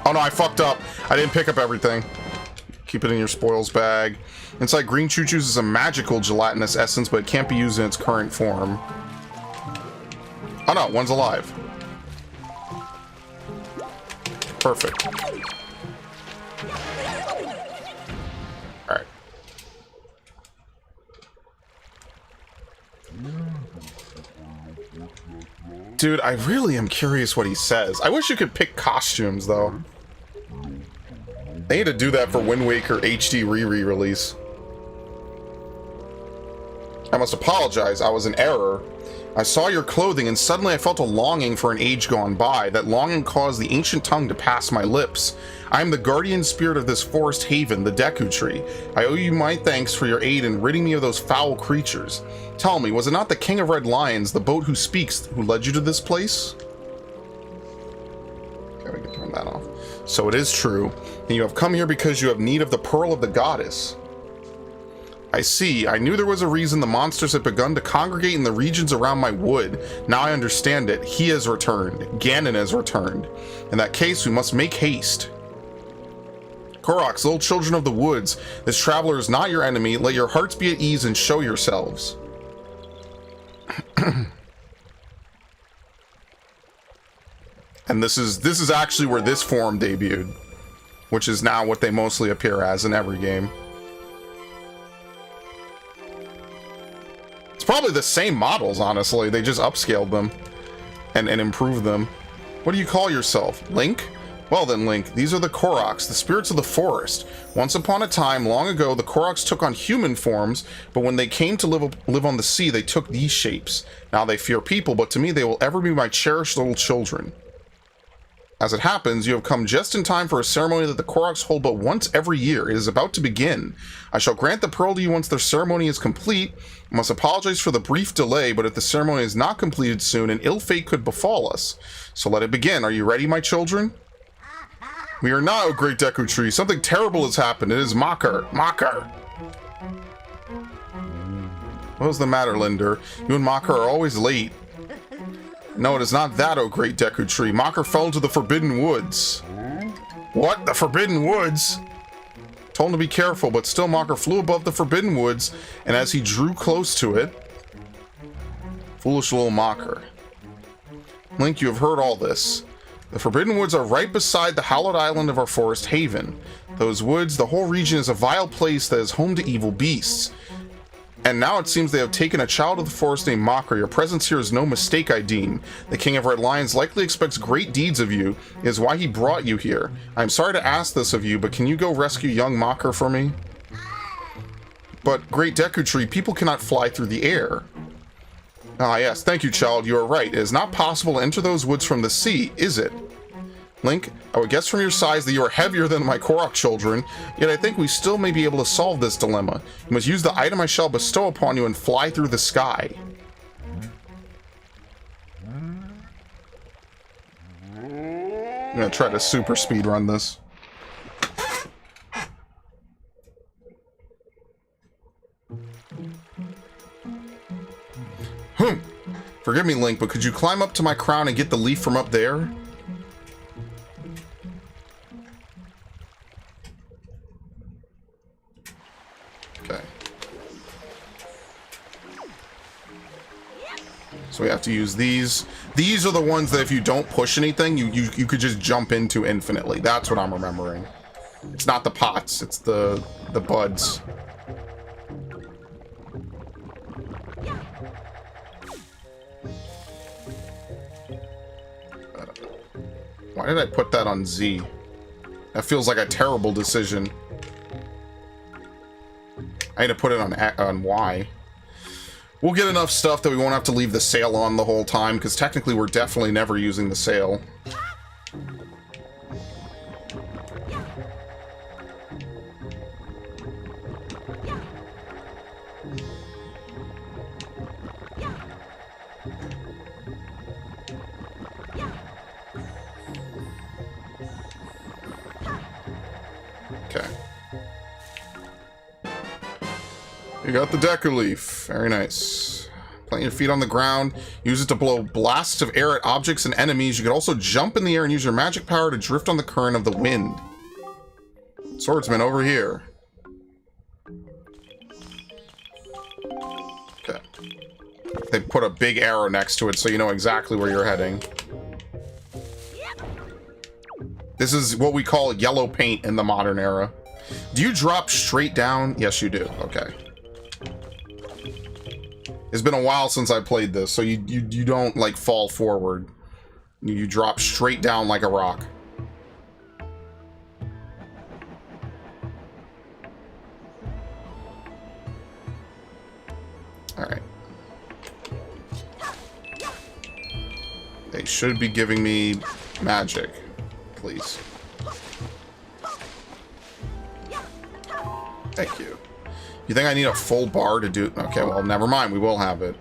Oh no, I fucked up. I didn't pick up everything. Keep it in your spoils bag. Inside green choo-choos is a magical gelatinous essence, but it can't be used in its current form. Oh no, one's alive. Perfect. Alright. Dude, I really am curious what he says. I wish you could pick costumes, though. They need to do that for Wind Waker HD re-release. I must apologize, I was in error. I saw your clothing and suddenly I felt a longing for an age gone by. That longing caused the ancient tongue to pass my lips. I am the guardian spirit of this forest haven, the Deku Tree. I owe you my thanks for your aid in ridding me of those foul creatures. Tell me, was it not the King of Red Lions, the boat who speaks, who led you to this place? Okay, we can turn that off. So it is true, and you have come here because you have need of the Pearl of the Goddess. I see. I knew there was a reason the monsters had begun to congregate in the regions around my wood. Now I understand it. He has returned. Ganon has returned. In that case, we must make haste. Koroks, little children of the woods, this traveler is not your enemy. Let your hearts be at ease and show yourselves. And this is actually where this form debuted, which is now what they mostly appear as in every game. It's probably the same models, honestly. They just upscaled them and improved them. What do you call yourself? Link? Well then, Link, these are the Koroks, the spirits of the forest. Once upon a time, long ago, the Koroks took on human forms, but when they came to live on the sea, they took these shapes. Now they fear people, but to me they will ever be my cherished little children. As it happens, you have come just in time for a ceremony that the Koroks hold but once every year. It is about to begin. I shall grant the pearl to you once their ceremony is complete. I must apologize for the brief delay, but if the ceremony is not completed soon, an ill fate could befall us. So let it begin. Are you ready, my children? We are not, O great Deku Tree. Something terrible has happened. It is Makar. Makar. What is the matter, Linder? You and Mocker are always late. No, it is not that, O great Deku Tree. Mocker fell into the Forbidden Woods. What? The Forbidden Woods? Told him to be careful, but still Mocker flew above the Forbidden Woods, and as he drew close to it... Foolish little Mocker. Link, you have heard all this. The Forbidden Woods are right beside the hallowed island of our forest haven. Those woods, the whole region is a vile place that is home to evil beasts. And now it seems they have taken a child of the forest named Mocker. Your presence here is no mistake, I deem. The King of Red Lions likely expects great deeds of you. It is why he brought you here. I am sorry to ask this of you, but can you go rescue young Mocker for me? But, great Deku Tree, people cannot fly through the air. Ah, yes, thank you, child. You are right. It is not possible to enter those woods from the sea, is it? Link, I would guess from your size that you are heavier than my Korok children, yet I think we still may be able to solve this dilemma. You must use the item I shall bestow upon you and fly through the sky. I'm gonna try to super speed run this. Forgive me, Link, but could you climb up to my crown and get the leaf from up there? Okay. So we have to use these. These are the ones that if you don't push anything, you could just jump into infinitely. That's what I'm remembering. It's not the pots, it's the buds. Why did I put that on Z? That feels like a terrible decision. I need to put it on Y. We'll get enough stuff that we won't have to leave the sail on the whole time, because technically we're definitely never using the sail. Okay. You got the Deku Leaf. Very nice. Plant your feet on the ground. Use it to blow blasts of air at objects and enemies. You can also jump in the air and use your magic power to drift on the current of the wind. Swordsman over here. Okay. They put a big arrow next to it so you know exactly where you're heading. This is what we call yellow paint in the modern era. Do you drop straight down? Yes, you do. Okay. It's been a while since I played this, so you don't, like, fall forward. You drop straight down like a rock. Alright. They should be giving me magic. Please. Thank you. You think I need a full bar to do... Okay, well, never mind. We will have it.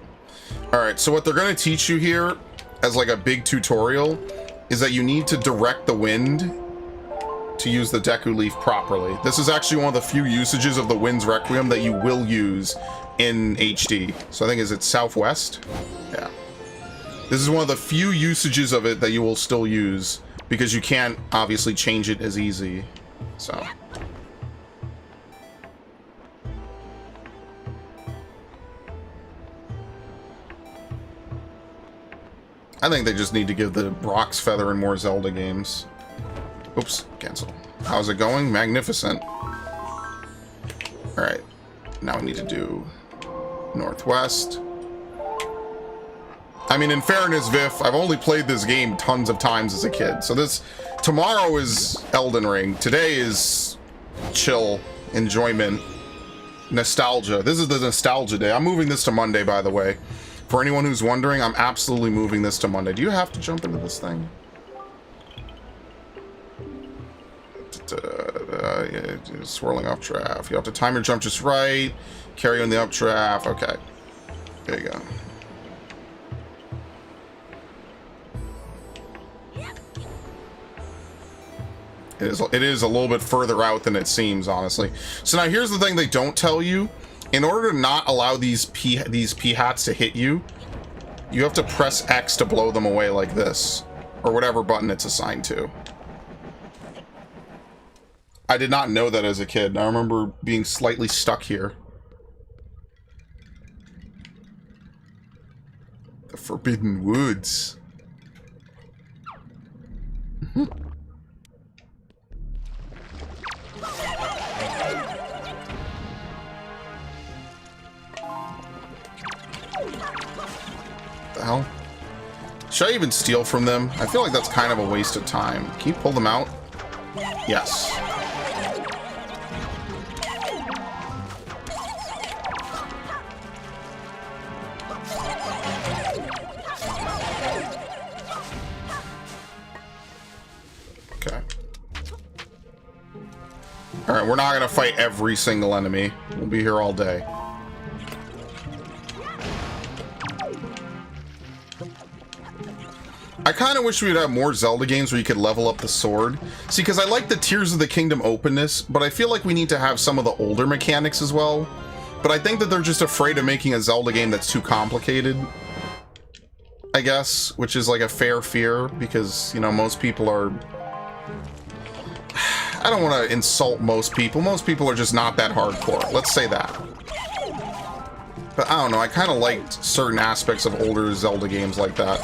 Alright, so what they're going to teach you here, as like a big tutorial, is that you need to direct the wind to use the Deku Leaf properly. This is actually one of the few usages of the Wind's Requiem that you will use in HD. So I think, is it Southwest? Yeah. This is one of the few usages of it that you will still use, because you can't obviously change it as easy. So... I think they just need to give the Brock's Feather in more Zelda games. Oops, cancel. How's it going? Magnificent. Alright. Now we need to do Northwest. I mean, in fairness, Viv, I've only played this game tons of times as a kid. So this... Tomorrow is Elden Ring. Today is chill, enjoyment, nostalgia. This is the nostalgia day. I'm moving this to Monday, by the way. For anyone who's wondering, I'm absolutely moving this to Monday. Do you have to jump into this thing? Swirling updraft. You have to time your jump just right. Carry on the updraft. Okay. There you go. It is a little bit further out than it seems, honestly. So now here's the thing they don't tell you. In order to not allow these P-hats to hit you, you have to press X to blow them away like this. Or whatever button it's assigned to. I did not know that as a kid. I remember being slightly stuck here. The Forbidden Woods. The hell? Should I even steal from them? I feel like that's kind of a waste of time. Can you pull them out? Yes. Okay. Alright, we're not gonna fight every single enemy. We'll be here all day. I kind of wish we would have more Zelda games where you could level up the sword. See, because I like the Tears of the Kingdom openness, but I feel like we need to have some of the older mechanics as well. But I think that they're just afraid of making a Zelda game that's too complicated, I guess, which is like a fair fear, because, you know, most people are... I don't want to insult most people. Most people are just not that hardcore. Let's say that. But I don't know, I kind of liked certain aspects of older Zelda games like that.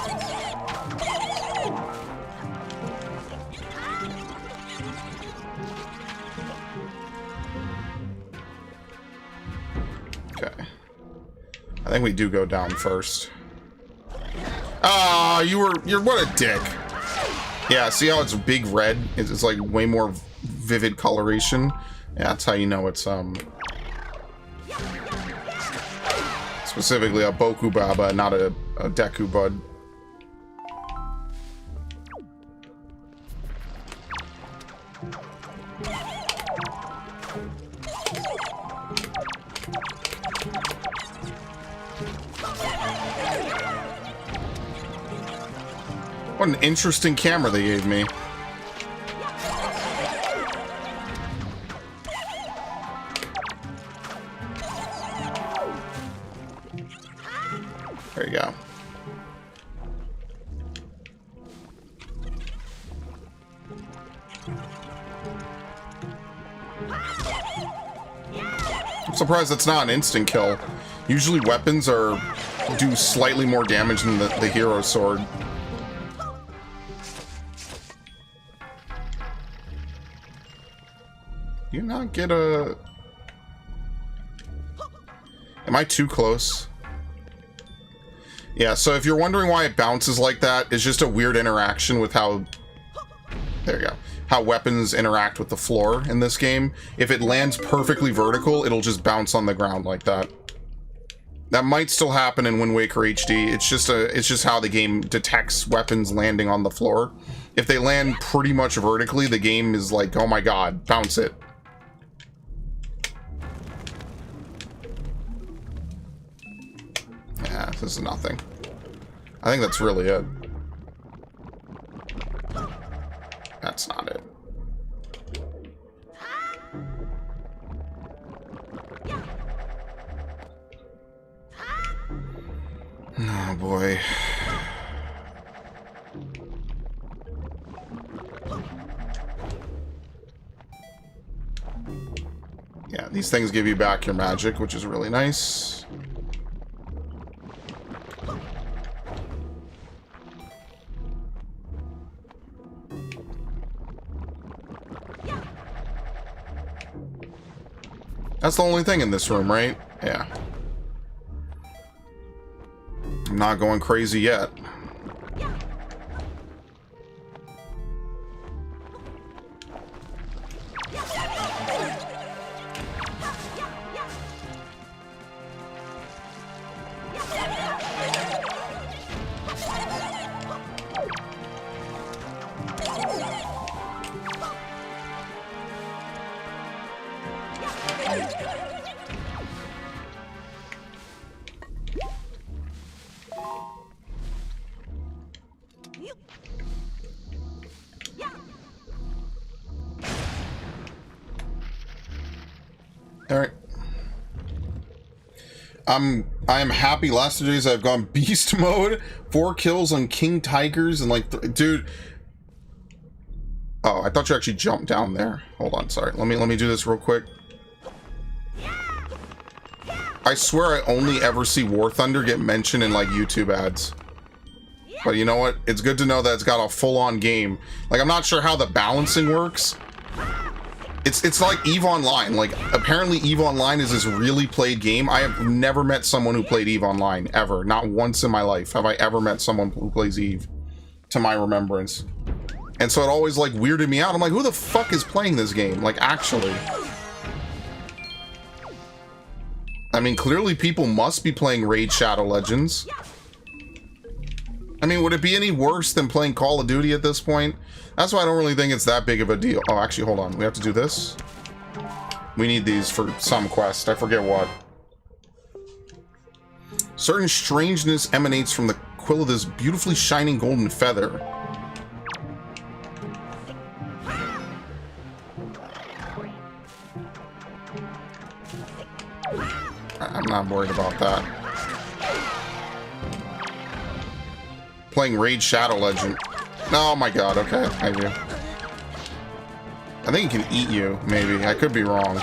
I think we do go down first. Ah, you're what a dick. Yeah, see how it's big red? It's like way more vivid coloration. Yeah, that's how you know it's specifically a Boku Baba, not a Deku Bud. What an interesting camera they gave me. There you go. I'm surprised that's not an instant kill. Usually weapons do slightly more damage than the hero sword. Do you not get a... Am I too close? Yeah, so if you're wondering why it bounces like that, it's just a weird interaction with how... There you go. How weapons interact with the floor in this game. If it lands perfectly vertical, it'll just bounce on the ground like that. That might still happen in Wind Waker HD. It's just how the game detects weapons landing on the floor. If they land pretty much vertically, the game is like, oh my god, bounce it. Yeah, this is nothing. I think that's really it. That's not it. Oh boy. Yeah, these things give you back your magic, which is really nice. That's the only thing in this room, right? Yeah. I'm not going crazy yet. All right. I am happy. Last 2 days I've gone beast mode, 4 kills on King Tigers, and like, dude. Oh, I thought you actually jumped down there. Hold on, sorry. Let me do this real quick. I swear I only ever see War Thunder get mentioned in like YouTube ads. But you know what? It's good to know that it's got a full-on game. Like, I'm not sure how the balancing works. It's like EVE Online. Like, apparently EVE Online is this really played game. I have never met someone who played EVE Online, ever. Not once in my life have I ever met someone who plays EVE, to my remembrance. And so it always, like, weirded me out. I'm like, who the fuck is playing this game? Like, actually. I mean, clearly people must be playing Raid Shadow Legends. I mean, would it be any worse than playing Call of Duty at this point? That's why I don't really think it's that big of a deal. Oh, actually, hold on. We have to do this. We need these for some quest. I forget what. Certain strangeness emanates from the quill of this beautifully shining golden feather. I'm not worried about that. Playing Raid Shadow Legend. Oh my god, okay, I do. I think it can eat you, maybe. I could be wrong.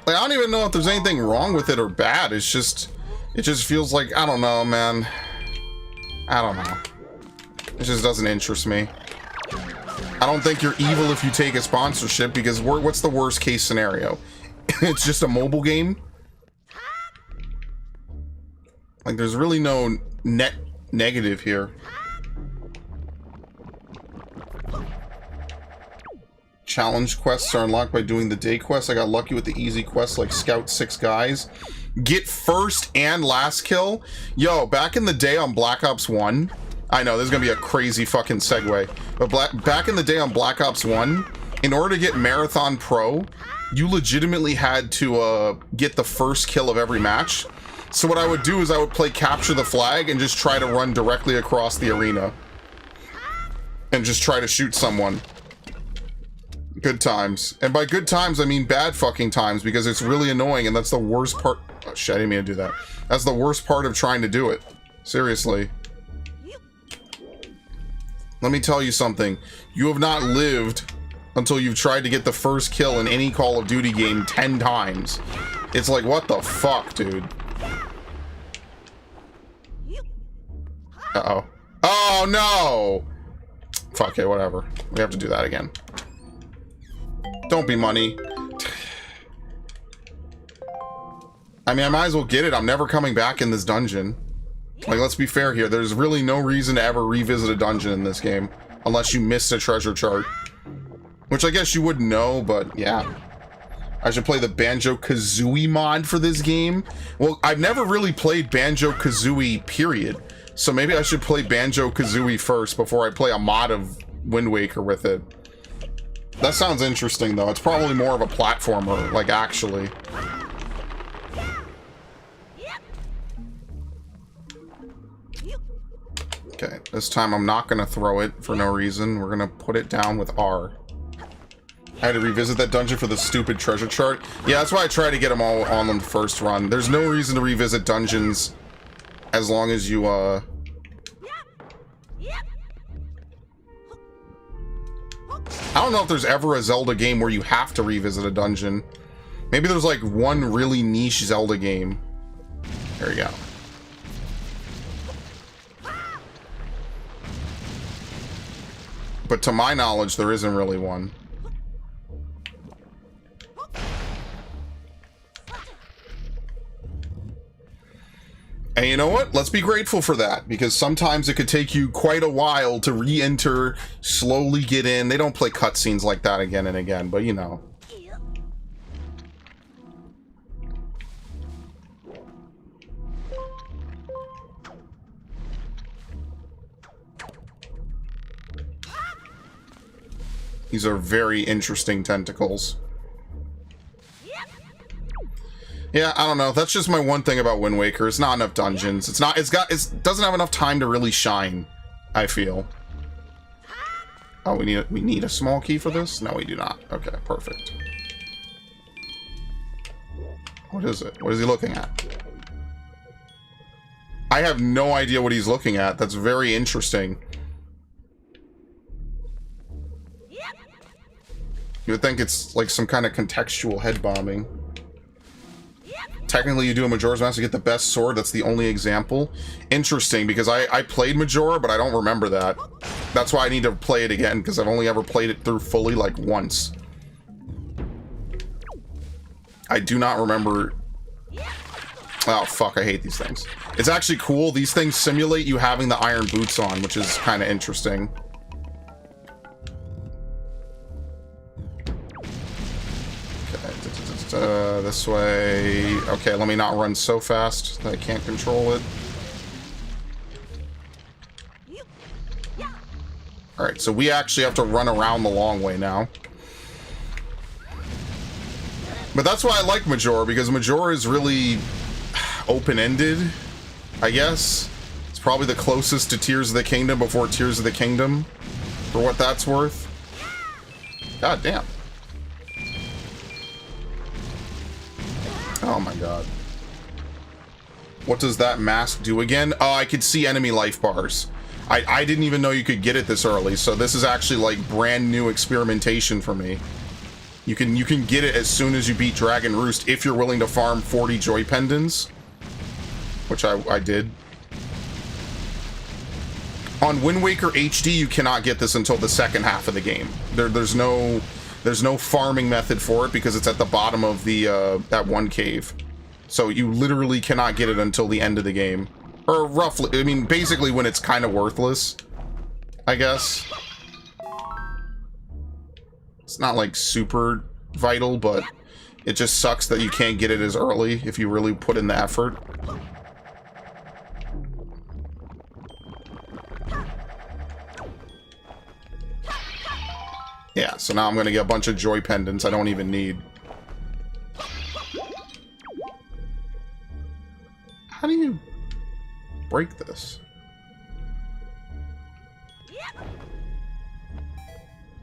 Like, I don't even know if there's anything wrong with it or bad. It just feels like, I don't know, man. I don't know. It just doesn't interest me. I don't think you're evil if you take a sponsorship, because what's the worst case scenario? It's just a mobile game? Like, there's really no net negative here. Challenge quests are unlocked by doing the day quests. I got lucky with the easy quests like Scout 6 guys. Get first and last kill. Yo, back in the day on Black Ops 1, I know, this is gonna be a crazy fucking segue, but back in the day on Black Ops 1, in order to get Marathon Pro, you legitimately had to get the first kill of every match. So what I would do is I would play Capture the Flag and just try to run directly across the arena. And just try to shoot someone. Good times. And by good times, I mean bad fucking times, because it's really annoying, and that's the worst part. Oh shit, I didn't mean to do that. That's the worst part of trying to do it. Seriously. Let me tell you something. You have not lived until you've tried to get the first kill in any Call of Duty game 10 times. It's like, what the fuck, dude? Uh-oh. Oh, no! Fuck it, whatever. We have to do that again. Don't be money. I mean, I might as well get it. I'm never coming back in this dungeon. Like, let's be fair here. There's really no reason to ever revisit a dungeon in this game. Unless you missed a treasure chart. Which I guess you wouldn't know, but yeah. I should play the Banjo-Kazooie mod for this game. Well, I've never really played Banjo-Kazooie, period. So maybe I should play Banjo-Kazooie first before I play a mod of Wind Waker with it. That sounds interesting, though. It's probably more of a platformer, like, actually. Okay, this time I'm not going to throw it for no reason. We're going to put it down with R. I had to revisit that dungeon for the stupid treasure chart. Yeah, that's why I try to get them all on the first run. There's no reason to revisit dungeons as long as you, I don't know if there's ever a Zelda game where you have to revisit a dungeon. Maybe there's like one really niche Zelda game. There you go. But to my knowledge, there isn't really one. And you know what? Let's be grateful for that, because sometimes it could take you quite a while to re-enter, slowly get in. They don't play cutscenes like that again and again, but you know. These are very interesting tentacles. Yeah, I don't know. That's just my one thing about Wind Waker. It's not enough dungeons. It doesn't have enough time to really shine, I feel. Oh, we need a small key for this? No, we do not. Okay, perfect. What is it? What is he looking at? I have no idea what he's looking at. That's very interesting. You would think it's like some kind of contextual head bombing. Technically, you do a Majora's Mask to get the best sword. That's the only example. Interesting, because I played Majora, but I don't remember that. That's why I need to play it again, because I've only ever played it through fully, like, once. I do not remember... Oh, fuck, I hate these things. It's actually cool. These things simulate you having the iron boots on, which is kind of interesting. This way. Okay, let me not run so fast that I can't control it. Alright, so we actually have to run around the long way now. But that's why I like Majora, because Majora is really open-ended, I guess. It's probably the closest to Tears of the Kingdom before Tears of the Kingdom, for what that's worth. God damn. Oh my god. What does that mask do again? Oh, I could see enemy life bars. I didn't even know you could get it this early, so this is actually like brand new experimentation for me. You can get it as soon as you beat Dragon Roost if you're willing to farm 40 joy pendants, which I did. On Wind Waker HD, you cannot get this until the second half of the game. There's no farming method for it because it's at the bottom of the that one cave. So you literally cannot get it until the end of the game. Or roughly, I mean, basically when it's kind of worthless, I guess. It's not like super vital, but it just sucks that you can't get it as early if you really put in the effort. Yeah, so now I'm gonna get a bunch of joy pendants I don't even need. How do you break this?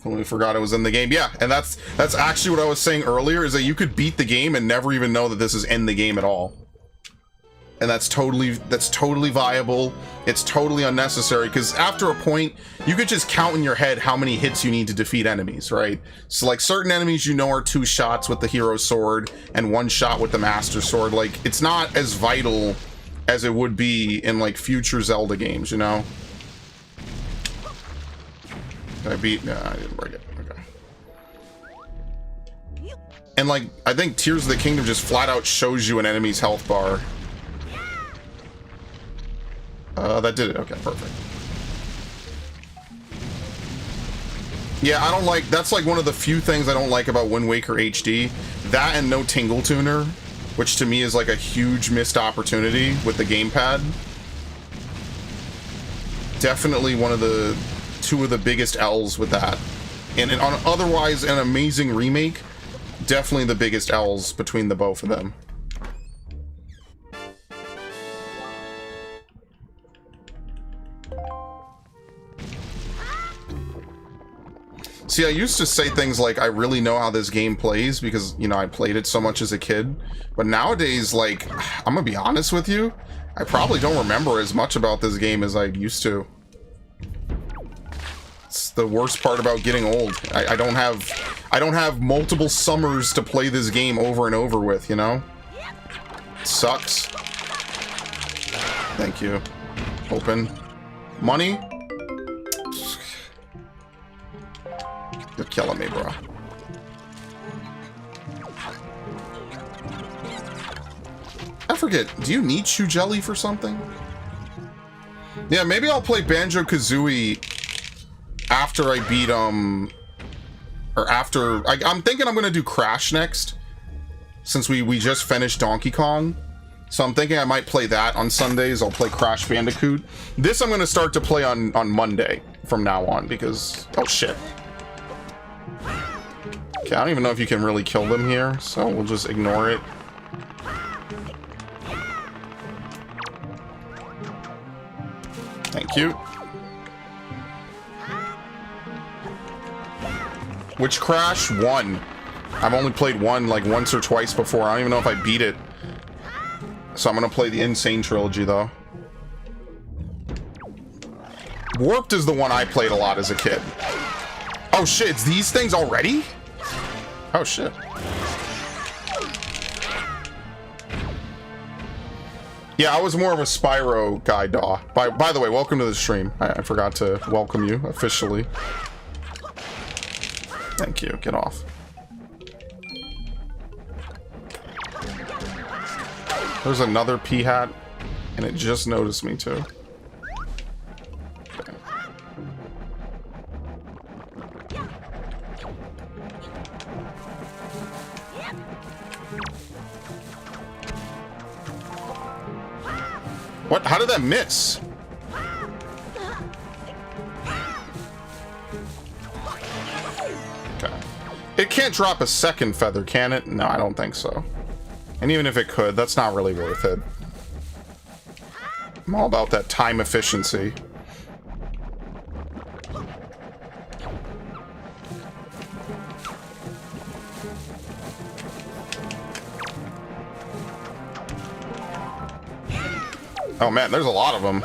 Totally forgot it was in the game. Yeah, and that's actually what I was saying earlier, is that you could beat the game and never even know that this is in the game at all. And that's totally viable. It's totally unnecessary, because after a point, you could just count in your head how many hits you need to defeat enemies, right? So like certain enemies you know are 2 shots with the hero sword and 1 shot with the master sword. Like it's not as vital as it would be in like future Zelda games, you know? Did I beat? No, I didn't break it. Okay. And like, I think Tears of the Kingdom just flat out shows you an enemy's health bar. That did it. Okay, perfect. Yeah, I don't like... That's like one of the few things I don't like about Wind Waker HD. That and no Tingle Tuner, which to me is like a huge missed opportunity with the gamepad. Definitely one of the... 2 of the biggest L's with that. And on otherwise an amazing remake, definitely the biggest L's between the both of them. See, I used to say things like, I really know how this game plays because, you know, I played it so much as a kid. But nowadays, like, I'm gonna be honest with you, I probably don't remember as much about this game as I used to. It's the worst part about getting old. I don't have multiple summers to play this game over and over with, you know? It sucks. Thank you. Open. Money? You're killing me, bro. I forget, do you need shoe jelly for something? Yeah, maybe I'll play Banjo-Kazooie after I beat, or after... I'm thinking I'm gonna do Crash next, since we just finished Donkey Kong. So I'm thinking I might play that on Sundays. I'll play Crash Bandicoot. This I'm gonna start to play on Monday from now on, because... Oh, shit. Okay, I don't even know if you can really kill them here, so we'll just ignore it. Thank you. Which Crash? 1. I've only played one like once or twice before. I don't even know if I beat it. So I'm gonna play the Insane Trilogy though. Warped is the one I played a lot as a kid. Oh shit, it's these things already? Oh shit. Yeah, I was more of a Spyro guy, Daw. By the way, welcome to the stream. I forgot to welcome you officially. Thank you. Get off. There's another P-hat, and it just noticed me too. Okay. What? How did that miss? Okay. It can't drop a second feather, can it? No, I don't think so. And even if it could, that's not really worth it. I'm all about that time efficiency. Oh man, there's a lot of them.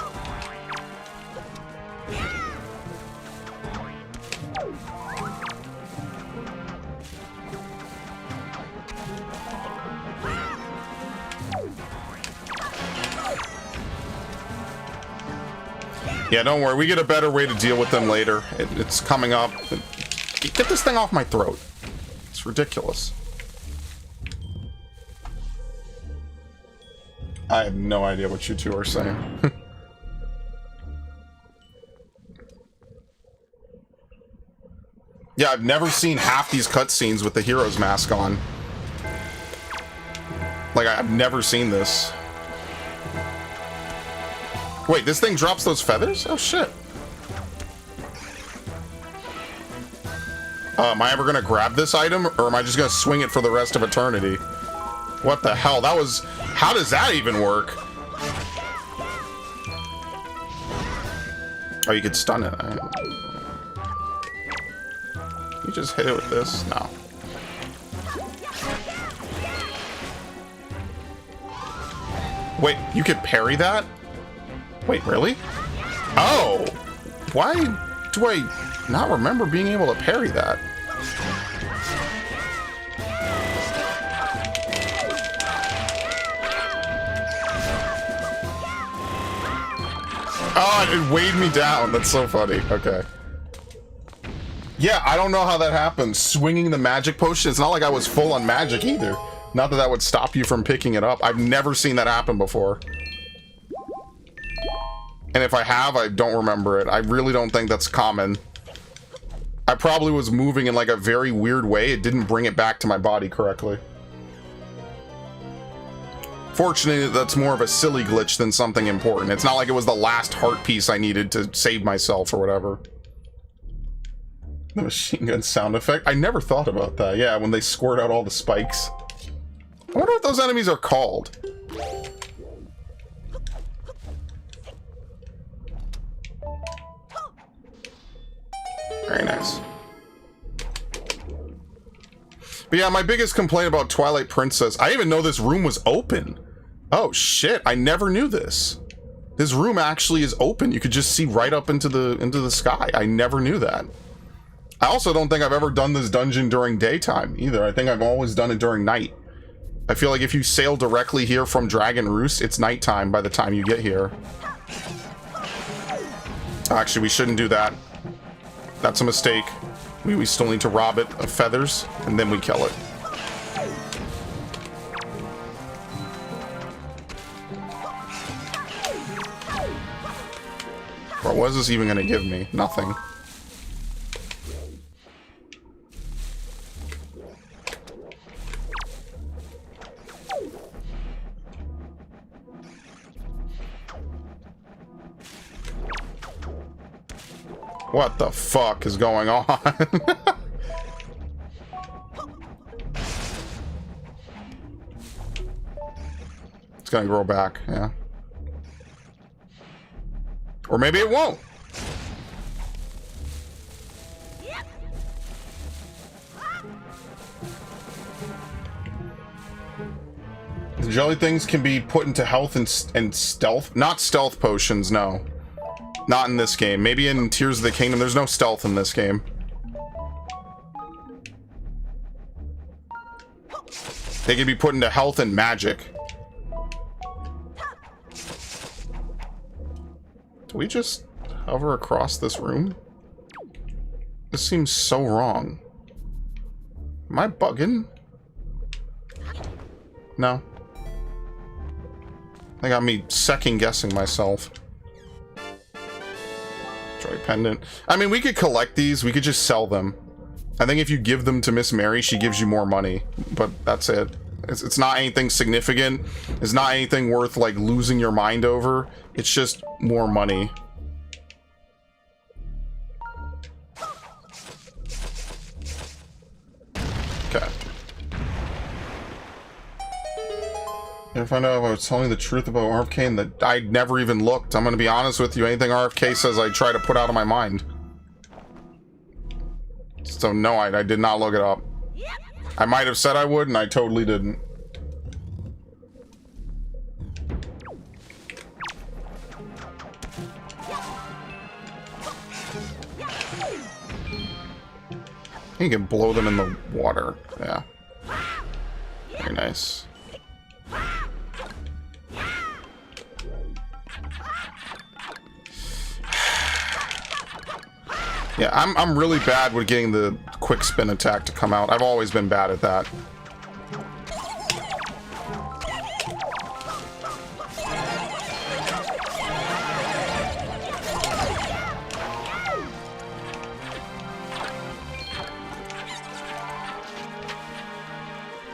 Yeah, don't worry. We get a better way to deal with them later. It's coming up. Get this thing off my throat. It's ridiculous. I have no idea what you two are saying. Yeah, I've never seen half these cutscenes with the hero's mask on. Like, I've never seen this. Wait, this thing drops those feathers? Oh, shit. Am I ever gonna grab this item, or am I just gonna swing it for the rest of eternity? What the hell? That was... How does that even work? Oh, you could stun it. You just hit it with this? No. Wait, you could parry that? Wait, really? Oh! Why do I not remember being able to parry that? Oh, it weighed me down. That's so funny. Okay. Yeah, I don't know how that happens. Swinging the magic potion. It's not like I was full on magic either. Not that that would stop you from picking it up. I've never seen that happen before. And if I have, I don't remember it. I really don't think that's common. I probably was moving in like a very weird way. It didn't bring it back to my body correctly. Fortunately, that's more of a silly glitch than something important. It's not like it was the last heart piece I needed to save myself or whatever. The machine gun sound effect. I never thought about that. Yeah, when they squirt out all the spikes. I wonder what those enemies are called. Very nice. But yeah, my biggest complaint about Twilight Princess, I didn't even know this room was open. Oh shit, I never knew this. This room actually is open. You could just see right up into the sky. I never knew that. I also don't think I've ever done this dungeon during daytime either. I think I've always done it during night. I feel like if you sail directly here from Dragon Roost, it's nighttime by the time you get here. Actually, we shouldn't do that. That's a mistake. We still need to rob it of feathers, and then we kill it. Bro, what is this even gonna give me? Nothing. What the fuck is going on? It's gonna grow back, yeah. Or maybe it won't. Jelly things can be put into health and stealth. Not stealth potions, no. Not in this game. Maybe in Tears of the Kingdom. There's no stealth in this game. They can be put into health and magic. Do we just hover across this room? This seems so wrong. Am I bugging? No. They got me second guessing myself. Joy pendant. I mean, we could collect these. We could just sell them. I think if you give them to Miss Mary, she gives you more money. But that's it. It's not anything significant. It's not anything worth, like, losing your mind over. It's just more money. Okay. You ever find out if I was telling the truth about RFK and that I never even looked? I'm gonna be honest with you. Anything RFK says I try to put out of my mind. So no, I did not look it up. I might have said I would, and I totally didn't. You can blow them in the water. Yeah. Very nice. Yeah, I'm really bad with getting the quick spin attack to come out. I've always been bad at that.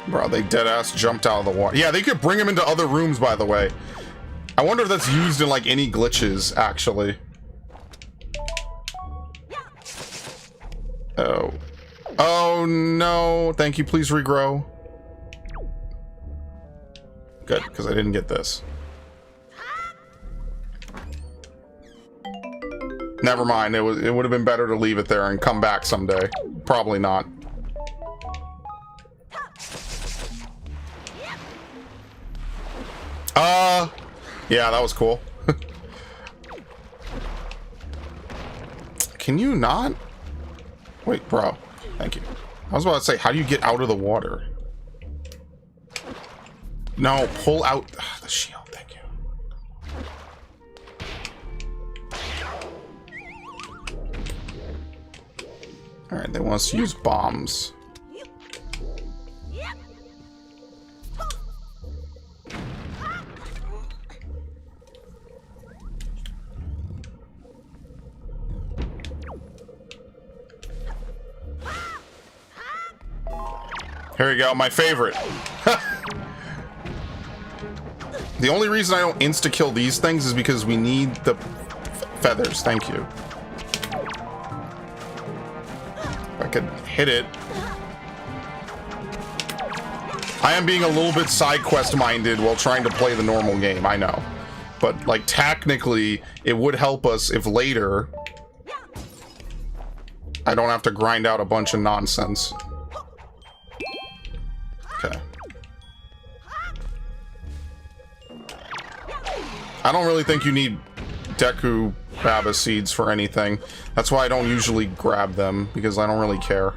Bro, they deadass jumped out of the water. Yeah, they could bring him into other rooms, by the way. I wonder if that's used in, like, any glitches, actually. Oh. Oh, no. Thank you. Please regrow. Good, because I didn't get this. Never mind. It would have been better to leave it there and come back someday. Probably not. Yeah, that was cool. Can you not? Wait, bro. Thank you. I was about to say, how do you get out of the water? No, pull out the shield. Thank you. Alright, they want us to use bombs. Here we go, my favorite. The only reason I don't insta-kill these things is because we need the feathers. Thank you. If I could hit it. I am being a little bit side quest minded while trying to play the normal game, I know. But, like, technically, it would help us if later I don't have to grind out a bunch of nonsense. Okay. I don't really think you need Deku Baba seeds for anything. That's why I don't usually grab them, because I don't really care.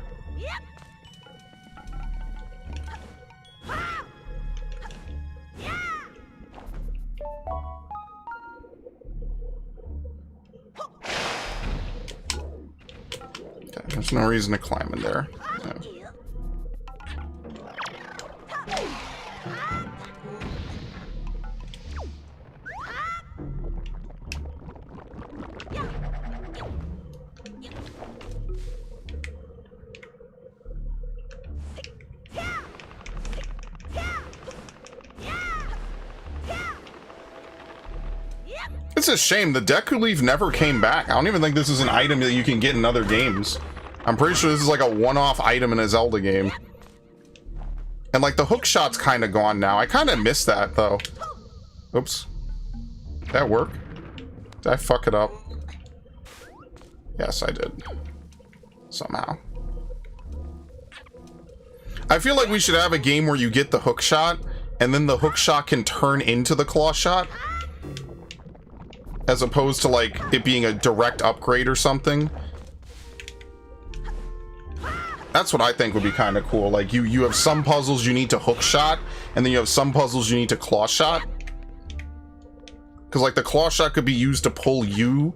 Okay, there's no reason to climb in there. No. It's a shame. The Deku Leaf never came back. I don't even think this is an item that you can get in other games. I'm pretty sure this is like a one-off item in a Zelda game. And like the hook shot's kind of gone now. I kind of miss that though. Oops. Did that work? Did I fuck it up? Yes, I did. Somehow. I feel like we should have a game where you get the hook shot and then the hook shot can turn into the claw shot, as opposed to like it being a direct upgrade or something. That's what I think would be kind of cool. Like you have some puzzles you need to hook shot, and then you have some puzzles you need to claw shot. Because like the claw shot could be used to pull you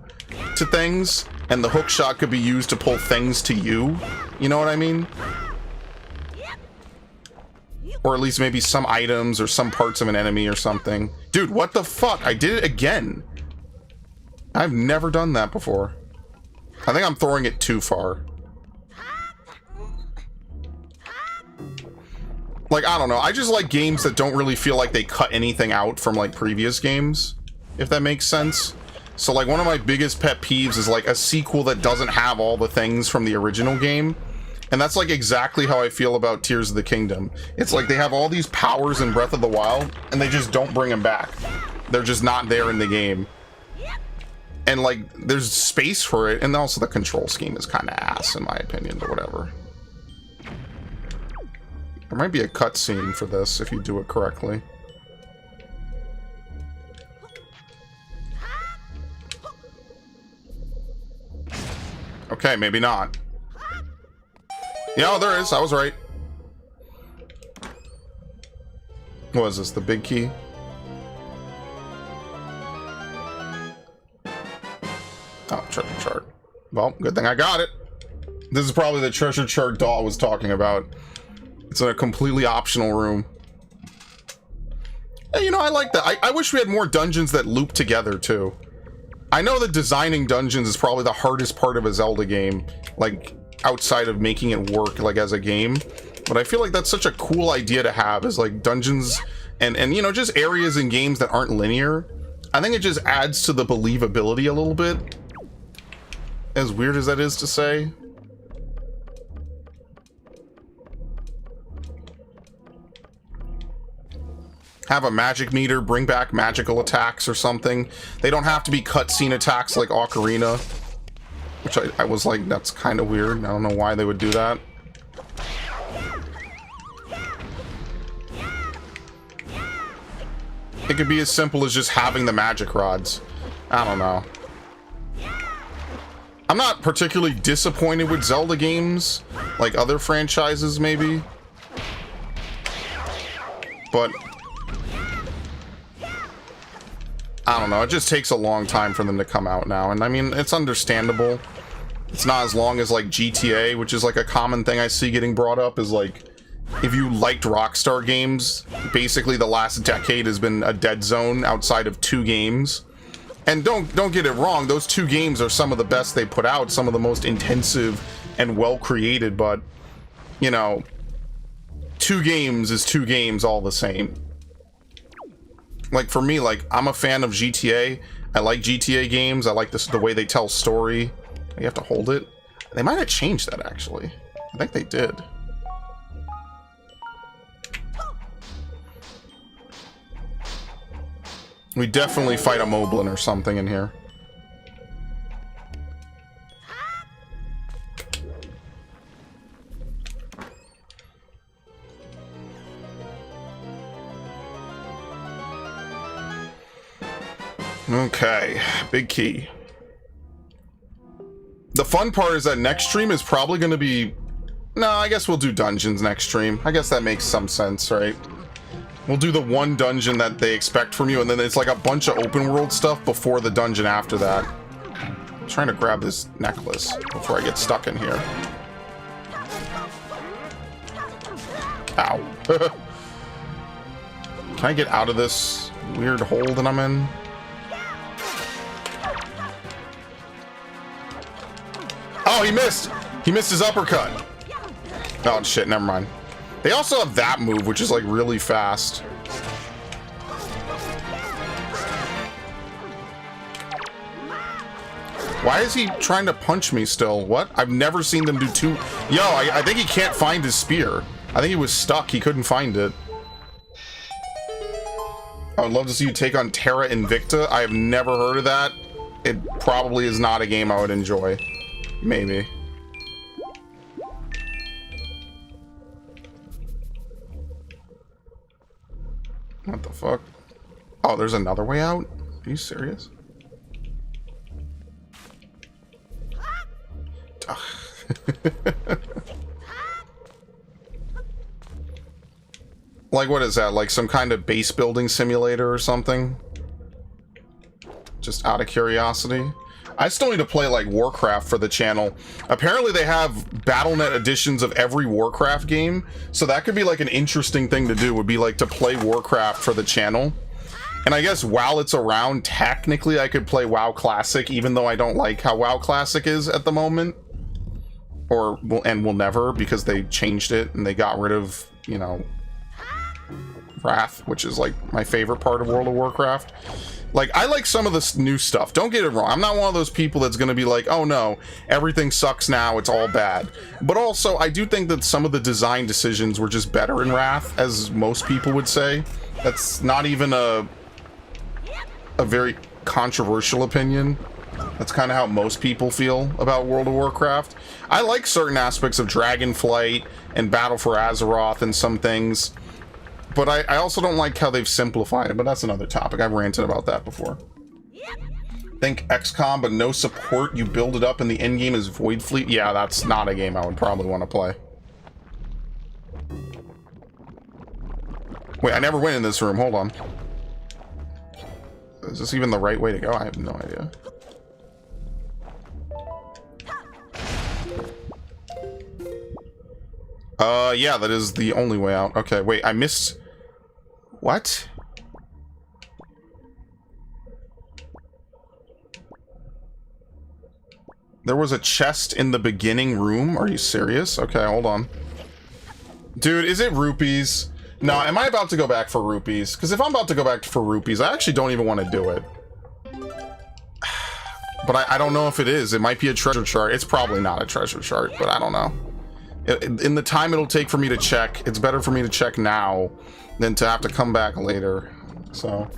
to things, and the hook shot could be used to pull things to you. You know what I mean? Or at least maybe some items or some parts of an enemy or something. Dude, what the fuck? I did it again. I've never done that before. I think I'm throwing it too far. Like, I don't know. I just like games that don't really feel like they cut anything out from like previous games, if that makes sense. So like one of my biggest pet peeves is like a sequel that doesn't have all the things from the original game. And that's like exactly how I feel about Tears of the Kingdom. It's like they have all these powers in Breath of the Wild and they just don't bring them back. They're just not there in the game. And like there's space for it, and also the control scheme is kind of ass in my opinion, but whatever. There might be a cutscene for this if you do it correctly. Okay, maybe not. Yeah, there is. I was right. What is this? The big key? Oh, treasure chart. Well, good thing I got it. This is probably the treasure chart doll was talking about. It's in a completely optional room. Hey, you know, I like that. I wish we had more dungeons that loop together, too. I know that designing dungeons is probably the hardest part of a Zelda game, like, outside of making it work, like, as a game. But I feel like that's such a cool idea to have, is, like, dungeons and you know, just areas in games that aren't linear. I think it just adds to the believability a little bit. As weird as that is to say. Have a magic meter, bring back magical attacks or something. They don't have to be cutscene attacks like Ocarina. Which I was like, that's kind of weird. I don't know why they would do that. It could be as simple as just having the magic rods. I don't know. I'm not particularly disappointed with Zelda games, like other franchises maybe. But I don't know, it just takes a long time for them to come out now, and I mean, it's understandable. It's not as long as like GTA, which is like a common thing I see getting brought up, is like, if you liked Rockstar games, basically the last decade has been a dead zone outside of 2 games. And don't get it wrong, those 2 games are some of the best they put out, some of the most intensive and well created, but, you know, 2 games is 2 games all the same. Like, for me, like, I'm a fan of GTA. I like GTA games. I like the way they tell story. You have to hold it. They might have changed that, actually. I think they did. We definitely fight a Moblin or something in here. Okay, big key. The fun part is that next stream is probably going to be... No, I guess we'll do dungeons next stream. I guess that makes some sense, right? We'll do the one dungeon that they expect from you, and then it's like a bunch of open world stuff before the dungeon after that. I'm trying to grab this necklace before I get stuck in here. Ow. Can I get out of this weird hole that I'm in? Oh, he missed! He missed his uppercut. Oh, shit, never mind. They also have that move, which is, like, really fast. Why is he trying to punch me still? What? I've never seen them do 2... Yo, I think he can't find his spear. I think he was stuck. He couldn't find it. I would love to see you take on Terra Invicta. I have never heard of that. It probably is not a game I would enjoy. Maybe. What the fuck? Oh, there's another way out? Are you serious? Like, what is that? Like some kind of base building simulator or something? Just out of curiosity. I still need to play, like, Warcraft for the channel. Apparently they have Battle.net editions of every Warcraft game, so that could be, like, an interesting thing to do, would be, like, to play Warcraft for the channel. And I guess while it's around, technically I could play WoW Classic, even though I don't like how WoW Classic is at the moment. And will never, because they changed it and they got rid of, you know, Wrath, which is, like, my favorite part of World of Warcraft. Like, I like some of this new stuff. Don't get it wrong. I'm not one of those people that's going to be like, oh no, everything sucks now, it's all bad. But also, I do think that some of the design decisions were just better in Wrath, as most people would say. That's not even a very controversial opinion. That's kind of how most people feel about World of Warcraft. I like certain aspects of Dragonflight and Battle for Azeroth and some things. But I also don't like how they've simplified it, but that's another topic. I've ranted about that before. Think XCOM, but no support. You build it up and the end game is Void Fleet. Yeah, that's not a game I would probably want to play. Wait, I never went in this room. Hold on. Is this even the right way to go? I have no idea. Yeah, that is the only way out. Okay, wait, I missed... What? There was a chest in the beginning room? Are you serious? Okay, hold on. Dude, is it rupees? No, am I about to go back for rupees? Because if I'm about to go back for rupees, I actually don't even want to do it. But I don't know if it is. It might be a treasure chart. It's probably not a treasure chart, but I don't know. In the time it'll take for me to check, it's better for me to check now than to have to come back later. So...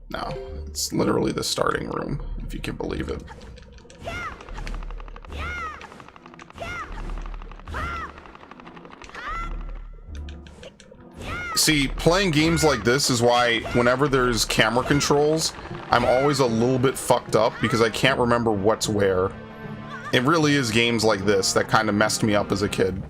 No, it's literally the starting room, if you can believe it. See, playing games like this is why whenever there's camera controls, I'm always a little bit fucked up because I can't remember what's where. It really is games like this that kind of messed me up as a kid.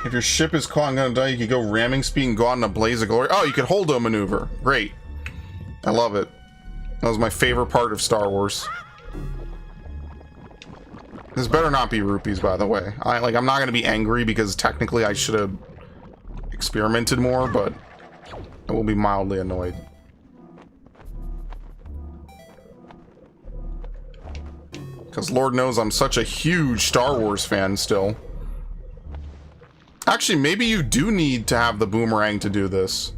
If your ship is caught and gonna die, you can go ramming speed and go out in a blaze of glory. Oh, you can hold a maneuver. Great. I love it. That was my favorite part of Star Wars. This better not be rupees, by the way. I'm not gonna be angry because technically I should have experimented more, but I will be mildly annoyed. Because Lord knows I'm such a huge Star Wars fan still. Actually, maybe you do need to have the boomerang to do this.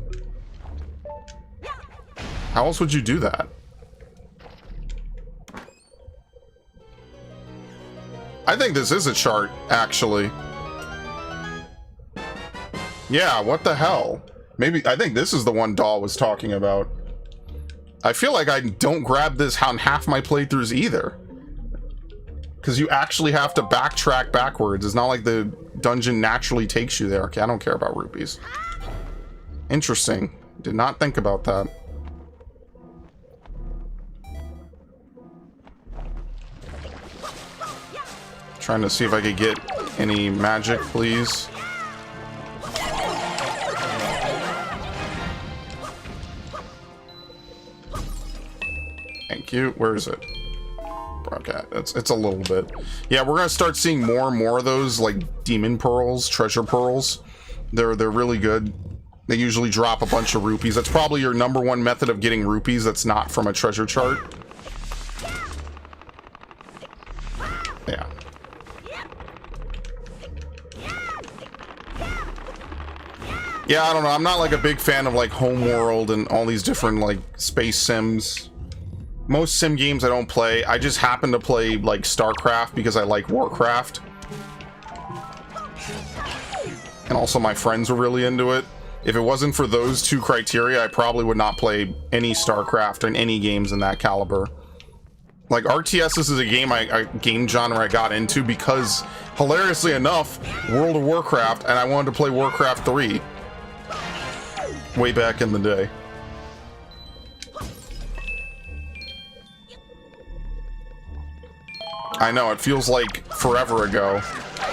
How else would you do that? I think this is a chart, actually. Yeah, what the hell? Maybe, I think this is the one Dahl was talking about. I feel like I don't grab this on half my playthroughs either. Because you actually have to backtrack backwards. It's not like the dungeon naturally takes you there. Okay, I don't care about rupees. Interesting. Did not think about that. Trying to see if I could get any magic, please. Thank you. Where is it? Okay, it's a little bit. Yeah, we're gonna start seeing more and more of those, like demon pearls, treasure pearls. They're really good. They usually drop a bunch of rupees. That's probably your #1 method of getting rupees that's not from a treasure chart. Yeah. Yeah, I don't know. I'm not like a big fan of like Homeworld and all these different like space sims. Most sim games I don't play. I just happen to play like StarCraft because I like Warcraft. And also my friends were really into it. If it wasn't for those two criteria, I probably would not play any StarCraft and any games in that caliber. Like RTS is a game genre I got into because, hilariously enough, World of Warcraft, and I wanted to play Warcraft 3 way back in the day. I know, it feels like forever ago,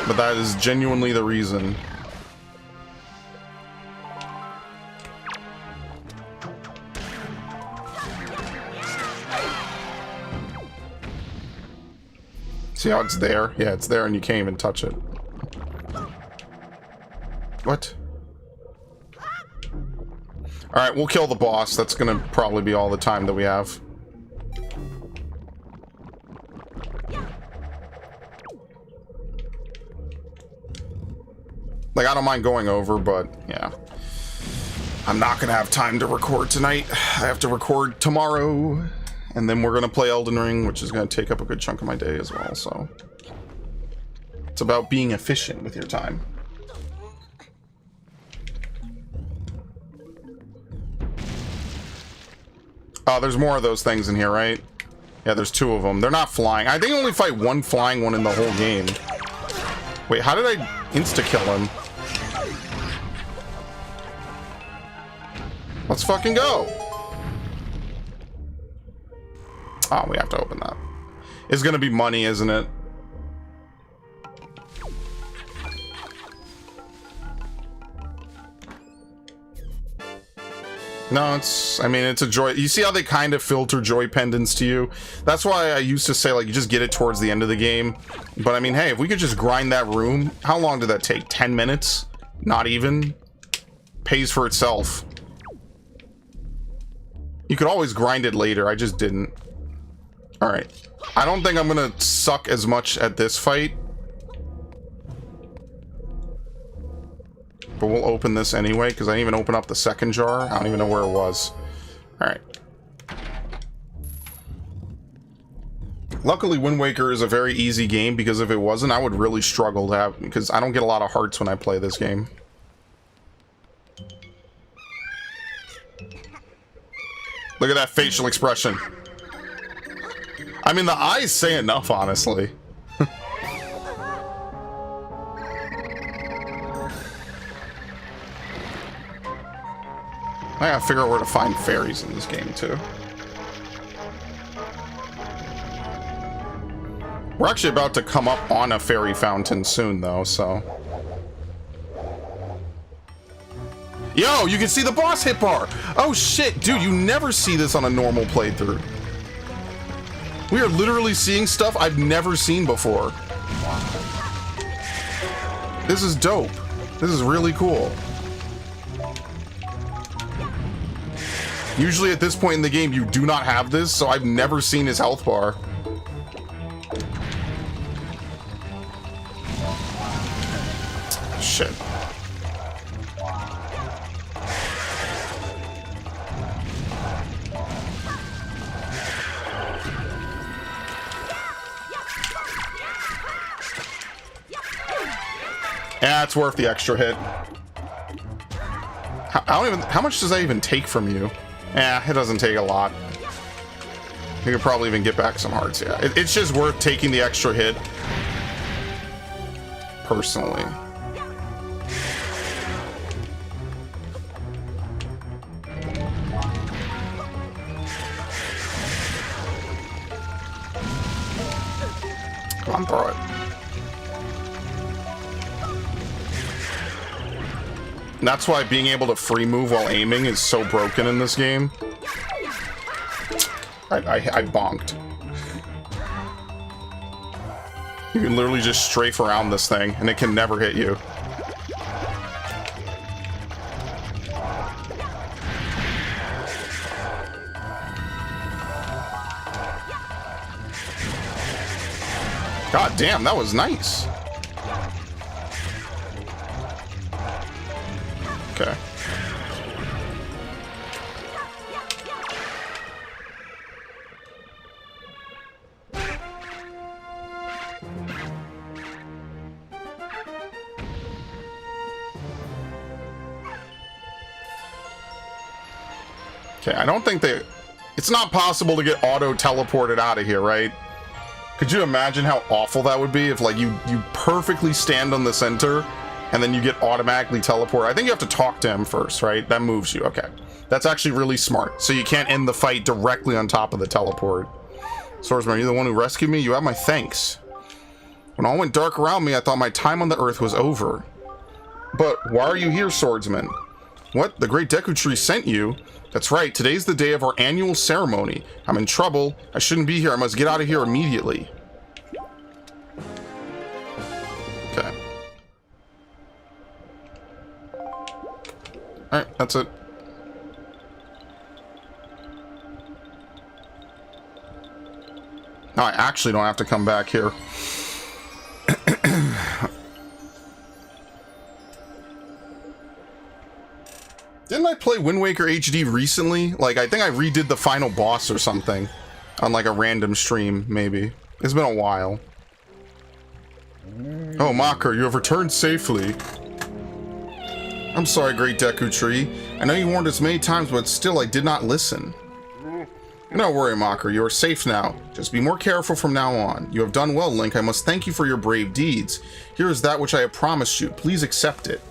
but that is genuinely the reason. See how it's there? Yeah, it's there and you can't even touch it. What? Alright, we'll kill the boss. That's gonna probably be all the time that we have. Like, I don't mind going over, but yeah. I'm not gonna have time to record tonight. I have to record tomorrow. And then we're gonna play Elden Ring, which is gonna take up a good chunk of my day as well, so. It's about being efficient with your time. Oh, there's more of those things in here, right? Yeah, there's two of them. They're not flying. I think I only fight one flying one in the whole game. Wait, how did I insta-kill him? Let's fucking go! Oh, we have to open that. It's gonna be money, isn't it? No, it's, I mean, it's a joy. You see how they kind of filter joy pendants to you? That's why I used to say, like, you just get it towards the end of the game. But I mean, hey, if we could just grind that room, how long did that take? 10 minutes? Not even? Pays for itself. You could always grind it later, I just didn't. Alright. I don't think I'm gonna suck as much at this fight. But we'll open this anyway, because I didn't even open up the second jar. I don't even know where it was. Alright. Luckily, Wind Waker is a very easy game, because if it wasn't, I would really struggle to have... Because I don't get a lot of hearts when I play this game. Look at that facial expression. I mean, the eyes say enough, honestly. I gotta figure out where to find fairies in this game, too. We're actually about to come up on a fairy fountain soon, though, so... Yo, you can see the boss hit bar! Oh, shit, dude, you never see this on a normal playthrough. We are literally seeing stuff I've never seen before. This is dope. This is really cool. Usually at this point in the game, you do not have this, so I've never seen his health bar. Shit. Yeah, it's worth the extra hit. How much does that even take from you? Yeah, it doesn't take a lot. You could probably even get back some hearts, yeah. It's just worth taking the extra hit. Personally. Come on, throw it. And that's why being able to free move while aiming is so broken in this game. I bonked. You can literally just strafe around this thing, and it can never hit you. God damn, that was nice. Okay. Okay, I don't think they... It's not possible to get auto-teleported out of here, right? Could you imagine how awful that would be if, like, you perfectly stand on the center and then you get automatically teleported? I think you have to talk to him first, right? That moves you. Okay. That's actually really smart. So you can't end the fight directly on top of the teleport. Swordsman, are you the one who rescued me? You have my thanks. When all went dark around me, I thought my time on the earth was over. But why are you here, Swordsman? What? The Great Deku Tree sent you? That's right, today's the day of our annual ceremony. I'm in trouble. I shouldn't be here. I must get out of here immediately. Okay. Alright, that's it. Now I actually don't have to come back here. Didn't I play Wind Waker HD recently? Like, I think I redid the final boss or something on like a random stream, maybe. It's been a while. Oh, Mocker, you have returned safely. I'm sorry, Great Deku Tree. I know you warned us many times, but still I did not listen. Don't worry, Mocker, you are safe now. Just be more careful from now on. You have done well, Link. I must thank you for your brave deeds. Here is that which I have promised you. Please accept it.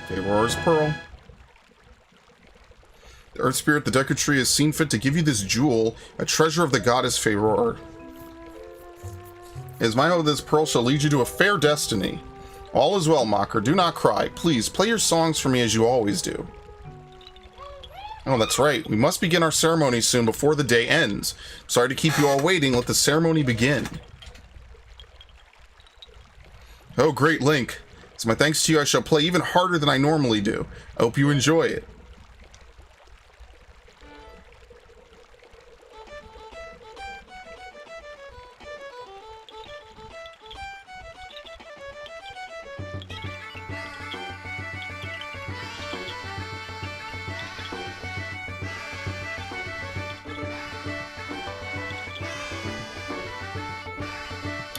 Favoror's Pearl. The Earth Spirit, the Deku Tree, has seen fit to give you this jewel, a treasure of the goddess Favoror. It is my hope this pearl shall lead you to a fair destiny. All is well, Mocker. Do not cry. Please, play your songs for me as you always do. Oh, that's right. We must begin our ceremony soon before the day ends. Sorry to keep you all waiting. Let the ceremony begin. Oh, great, Link. As my thanks to you, I shall play even harder than I normally do. I hope you enjoy it.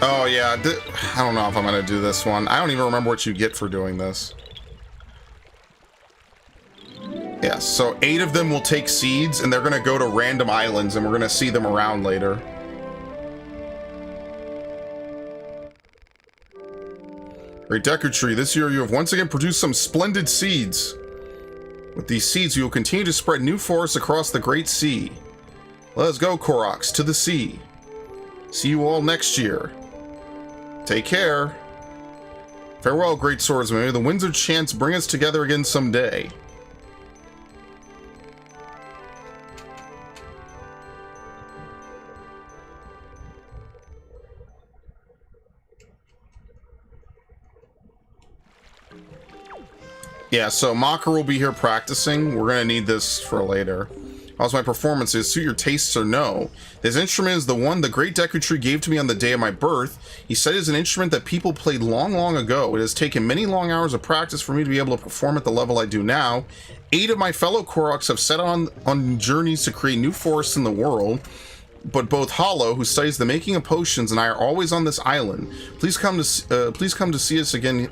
Oh yeah, I don't know if I'm gonna do this one. I don't even remember what you get for doing this. Yeah, so 8 of them will take seeds, and they're gonna go to random islands, and we're gonna see them around later. Great Deku Tree, this year you have once again produced some splendid seeds. With these seeds, you will continue to spread new forests across the Great Sea. Let us go, Koroks, to the sea. See you all next year. Take care. Farewell, great swordsman. May the winds of chance bring us together again someday. Yeah, so Mocker will be here practicing. We're gonna need this for later. How's my performances? Suit your tastes or no? This instrument is the one the Great Deku Tree gave to me on the day of my birth. He said it is an instrument that people played long, long ago. It has taken many long hours of practice for me to be able to perform at the level I do now. 8 of my fellow Koroks have set on journeys to create new forests in the world. But both Hollow, who studies the making of potions, and I are always on this island. Please come to see us again.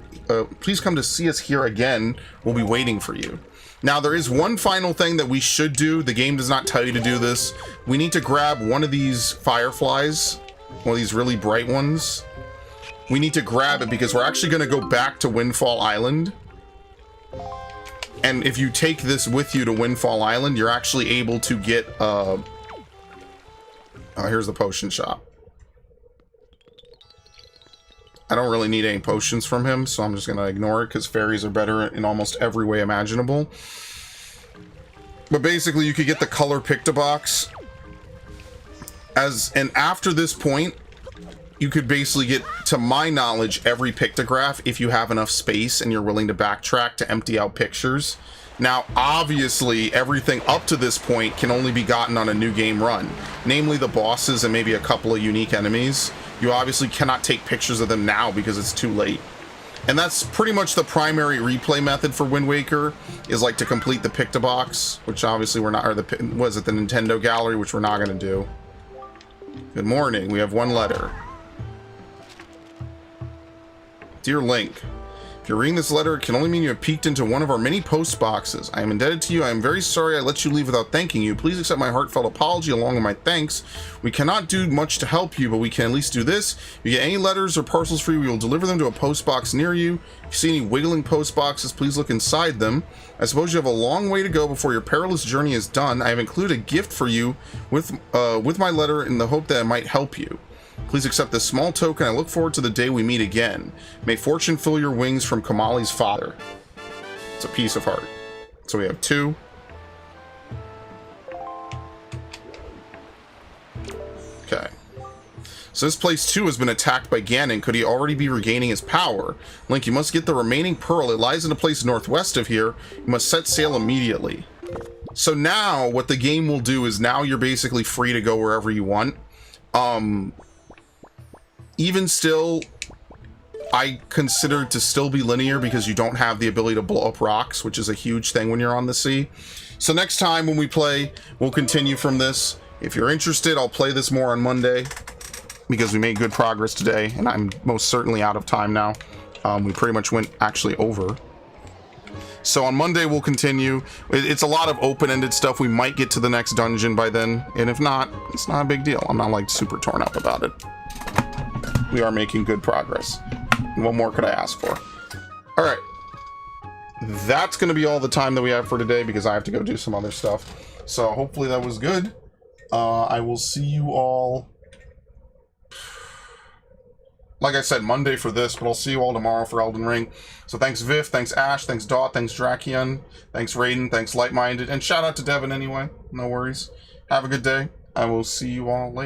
Please come to see us here again. We'll be waiting for you. Now, there is one final thing that we should do. The game does not tell you to do this. We need to grab one of these fireflies, one of these really bright ones. We need to grab it because we're actually going to go back to Windfall Island. And if you take this with you to Windfall Island, you're actually able to get... here's the potion shop. I don't really need any potions from him, so I'm just going to ignore it because fairies are better in almost every way imaginable. But basically, you could get the color Pictobox. And after this point, you could basically get, to my knowledge, every pictograph if you have enough space and you're willing to backtrack to empty out pictures. Now, obviously, everything up to this point can only be gotten on a new game run, namely the bosses and maybe a couple of unique enemies. You obviously cannot take pictures of them now because it's too late. And that's pretty much the primary replay method for Wind Waker, is like to complete the Pictobox, which obviously we're not, or the, was it the Nintendo Gallery, which we're not going to do. Good morning, we have one letter. Dear Link, if you're reading this letter, it can only mean you have peeked into one of our many post boxes. I am indebted to you. I am very sorry I let you leave without thanking you. Please accept my heartfelt apology along with my thanks. We cannot do much to help you, but we can at least do this. If you get any letters or parcels for you, we will deliver them to a post box near you. If you see any wiggling post boxes, please look inside them. I suppose you have a long way to go before your perilous journey is done. I have included a gift for you with my letter in the hope that it might help you. Please accept this small token. I look forward to the day we meet again. May fortune fill your wings from Kamali's father. It's a piece of heart. So we have 2. Okay. So this place too has been attacked by Ganon. Could he already be regaining his power? Link, you must get the remaining pearl. It lies in a place northwest of here. You must set sail immediately. So now what the game will do is now you're basically free to go wherever you want. Even still, I consider it to still be linear because you don't have the ability to blow up rocks, which is a huge thing when you're on the sea. So next time when we play, we'll continue from this. If you're interested, I'll play this more on Monday because we made good progress today, and I'm most certainly out of time now. We pretty much went actually over. So on Monday, we'll continue. It's a lot of open-ended stuff. We might get to the next dungeon by then, and if not, it's not a big deal. I'm not like super torn up about it. We are making good progress. What more could I ask for? All right. That's going to be all the time that we have for today because I have to go do some other stuff. So hopefully that was good. I will see you all, like I said, Monday for this, but I'll see you all tomorrow for Elden Ring. So thanks Vif, thanks Ash, thanks Dot, thanks Drakion, thanks Raiden, thanks Light-Minded, and shout out to Devin anyway. No worries. Have a good day. I will see you all later.